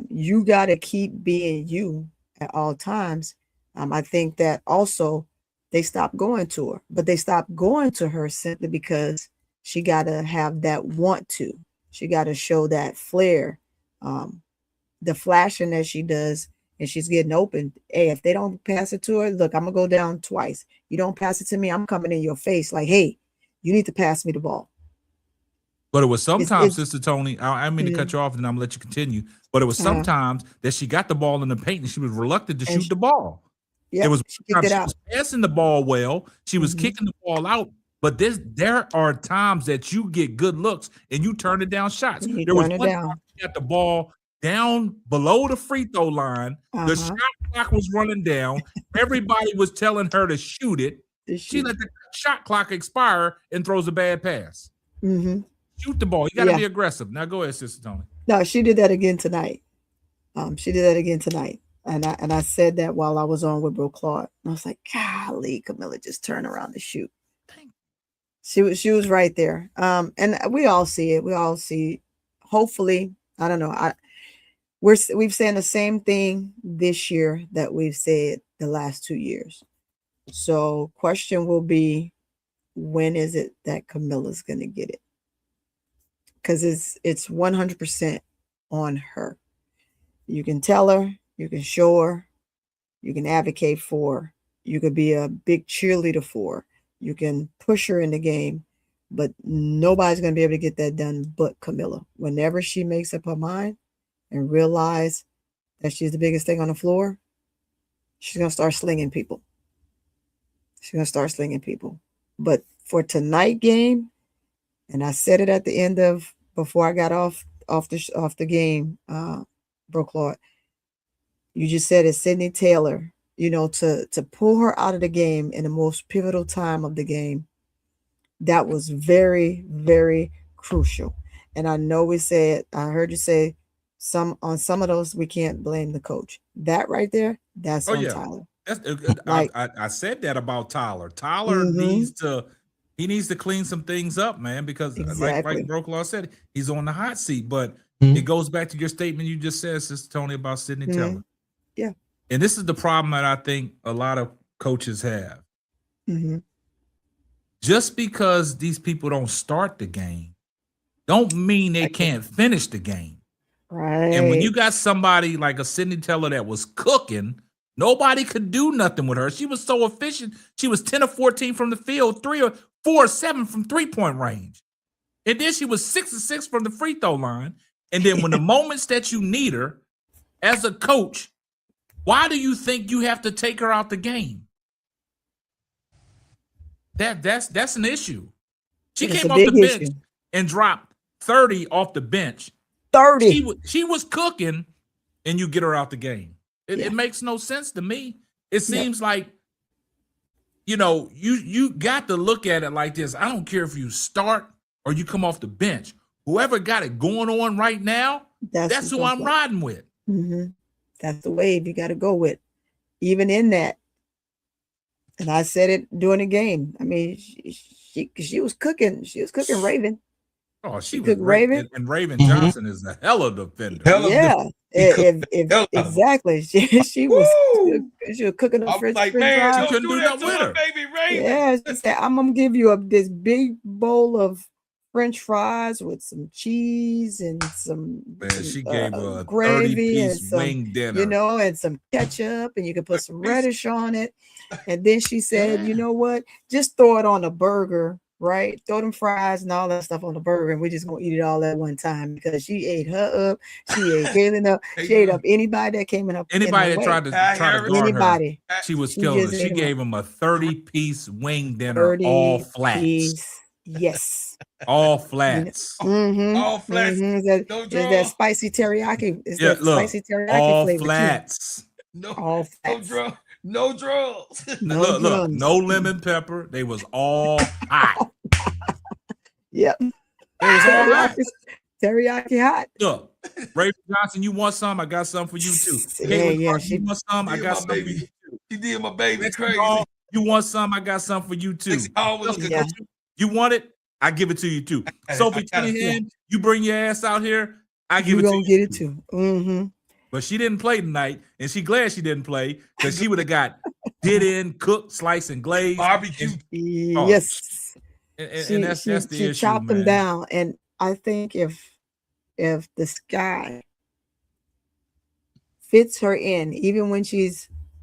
You got to keep being you at all times. I think that also they stopped going to her, but they stopped going to her simply because she got to have that want to. She got to show that flair, the flashing that she does, and she's getting open. Hey, if they don't pass it to her, look, I'm going to go down twice. You don't pass it to me, I'm coming in your face like, hey, you need to pass me the ball. But it was sometimes, Sister Tony, I mean to cut you off and I'm going to let you continue, but it was sometimes that she got the ball in the paint and she was reluctant to shoot the ball. It was she was passing the ball well. She was kicking the ball out, but there are times that you get good looks and you turn it down shots. There was one time she got the ball down below the free throw line. The shot clock was running down. Everybody was telling her to shoot it. She let the shot clock expire and throws a bad pass. Shoot the ball. You got to be aggressive. Now go ahead, Sister Tony. No, she did that again tonight. She did that again tonight. And I said that while I was on with Bro Claude. And I was like, golly, Camilla just turned around to shoot. She was right there. And we all see it. We all see, hopefully, I don't know. We've said the same thing this year that we've said the last 2 years. So question will be, when is it that Camilla's going to get it? Because it's 100% on her. You can tell her, you can show her, you can advocate for her, you could be a big cheerleader for her, you can push her in the game, but nobody's going to be able to get that done but Camilla. Whenever she makes up her mind and realize that she's the biggest thing on the floor, she's going to start slinging people. She's going to start slinging people. But for tonight game, and I said it at the end of, before I got off the game, Bro Claude, you just said it, Sydney Taylor, you know, to pull her out of the game in the most pivotal time of the game, that was very, very crucial. And I know I heard you say on some of those, we can't blame the coach. That right there, that's on Tyler. I said that about Tyler. Tyler needs to clean some things up, man, because like Bro Claude said, he's on the hot seat. But it goes back to your statement you just said, Sister Tony, about Sydney Taylor. Yeah. And this is the problem that I think a lot of coaches have. Just because these people don't start the game, don't mean they can't finish the game. Right. And when you got somebody like a Sydney Taylor that was cooking, nobody could do nothing with her. She was so efficient. She was 10 of 14 from the field, 3 or 4 or 7 from three-point range. And then she was 6 of 6 from the free throw line. And then when the moments that you need her as a coach, why do you think you have to take her out the game? That's an issue. She came off the bench and dropped 30 off the bench. 30. She was cooking, and you get her out the game. It makes no sense to me. It seems like, you know, you got to look at it like this. I don't care if you start or you come off the bench. Whoever got it going on right now, that's who I'm riding with. That's the wave you got to go with. Even in that. And I said it during the game. I mean, she was cooking. She was cooking Raven. Oh, she She was cooked Raven. and Raven Johnson is a hell of a defender. Yeah, if exactly. She was cooking up I'm French like, French man, fries. She don't couldn't do do that nothing to with her, her. baby Raven. Yeah, she said, I'm gonna give you this big bowl of French fries with some cheese and some, Man, she gave her a gravy and 30-piece some, wing dinner. and some ketchup, and you can put some reddish on it. And then she said, you know what? Just throw it on a burger, right? Throw them fries and all that stuff on the burger, and we're just gonna eat it all at one time, because she ate her up. She ate Galen up. She ate up anybody that came in her Anybody in her that way. tried to guard Anybody. her, she was She killing just her. She ate 'em gave up. him a 30-piece wing dinner, 30 all flats. piece. Yes. All flats. All flats. Is No that draws. spicy teriyaki? Is Yeah, that look, spicy teriyaki all flavor flats. No, all no flats. draws. No draws. No look, drums. no lemon pepper. They was all hot. Yep. They was all hot. Teriyaki hot. Look, Raven Johnson, you want some? I got some for you too. Yeah, Caitlin yeah, Clark, you want some? I did got my some for baby. you too. She did my baby Lexi crazy. Hall, you want some? I got some for you too. Lexi Hall was Yeah. You want it? I give it to you too. I Sophie got it. Cunningham, you bring your ass out here, I give You it to gonna you. get it too. Mm-hmm. But she didn't play tonight, and she glad she didn't play, because she would have got did in, cooked, sliced, and glazed. Barbecue. Yes. And that's the she issue, chopped them man. down. And I think if the Sky fits her in, even when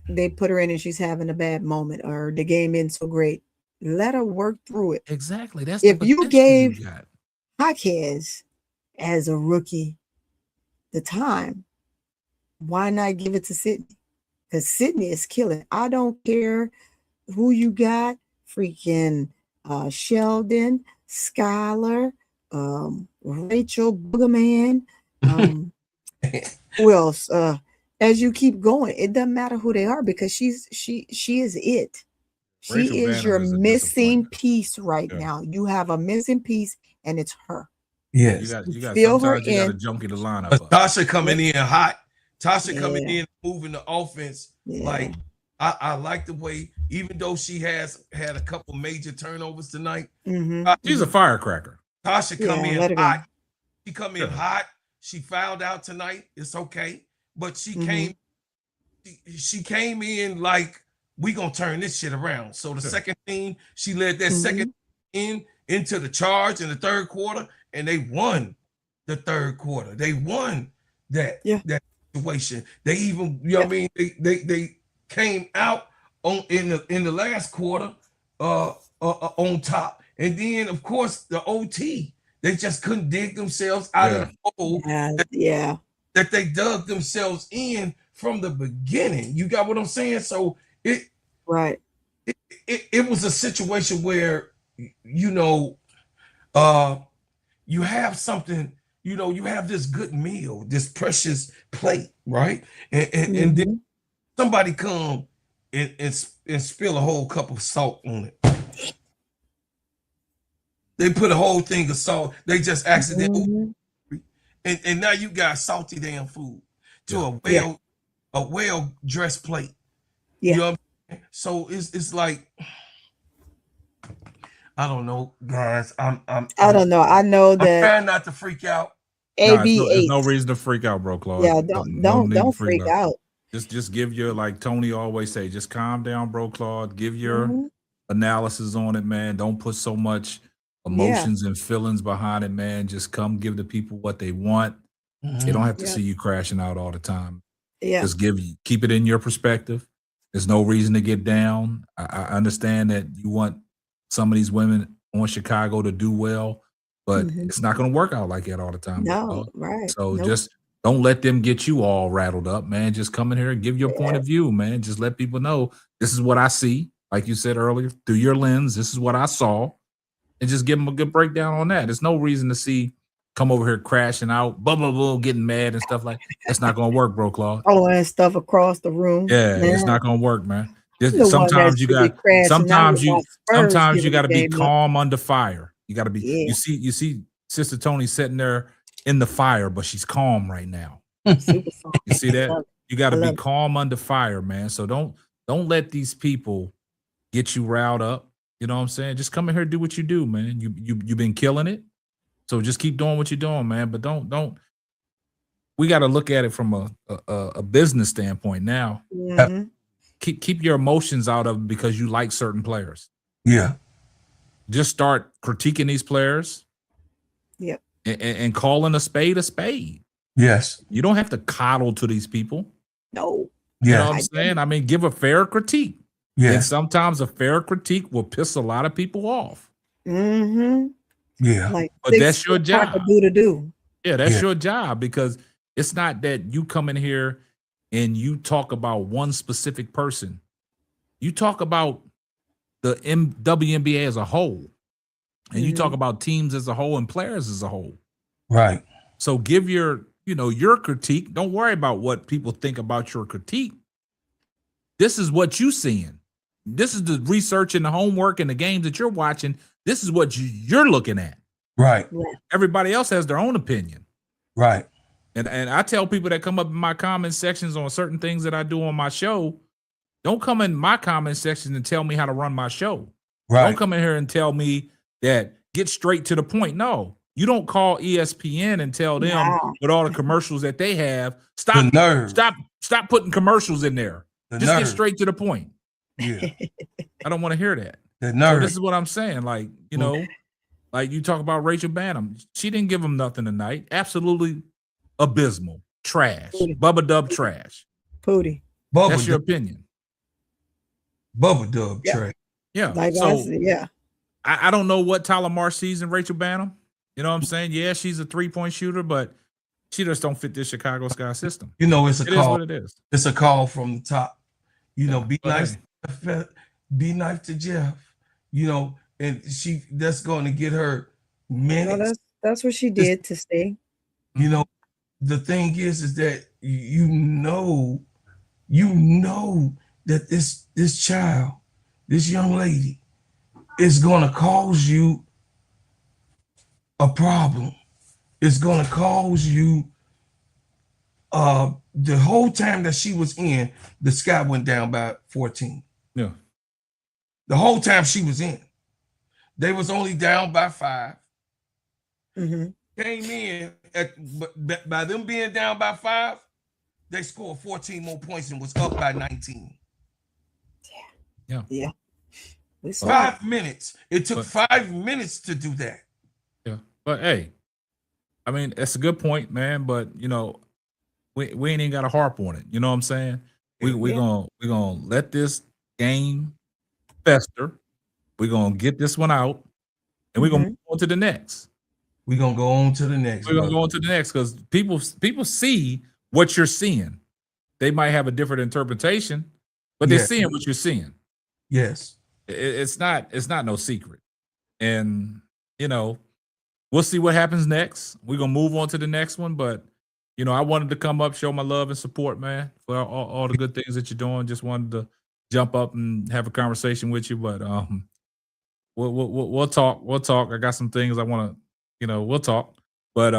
they put her in and she's having a bad moment, or the game isn't so great, let her work through it. Exactly. That's if the you potential gave got. Jaquez as a rookie the time, why not give it to Sydney? Because Sydney is killing. I don't care who you got, freaking Sheldon, Skylar, Rachel Boogerman, who else? As you keep going, it doesn't matter who they are, because she is it. She Rachel is Banner your is a missing disappointment. piece right Yeah. now. You have a missing piece, and it's her. Yes. You got Fill her sometimes you got to in. junkie the lineup up. Tasha coming in hot. Tasha coming Yeah. in, moving the offense. Yeah. Like I like the way, even though she has had a couple major turnovers tonight. Mm-hmm. She's a firecracker. Tasha come Yeah, in let her go. hot. She come in hot. She fouled out tonight. It's okay, but she came. She came in like, we gonna turn this shit around. So the second team, she led that second into the charge in the third quarter, and they won the third quarter. They won that situation. They even, you know what I mean? They came out on in the last quarter on top. And then of course the OT, they just couldn't dig themselves out of the hole that they dug themselves in from the beginning. You got what I'm saying? So it was a situation where, you know, you have something, you know, you have this good meal, this precious plate, right? And then somebody come and spill a whole cup of salt on it. They put a whole thing of salt. They just accidentally, and now you got salty damn food to a well dressed plate. Yeah. You know what I'm saying? So it's like, I don't know, guys. I don't know. I know I'm that trying not to freak out. There's no reason to freak out, bro, Claude. Yeah, need don't to freak out. Just give your, like Tony always say, just calm down, bro, Claude. Give your analysis on it, man. Don't put so much emotions and feelings behind it, man. Just come give the people what they want. They don't have to see you crashing out all the time. Yeah. Just keep it in your perspective. There's no reason to get down. I understand that you want some of these women on Chicago to do well, but it's not going to work out like that all the time. No, right. So Nope. just don't let them get you all rattled up, man. Just come in here and give your point of view, man. Just let people know this is what I see. Like you said earlier, through your lens, this is what I saw. And just give them a good breakdown on that. There's no reason to come over here crashing out, blah, blah, blah, getting mad and stuff like that. That's not going to work, bro, Claude. Throwing stuff across the room. Yeah, it's not going to work, man. Sometimes you got to be calm under fire. You got to be. You see, Sister Tony sitting there in the fire, but she's calm right now. You see that? You got to be calm under fire, man. So don't let these people get you riled up. You know what I'm saying? Just come in here and do what you do, man. You've been killing it. So just keep doing what you're doing, man. But don't. We got to look at it from a business standpoint now. Mhm. Keep your emotions out of it because you like certain players. Yeah. Just start critiquing these players. Yep. And calling a spade a spade. Yes. You don't have to coddle to these people. No. You know Yeah. what I'm saying? I mean, give a fair critique. Yeah. And sometimes a fair critique will piss a lot of people off. Mm-hmm. Yeah. Like, But that's your job. do. Yeah, that's Yeah. your job because it's not that you come in here and you talk about one specific person. You talk about the WNBA as a whole. And you talk about teams as a whole and players as a whole. Right. So give your critique. Don't worry about what people think about your critique. This is what you're seeing. This is the research and the homework and the games that you're watching. This is what you're looking at. Right. Everybody else has their own opinion. Right. And I tell people that come up in my comment sections on certain things that I do on my show, don't come in my comment section and tell me how to run my show. Right. Don't come in here and tell me that get straight to the point. No, you don't call ESPN and tell them with all the commercials that they have. Stop putting commercials in there. Just get straight to the point. Yeah. I don't want to hear that. The So nerve. this is what I'm saying. Like, like you talk about Rachel Banham. She didn't give them nothing tonight. Absolutely abysmal. Trash. Bubba Dub trash. Pooty. That's your opinion. Bubba Dub trash. Yeah. Like So yeah. I don't know what Tyler Marsh sees in Rachel Banham. You know what I'm saying? Yeah, she's a 3-point shooter, but she just don't fit this Chicago Sky system. You know, it's a It is call. what it is. It's a call from the top. You know, be but nice. hey. Be nice to Jeff. You know, and that's going to get her minutes. No, that's what she did to stay. You know, the thing is that you know that this child, this young lady, is going to cause you a problem. It's going to cause you. The whole time that she was in, the Sky went down by 14. Yeah. The whole time she was in, they was only down by 5. Mm-hmm. Came in but by them being down by 5, they scored 14 more points and was up by 19. Yeah. 5 minutes. It took 5 minutes to do that. Yeah. But hey, I mean, that's a good point, man. But we ain't even got to harp on it. You know what I'm saying? We're gonna let this game fester. We're gonna get this one out, and we're gonna move on to the next. We're gonna go on to the next. We're gonna go on to the next because people see what you're seeing. They might have a different interpretation, but they're seeing what you're seeing. Yes. It's not no secret. And we'll see what happens next. We're gonna move on to the next one, but I wanted to come up, show my love and support, man, for all the good things that you're doing. Just wanted to jump up and have a conversation with you, but we'll talk. We'll talk. I got some things I want to, we'll talk. But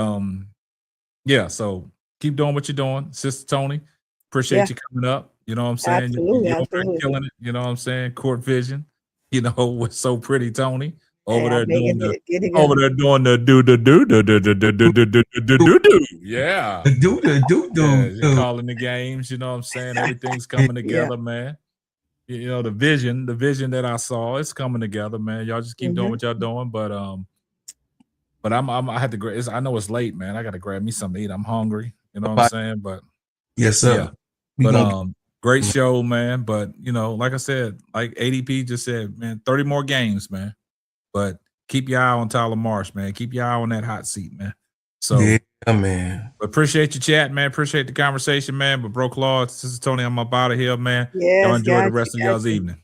yeah. So keep doing what you're doing, Sister Tony. Appreciate you coming up. You know what I'm saying? Absolutely, You're absolutely. killing it. You know what I'm saying? Court Vision. With So Pretty Tony over Hey, there I'm doing making it- getting over it. there doing the do. Yeah. Do. You're calling the games, you know what I'm saying? Everything's coming together, man. The vision that I saw, it's coming together, man. Y'all just keep doing what y'all doing. But I had to grab. I know it's late, man. I got to grab me something to eat. I'm hungry. You know what I'm saying? But yes, sir. Yeah. But great show, man. But like I said, like ADP just said, man, 30 more games, man. But keep your eye on Tyler Marsh, man. Keep your eye on that hot seat, man. So yeah, man. Appreciate your chat, man. Appreciate the conversation, man. But bro, Claude, this is Tony. I'm up out of here, man. Yes, Y'all enjoy the gotcha, rest of y'all's gotcha. evening.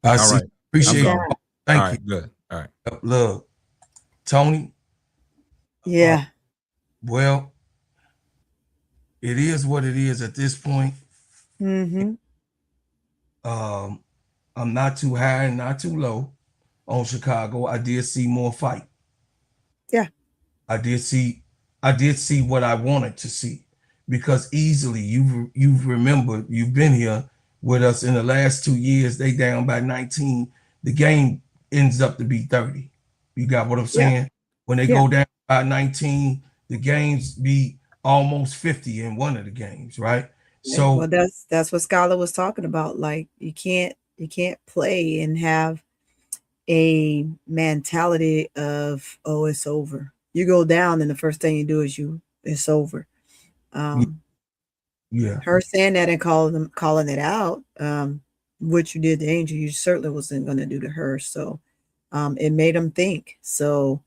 I All see. right. Appreciate I'm it. gone. Thank All you. right, good. All right. Love. Tony. Yeah. Well, it is what it is at this point. Mm-hmm. I'm not too high and not too low on Chicago. I did see more fight. Yeah. I did see what I wanted to see, because easily you've remembered, you've been here with us in the last 2 years. They down by 19. The game ends up to be 30. You got what I'm saying? When they go down by 19, the games be almost 50 in one of the games, right? So well, that's what Skylar was talking about. Like you can't play and have a mentality of, oh, it's over. You go down and the first thing you do is it's over. Yeah. Her saying that and calling it out, what you did to Angel, you certainly wasn't going to do to her. So it made them think. So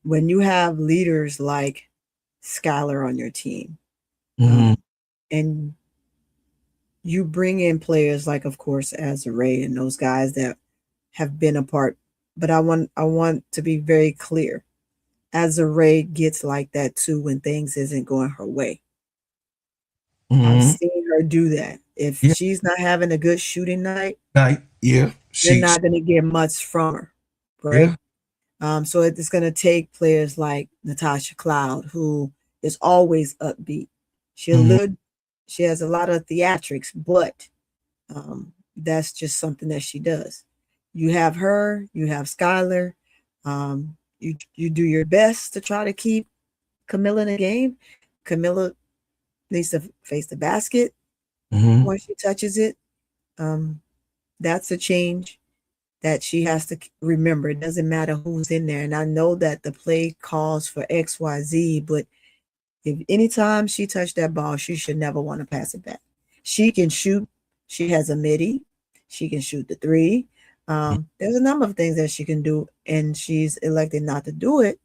when you have leaders like Skylar on your team, and you bring in players like, of course, Azare and those guys that have been a part, but I want to be very clear. Azare gets like that too when things isn't going her way. I've seen her do that. If she's not having a good shooting night, you're not going to get much from her, right? So it's going to take players like Natasha Cloud, who is always upbeat. She has a lot of theatrics, but that's just something that she does. You have her, you have Skylar. You do your best to try to keep Camilla in the game. Camilla needs to face the basket once she touches it. That's a change that she has to remember. It doesn't matter who's in there. And I know that the play calls for XYZ, but if anytime she touched that ball, she should never want to pass it back. She can shoot. She has a midi. She can shoot the three. There's a number of things that she can do, and she's elected not to do it.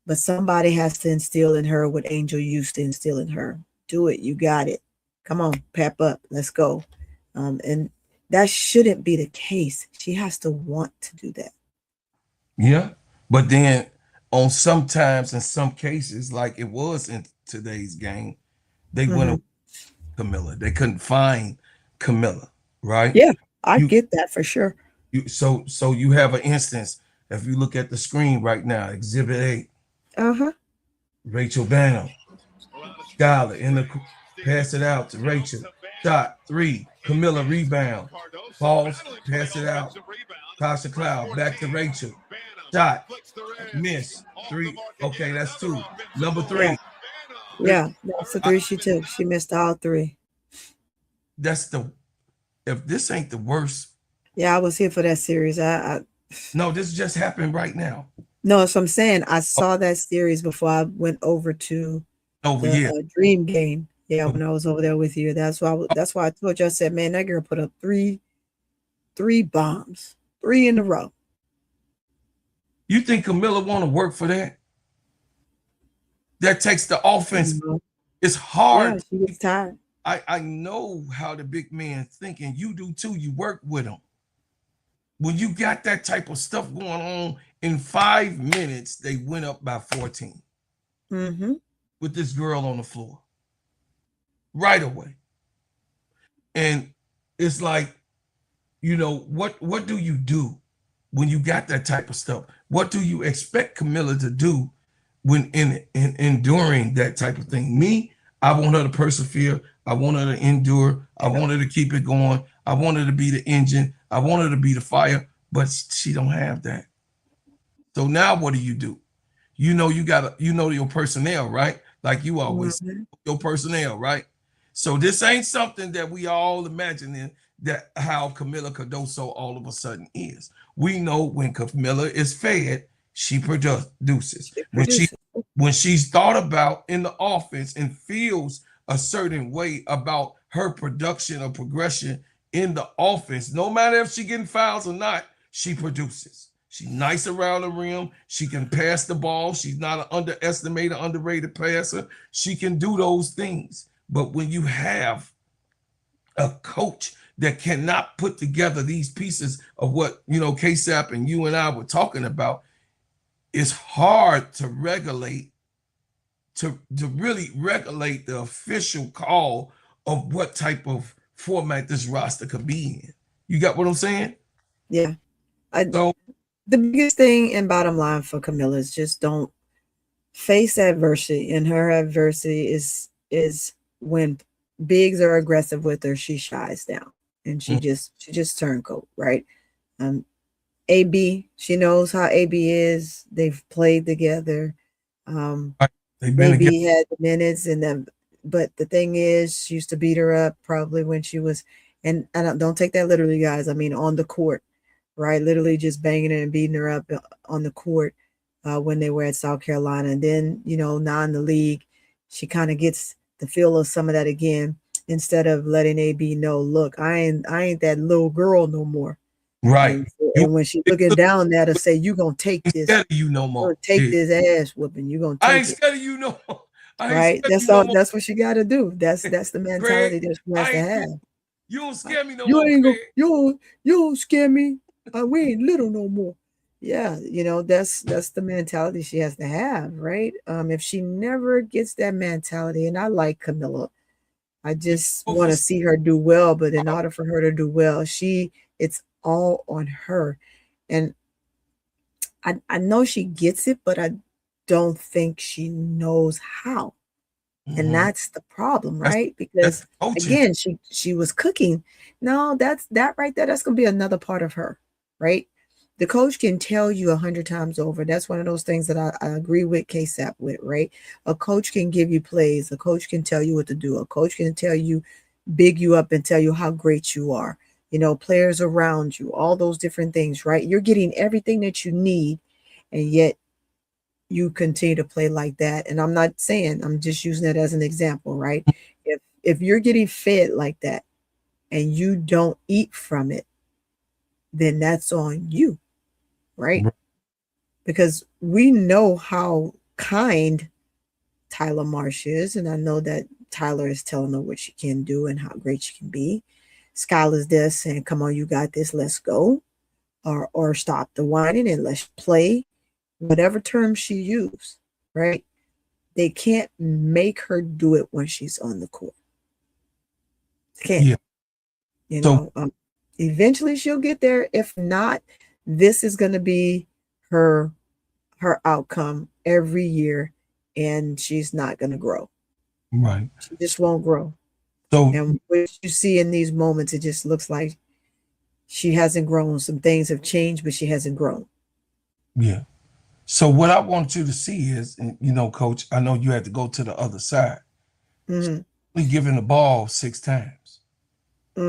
But somebody has to instill in her what Angel used to instill in her. Do it. You got it. Come on, pep up. Let's go. And that shouldn't be the case. She has to want to do that. Yeah. But then on sometimes in some cases, like it was in today's game, they went away from Camilla. They couldn't find Camilla, right? Yeah, I get that for sure. So you have an instance. If you look at the screen right now, Exhibit 8. Rachel Bano, Skylar in the pass it out to Rachel. Shot 3. Camilla rebound. Falls, pass it out. Tasha Cloud back to Rachel. Shot, miss 3. Okay, that's 2. Number 3. Yeah, that's the 3 she took. She missed all 3. If this ain't the worst. Yeah, I was here for that series. No, this just happened right now. No, that's what I'm saying. I saw that series before I went over to the Dream game. Yeah, when I was over there with you. That's why I told you. I said, man, that girl put up three bombs, 3 in a row. You think Camilla want to work for that? That takes the offense. It's hard. Yeah, she gets tired. I know how the big man thinking. You do too. You work with them. When you got that type of stuff going on, in 5 minutes, they went up by 14 with this girl on the floor right away. And it's like, what do you do when you got that type of stuff? What do you expect Camilla to do when enduring that type of thing? Me, I want her to persevere. I want her to endure. I want her to keep it going. I want her to be the engine. I want her to be the fire, but she don't have that. So now what do? You know your personnel, right? Like you always say, your personnel, right? So this ain't something that we all imagining that how Camilla Cardoso all of a sudden is. We know when Camilla is fed, she produces. When she's thought about in the offense and feels a certain way about her production or progression in the offense, no matter if she getting fouls or not, she produces. She's nice around the rim. She can pass the ball. She's not an underestimated, underrated passer. She can do those things. But when you have a coach that cannot put together these pieces of what, KSAP and you and I were talking about, it's hard to regulate, to really regulate the official call of what type of format this roster could be in. You got what I'm saying? Yeah. The biggest thing and bottom line for Camilla is just don't face adversity. And her adversity is when bigs are aggressive with her, she shies down and she just turncoat, right? AB, she knows how AB is. They've played together. They've been together. AB had the minutes and then, but the thing is, she used to beat her up probably when she was, and don't take that literally, guys. I mean, on the court, right? Literally just banging her and beating her up on the court when they were at South Carolina. And then, now in the league, she kind of gets the feel of some of that again, instead of letting AB know, look, I ain't that little girl no more. Right. And when she's looking down at her, say, you gonna take this. You no more. Take this ass whooping. You gonna take I ain't it. scared of you no more. Right. That's all. That's what she got to do. That's the mentality that she has to have. You don't scare me no You more. ain't gonna, you don't scare me. We ain't little no more. Yeah, that's the mentality she has to have, right? If she never gets that mentality, and I like Camilla, I just want to see her do well. But in order for her to do well, it's all on her. And I know she gets it, but I don't think she knows how. And that's the problem, right? Because again, she was cooking. No, that right there. That's gonna be another part of her, right? The coach can tell you 100 times over. That's one of those things that I agree with KSAP with, right? A coach can give you plays. A coach can tell you what to do. A coach can tell you, big you up and tell you how great you are. Players around you, all those different things, right? You're getting everything that you need, and yet you continue to play like that. And I'm not saying, I'm just using it as an example, right? If you're getting fed like that and you don't eat from it, then that's on you, right? Because we know how kind Tyler Marsh is, and I know that Tyler is telling her what she can do and how great she can be. Skylar's there saying, come on, you got this, let's go. Or stop the whining and let's play. Whatever term she used, right? They can't make her do it when she's on the court. Can't. Yeah. Eventually she'll get there. If not, this is going to be her outcome every year, and she's not going to grow. Right. She just won't grow. So, and what you see in these moments, it just looks like she hasn't grown. Some things have changed, but she hasn't grown. Yeah. So what I want you to see is, Coach, I know you had to go to the other side. We giving the ball 6 times. 4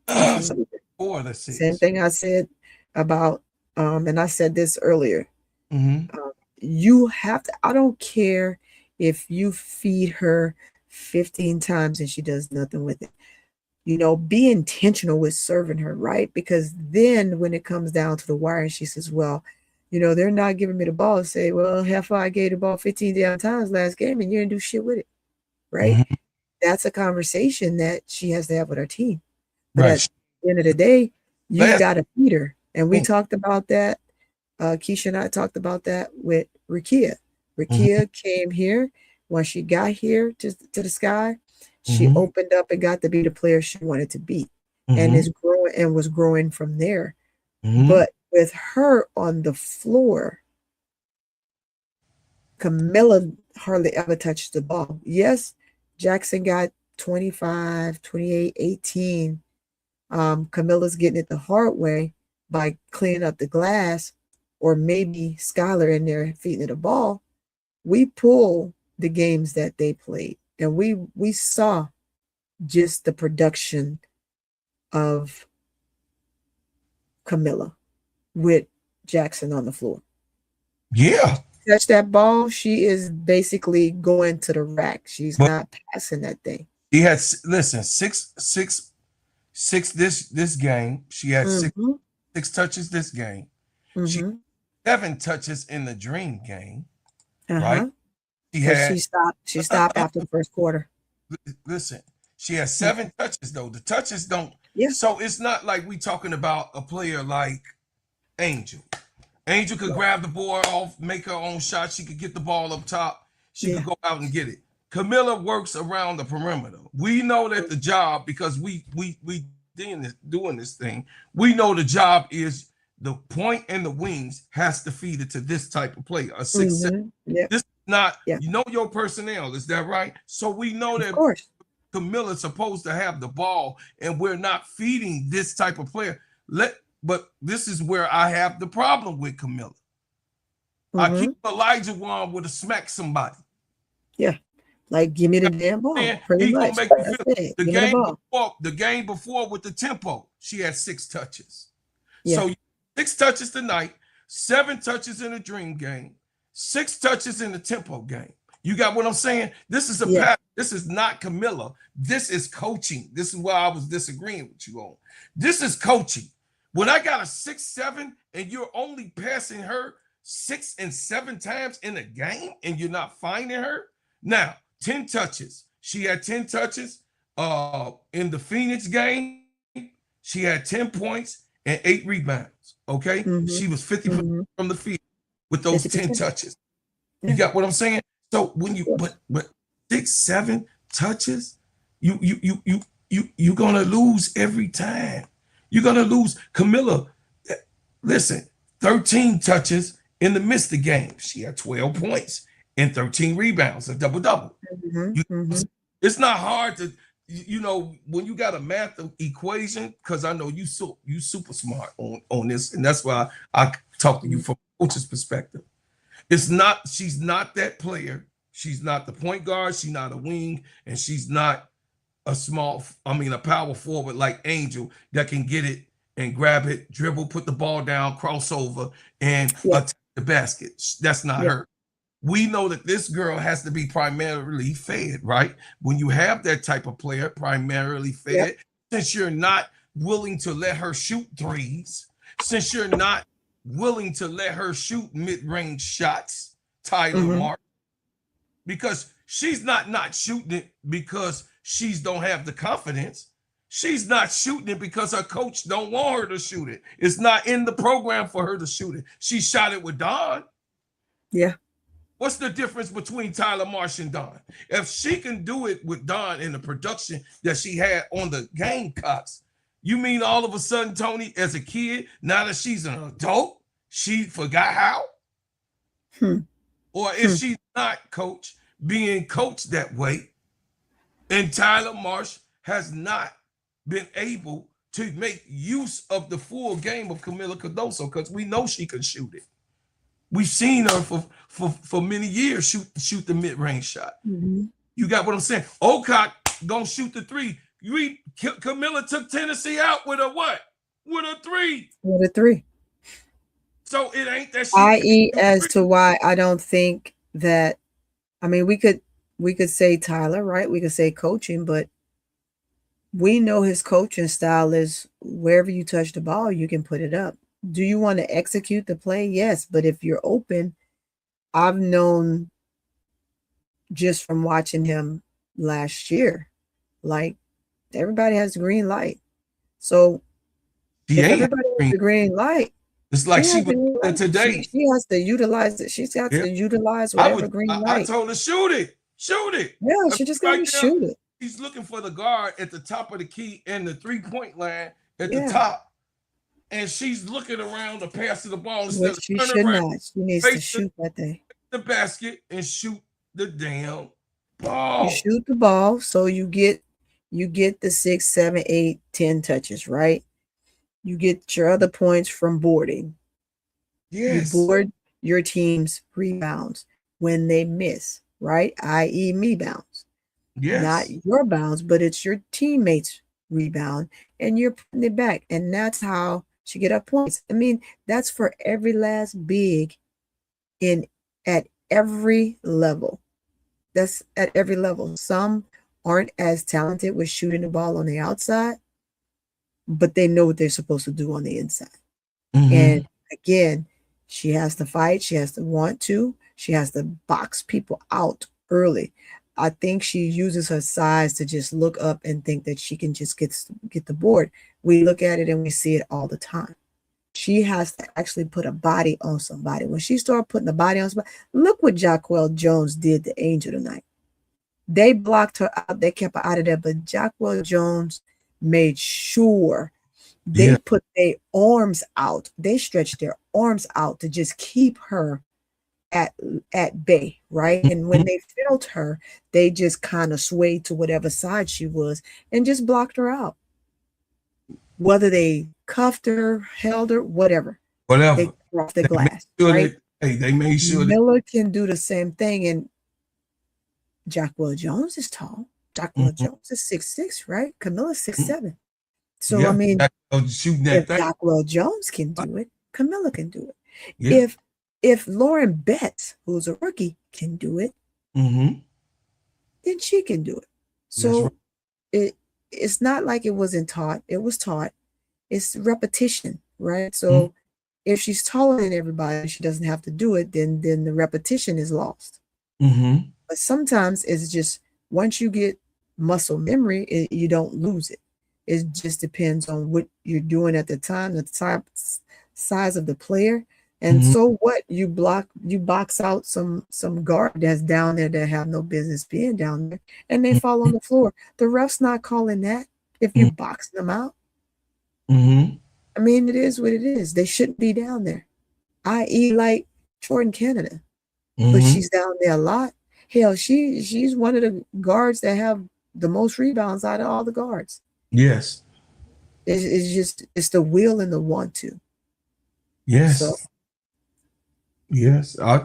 of the 6. Same thing I said about, and I said this earlier. You have to, I don't care if you feed her 15 times and she does nothing with it. Be intentional with serving her, right? Because then when it comes down to the wire and she says, well, they're not giving me the ball, say, well, I gave the ball 15 damn times last game and you didn't do shit with it, right? That's a conversation that she has to have with her team. But at the end of the day, you got to feed her. And we talked about that. Keisha and I talked about that with Rakia. Rakia came here. When she got here to the Sky, she opened up and got to be the player she wanted to be, and is growing and was growing from there. But with her on the floor, Camilla hardly ever touched the ball. Yes, Jackson got 25, 28, 18. Camilla's getting it the hard way by cleaning up the glass, or maybe Skylar in there feeding it a ball. We pull the games that they played, and we saw just the production of Camilla with Jackson on the floor. Yeah. Touch that ball, she is basically going to the rack. She's not passing that thing. He had, listen, six this game. She had 6 touches this game. She 7 touches in the dream game. Right? She stopped after the first quarter. Listen, she has 7 touches though. The touches don't. Yeah. So it's not like we talking about a player like Angel. Angel could grab the board off, make her own shot. She could get the ball up top. She could go out and get it. Camilla works around the perimeter. We know that the job, because we doing this thing. We know the job is the point and the wings has to feed it to this type of player. A 6'7". This is not, you know your personnel, is that right? So we know that Camilla's supposed to have the ball, and we're not feeding this type of player. but this is where I have the problem with Camilla. I keep Elijah Wan would have smacked somebody. Yeah. Like, give me the damn ball. And Pretty he much. gonna make you That's feel it. the Give me the ball. game before with the tempo, she had 6 touches. Yeah. So 6 touches tonight, 7 touches in the dream game, 6 touches in the tempo game. You got what I'm saying? This is a pattern. This is not Camilla. This is coaching. This is why I was disagreeing with you on. This is coaching. When I got a 6-7 and you're only passing her 6 and 7 times in a game and you're not finding her. Now, 10 touches. She had 10 touches in the Phoenix game. She had 10 points and 8 rebounds. Okay. She was 50% from the field with those 10 touches. You got what I'm saying? So when you but 6-7 touches, you're gonna lose every time. You're gonna lose. Camilla, listen, 13 touches in the Mister game. She had 12 points and 13 rebounds, a double-double. It's not hard to, when you got a math equation, because I know you super smart on this, and that's why I talk to you from a coach's perspective. She's not that player. She's not the point guard. She's not a wing, and she's not a power forward like Angel that can get it and grab it, dribble, put the ball down, crossover, and attack the basket. That's not her. We know that this girl has to be primarily fed, right? When you have that type of player, primarily fed, since you're not willing to let her shoot threes, since you're not willing to let her shoot mid-range shots, Tyler Marsh, because she's not shooting it because she don't have the confidence. She's not shooting it because her coach don't want her to shoot it. It's not in the program for her to shoot it. She shot it with Don. Yeah. What's the difference between Tyler Marsh and Don? If she can do it with Don in the production that she had on the Gamecocks, you mean all of a sudden, Tony, as a kid, now that she's an adult, she forgot how? Or if she's not, coach, being coached that way, and Tyler Marsh has not been able to make use of the full game of Camilla Cardoso, because we know she can shoot it. We've seen her for many years shoot the mid-range shot. You got what I'm saying? Ocock gonna shoot the 3. Camilla took Tennessee out with a what? With a 3. With a 3. So it ain't that she I.e. as to why I don't think that, we could say Tyler, right? We could say coaching, but we know his coaching style is wherever you touch the ball, you can put it up. Do you want to execute the play? Yes. But if you're open, I've known just from watching him last year, like everybody has the green light. So if everybody has the green light, it's like she was today. She has to utilize it. She's got to utilize whatever green light. I told her, shoot it. Yeah, she just got to shoot it. She's looking for the guard at the top of the key and the 3-point line at the top. And she's looking around to pass to the ball instead of she turning should around, not. She needs to shoot that thing. The basket and shoot the damn ball. You shoot the ball, so you get the 6, 7, 8, 10 touches, right? You get your other points from boarding. Yes. You board your team's rebounds when they miss, right? I.e. me bounds. Yes. Not your bounds, but it's your teammates' rebound, and you're putting it back. And that's how she get up points. That's for every last big at every level. That's at every level. Some aren't as talented with shooting the ball on the outside, but they know what they're supposed to do on the inside. And again, she has to fight. She has to want to. She has to box people out early. I think she uses her size to just look up and think that she can just get the board. We look at it and we see it all the time. She has to actually put a body on somebody. When she started putting the body on somebody, look what Jacquel Jones did to Angel tonight. They blocked her out. They kept her out of there, but Jacquel Jones made sure they put their arms out. They stretched their arms out to just keep her at bay, right? And when they felt her, they just kind of swayed to whatever side she was and just blocked her out. Whether they cuffed her, held her, whatever. Whatever. They threw off the They made glass, sure right? they made sure that Miller can do the same thing, and Jackwell Jones is tall. Jackwell Jones is 6'6", right? Camilla's 6'7". So I mean, shooting if that thing. Jackwell Jones can do it, Camilla can do it. Yeah. If Lauren Betts, who's a rookie, can do it, then she can do it. So it's not like it wasn't taught. It was taught. It's repetition, right? So if she's taller than everybody, she doesn't have to do it, then the repetition is lost. But sometimes it's just once you get muscle memory, you don't lose it. It just depends on what you're doing at the time, the size of the player. And so what, you box out some guard that's down there that have no business being down there, and they fall on the floor. The ref's not calling that if you box them out. I mean, it is what it is. They shouldn't be down there. I.e. like Jordan Canada. But she's down there a lot. Hell, she's one of the guards that have the most rebounds out of all the guards. Yes. It's the will and the want to. Yes. So, yes. I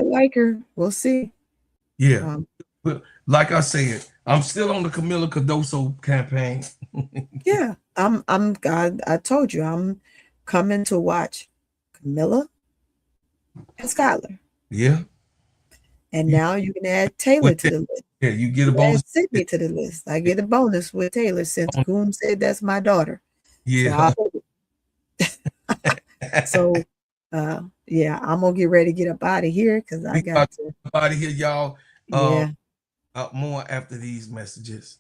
like her. We'll see. Yeah. But like I said, I'm still on the Camila Cardoso campaign. Yeah. I told you I'm coming to watch Camilla and Skylar. Yeah. And now you can add Taylor to the list. Yeah, you get a bonus. Add Sydney to the list. I get a bonus with Taylor since Goom said that's my daughter. Yeah. So, yeah, I'm gonna get ready to get up out of here because I got to out of here, y'all. Yeah. More after these messages.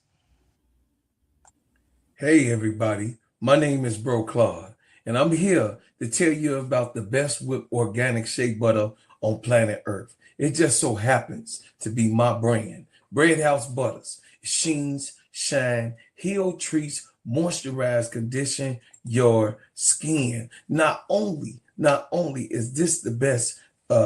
Hey everybody, my name is Bro Claude, and I'm here to tell you about the best whipped organic shea butter on planet Earth. It just so happens to be my brand. Bread House Butters. Sheens, shine, heal, treats, moisturize, condition your skin. Not only is this the best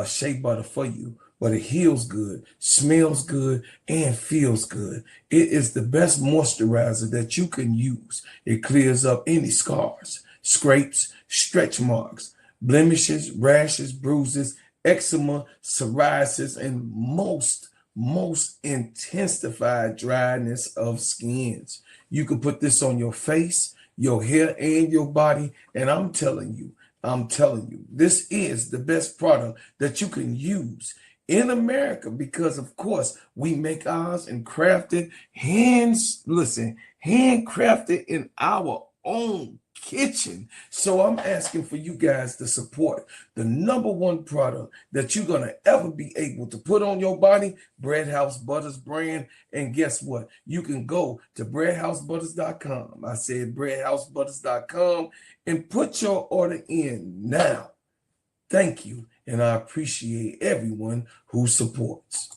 shea butter for you, but it heals good, smells good, and feels good. It is the best moisturizer that you can use. It clears up any scars, scrapes, stretch marks, blemishes, rashes, bruises, eczema, psoriasis, and most intensified dryness of skins. You can put this on your face, your hair, and your body, and I'm telling you, this is the best product that you can use in America because, of course, we make ours and crafted, handcrafted in our own kitchen. So I'm asking for you guys to support the #1 product that you're going to ever be able to put on your body, Bread House Butters brand. And guess what? You can go to breadhousebutters.com. I said breadhousebutters.com and put your order in now. Thank you. And I appreciate everyone who supports.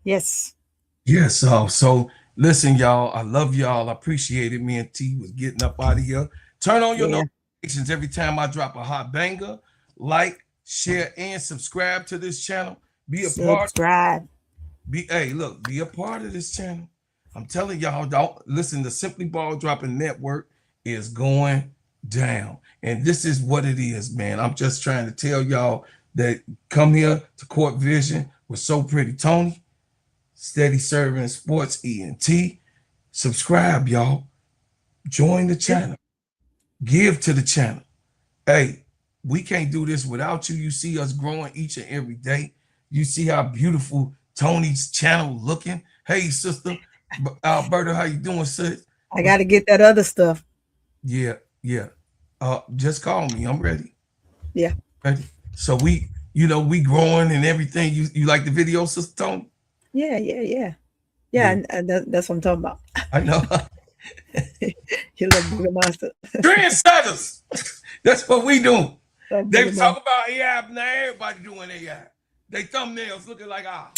Yes. Yes. So listen, y'all, I love y'all. I appreciate it. Me and T was getting up out of here. Turn on your notifications every time I drop a hot banger. Like, share, and subscribe to this channel. Be a Subscribe. Be a part of this channel. I'm telling y'all, don't listen. The Simply Ball Dropping Network is going down. And this is what it is, man. I'm just trying to tell y'all that come here to Court Vision with So Pretty Tony. Steady Serving Sports ENT. Subscribe, y'all. Join the channel. Give to the channel. Hey, we can't do this without you. You see us growing each and every day. You see how beautiful Tony's channel looking. Hey, sister. Alberta, how you doing, sis? I got to get that other stuff. Yeah. Just call me. I'm ready. Yeah. Ready. So we growing and everything. You like the video, Sister Tony? Yeah. And that's what I'm talking about. I know. You look bigger monster. Trendsetters. That's what we do. They talk about AI, now everybody doing AI. They thumbnails looking like ours.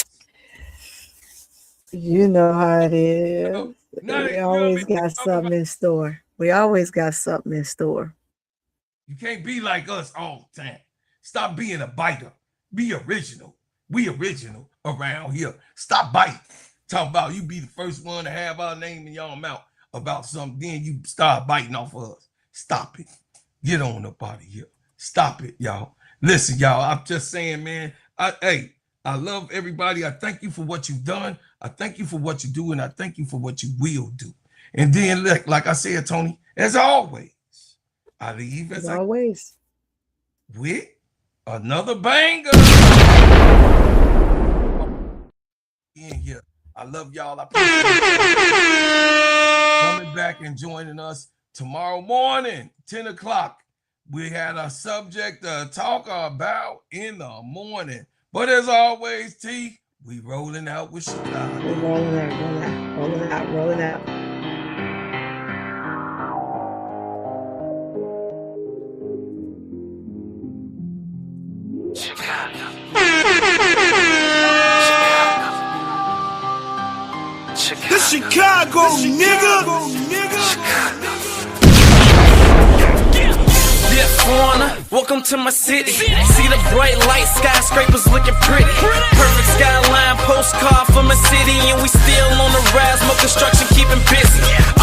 You know how it is. We always got something in store. You can't be like us all the time. Stop being a biter. Be original. We original around here. Stop biting. Talk about you be the first one to have our name in your mouth. about something, then you start biting off of us. Stop it. Get on up out of here. Stop it, y'all. Listen, y'all, I'm just saying, man, I love everybody. I thank you for what you've done. I thank you for what you do, and I thank you for what you will do. And then, like I said, Tony, as always, I leave as always with another banger. In here. I love y'all. I appreciate coming back and joining us tomorrow morning, 10 o'clock. We had a subject to talk about in the morning. But as always, T, we rolling out with Chicago. We're rolling out. This Chicago, nigga. Yeah, foreigner, welcome to my city. See the bright light, skyscrapers looking pretty. Perfect skyline, postcard from a city, and we still on the rise. More construction keeping busy.